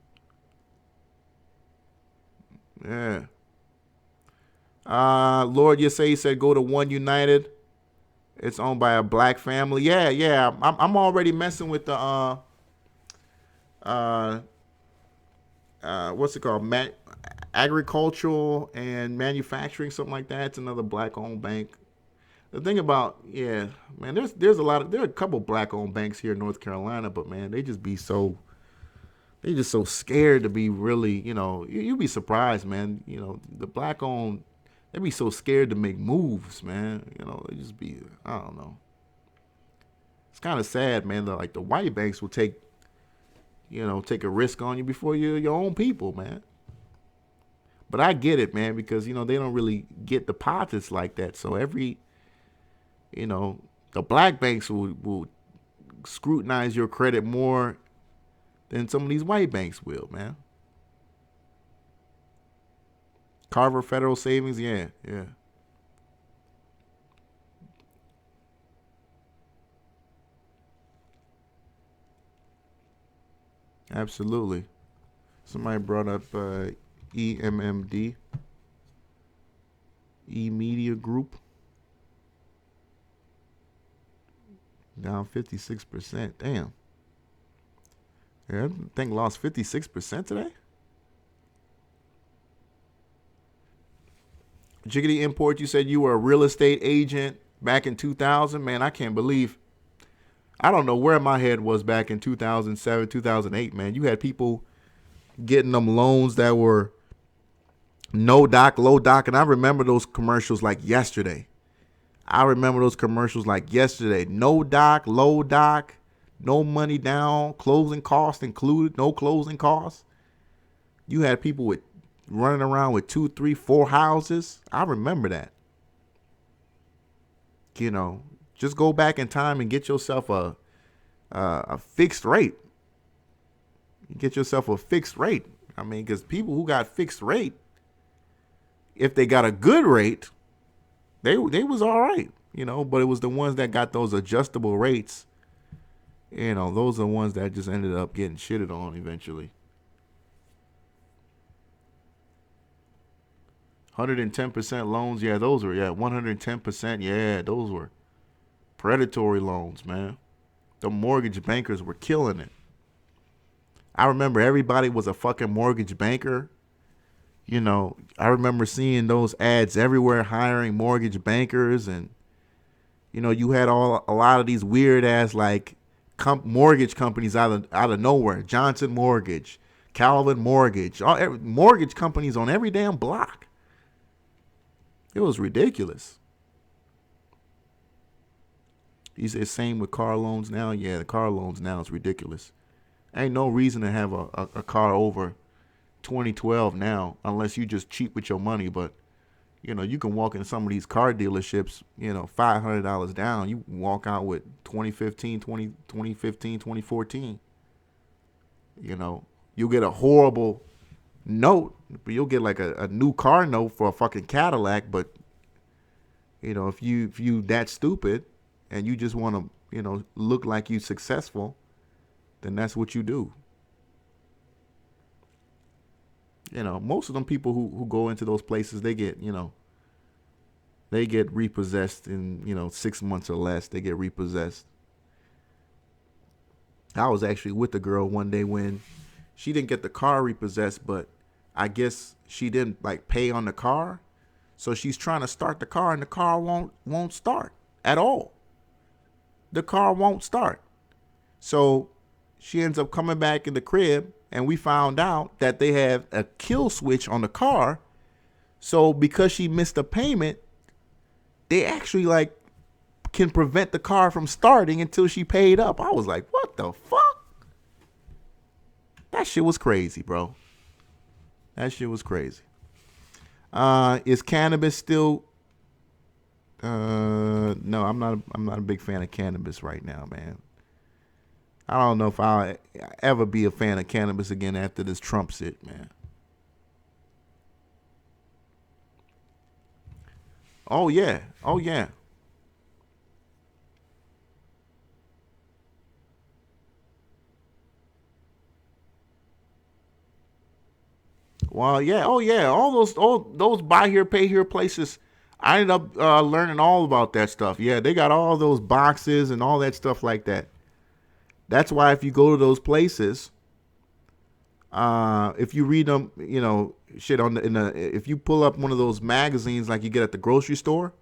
Yeah. Lord Yesay said go to One United. It's owned by a black family. Yeah. I'm already messing with the what's it called? Agricultural and manufacturing, something like that. It's another black owned bank. The thing about, man, there are a couple black owned banks here in North Carolina, but man, they just so scared to be really, you'd be surprised, man. The black owned, they be so scared to make moves, man. They just be, I don't know. It's kind of sad, man. Like the white banks will take a risk on you before your own people, man. But I get it, man, because, they don't really get deposits like that. So the black banks will scrutinize your credit more than some of these white banks will, man. Carver Federal Savings, yeah. Absolutely. Somebody brought up EMMD, E-Media Group. Down 56%. Damn. Yeah, I think lost 56% today. Jiggity Import, you said you were a real estate agent back in 2000. Man, I can't believe. I don't know where my head was back in 2007, 2008, man. You had people getting them loans that were no doc, low doc. And I remember those commercials like yesterday. No doc, low doc, no money down, closing costs included, no closing costs. You had people with running around with 2, 3, 4 houses. I remember that. You know, just go back in time and get yourself a fixed rate. Get yourself a fixed rate. I mean, because people who got fixed rate, if they got a good rate, they was all right, you know. But it was the ones that got those adjustable rates, you know, those are the ones that just ended up getting shitted on eventually. 110% loans, yeah, those were, 110%, yeah, those were predatory loans, man. The mortgage bankers were killing it. I remember everybody was a fucking mortgage banker. You know, I remember seeing those ads everywhere hiring mortgage bankers, and you know, you had a lot of these weird ass like mortgage companies out of nowhere. Johnson Mortgage, Calvin Mortgage, mortgage companies on every damn block. It was ridiculous. He said same with car loans now. Yeah, the car loans now is ridiculous. Ain't no reason to have a car over 2012 now unless you just cheap with your money. But you know, you can walk in some of these car dealerships, you know, $500 down. You walk out with 2015, 2014. You know, you'll get a horrible note, but you'll get like a new car note for a fucking Cadillac. But you know, if you that stupid and you just want to, you know, look like you successful, then that's what you do. You know, most of them people who go into those places, they get, you know, they get repossessed in, you know, 6 months or less. They get repossessed. I was actually with the girl one day when she didn't get the car repossessed, but I guess she didn't like pay on the car. So she's trying to start the car and the car won't start at all. The car won't start. So she ends up coming back in the crib, and we found out that they have a kill switch on the car. So because she missed a payment, they actually like can prevent the car from starting until she paid up. I was like, what the fuck? That shit was crazy, bro. That shit was crazy. Is cannabis still no, I'm not a big fan of cannabis right now, man. I don't know if I'll ever be a fan of cannabis again after this Trump shit, man. Oh yeah. Well, yeah. Oh yeah. All those buy here, pay here places. I ended up learning all about that stuff. Yeah, they got all those boxes and all that stuff like that. That's why if you go to those places, if you read them, you know, shit on if you pull up one of those magazines like you get at the grocery store,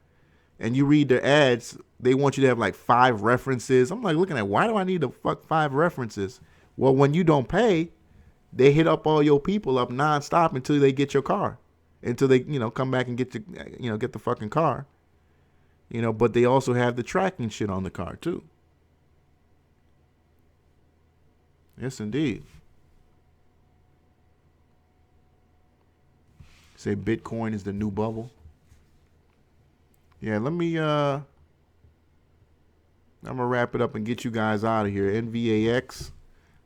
and you read their ads, they want you to have like 5 references. I'm like looking at, why do I need 5 references? Well, when you don't pay, they hit up all your people up nonstop until they get your car, until they, you know, come back and get the fucking car, you know. But they also have the tracking shit on the car too. Yes, indeed. Say Bitcoin is the new bubble. Yeah, let me I'm gonna wrap it up and get you guys out of here. NVAX,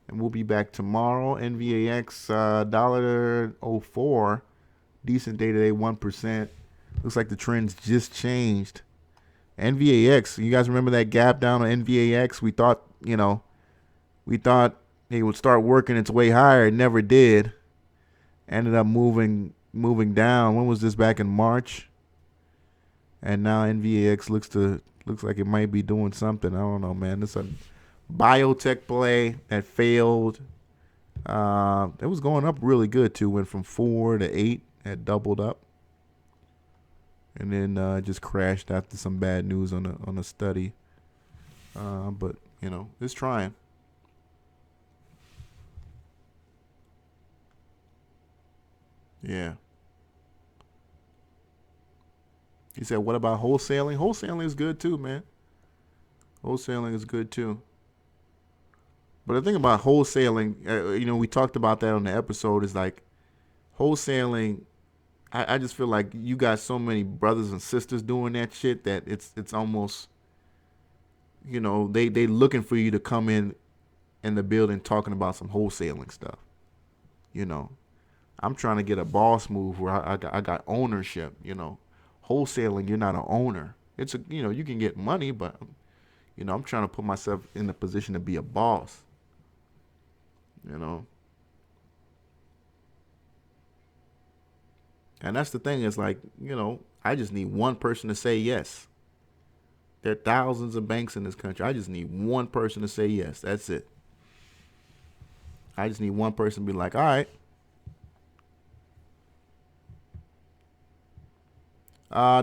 and we'll be back tomorrow. NVAX $1.04. Decent day today, 1%. Looks like the trends just changed. NVAX, you guys remember that gap down on NVAX? We thought it would start working its way higher. It never did. Ended up moving down. When was this? Back in March. And now NVAX looks like it might be doing something. I don't know, man. It's a biotech play that failed. It was going up really good too. Went from 4 to 8. Had doubled up. And then just crashed after some bad news on a study. But you know, it's trying. Yeah. He said, what about wholesaling? Wholesaling is good too, man. Wholesaling is good too. But the thing about wholesaling, you know, we talked about that on the episode, is like wholesaling, I just feel like you got so many brothers and sisters doing that shit that it's almost, you know, they looking for you to come in the building talking about some wholesaling stuff. You know, I'm trying to get a boss move where I got ownership, you know. Wholesaling, you're not an owner. It's you know, you can get money, but you know, I'm trying to put myself in the position to be a boss. You know. And that's the thing, is like, you know, I just need one person to say yes. There are thousands of banks in this country. I just need one person to say yes. That's it. I just need one person to be like, all right.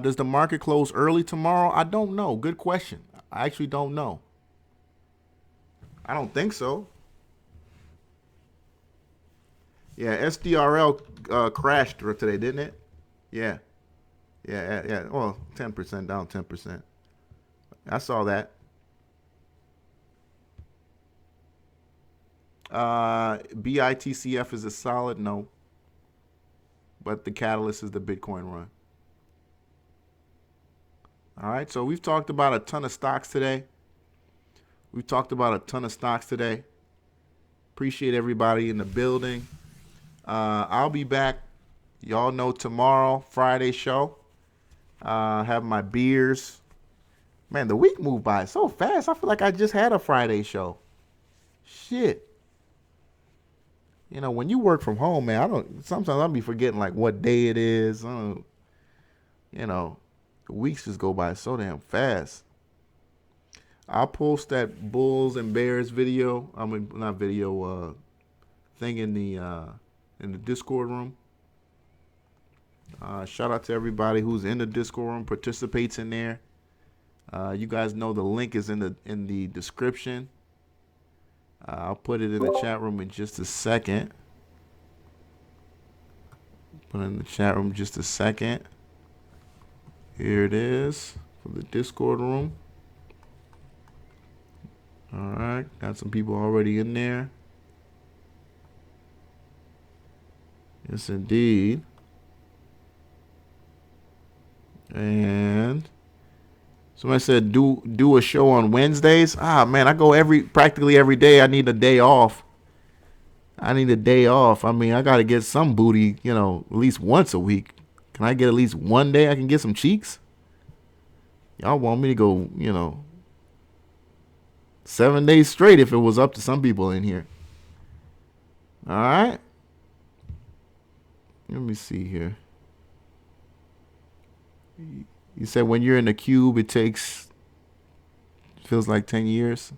Does the market close early tomorrow? I don't know. Good question. I actually don't know. I don't think so. Yeah, SDRL crashed today, didn't it? Yeah. Yeah. Well, 10% down, 10%. I saw that. BITCF is a solid no. But the catalyst is the Bitcoin run. All right, so we've talked about a ton of stocks today. Appreciate everybody in the building. I'll be back, y'all know, tomorrow, Friday show. Have my beers. Man, the week moved by so fast. I feel like I just had a Friday show. Shit. You know, when you work from home, man, sometimes I'll be forgetting like what day it is. You know, the weeks just go by so damn fast. I'll post that Bulls and Bears video. I mean, not video, thing in the Discord room. Shout out to everybody who's in the Discord room, participates in there. You guys know the link is in the description. I'll put it in the chat room in just a second. Here it is for the Discord room. All right, got some people already in there. Yes, indeed. And somebody said do a show on Wednesdays. Ah, man, I go practically every day. I need a day off. I mean, I got to get some booty, you know, at least once a week. Can I get at least one day I can get some cheeks? Y'all want me to go, you know, 7 days straight if it was up to some people in here. All right. Let me see here. You said when you're in the cube, feels like 10 years.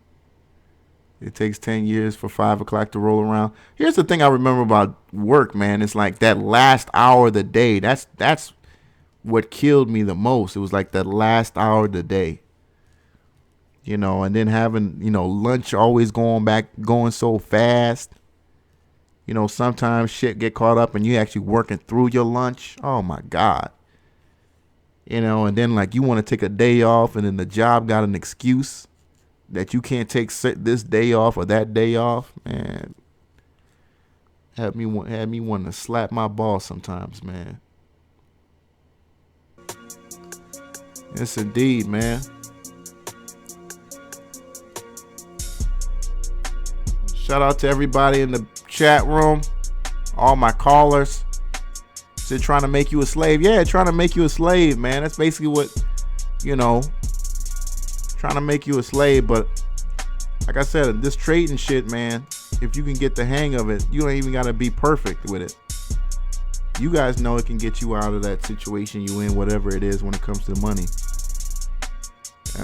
It takes 10 years for 5 o'clock to roll around. Here's the thing I remember about work, man. It's like that last hour of the day. That's what killed me the most. It was like that last hour of the day. You know, and then having, you know, lunch always going so fast. You know, sometimes shit get caught up and you actually working through your lunch. Oh my God. You know, and then like you want to take a day off and then the job got an excuse that you can't take this day off or that day off. Man, had me wanting to slap my boss sometimes, man. Yes, indeed, man. Shout out to everybody in the chat room, all my callers. They're trying to make you a slave. Yeah, trying to make you a slave, man. That's basically what, you know, trying to make you a slave. But like I said, this trading shit, man, if you can get the hang of it, you don't even got to be perfect with it. You guys know it can get you out of that situation you in, whatever it is, when it comes to money.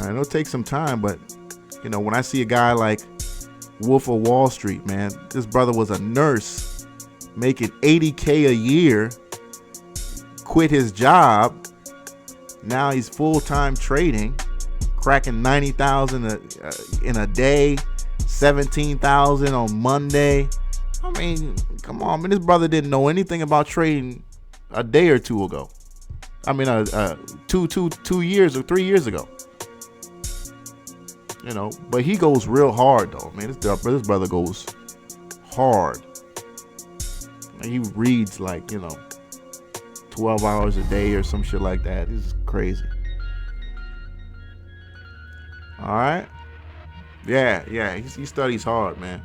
It'll take some time, but you know, when I see a guy like Wolf of Wall Street, man, this brother was a nurse making $80K a year, quit his job. Now he's full-time trading, cracking 90,000 in a day, 17,000 on Monday. I mean, come on, man. This brother didn't know anything about trading a day or two ago. I mean, 2 years or 3 years ago. You know, but he goes real hard though, man. This brother goes hard. He reads like, you know, 12 hours a day or some shit like that. This is crazy. All right. Yeah. He studies hard, man.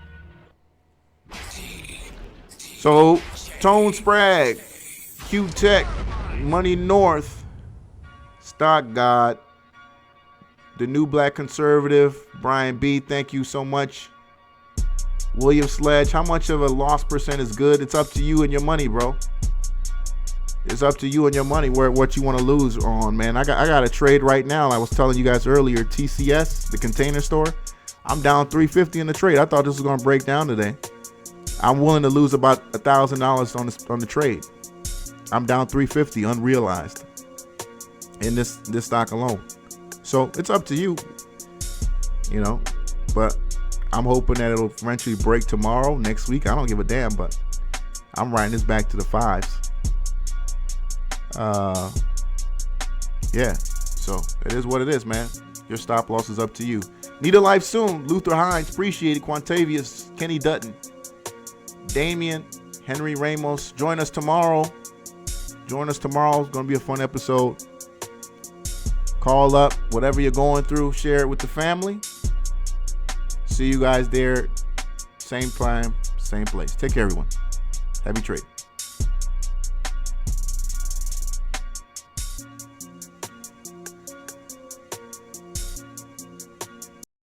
So, Tone Sprague, Q-Tech, Money North, Stock God, The New Black Conservative, Brian B., thank you so much. William Sledge, how much of a loss percent is good? It's up to you and your money, bro. It's up to you and your money what you want to lose on, man. I got a trade right now. I was telling you guys earlier, TCS, the Container Store. I'm down $350 in the trade. I thought this was going to break down today. I'm willing to lose about $1,000 on the trade. I'm down $350 unrealized in this stock alone. So it's up to you, you know. But I'm hoping that it'll eventually break tomorrow, next week. I don't give a damn, but I'm riding this back to the 5s. Yeah, so it is what it is, man. Your stop loss is up to you. Need a life soon. Luther Hines, appreciate it. Quantavius, Kenny Dutton, Damien, Henry Ramos. Join us tomorrow. It's going to be a fun episode. Call up, whatever you're going through, share it with the family. See you guys there. Same time, same place. Take care, everyone. Happy trade.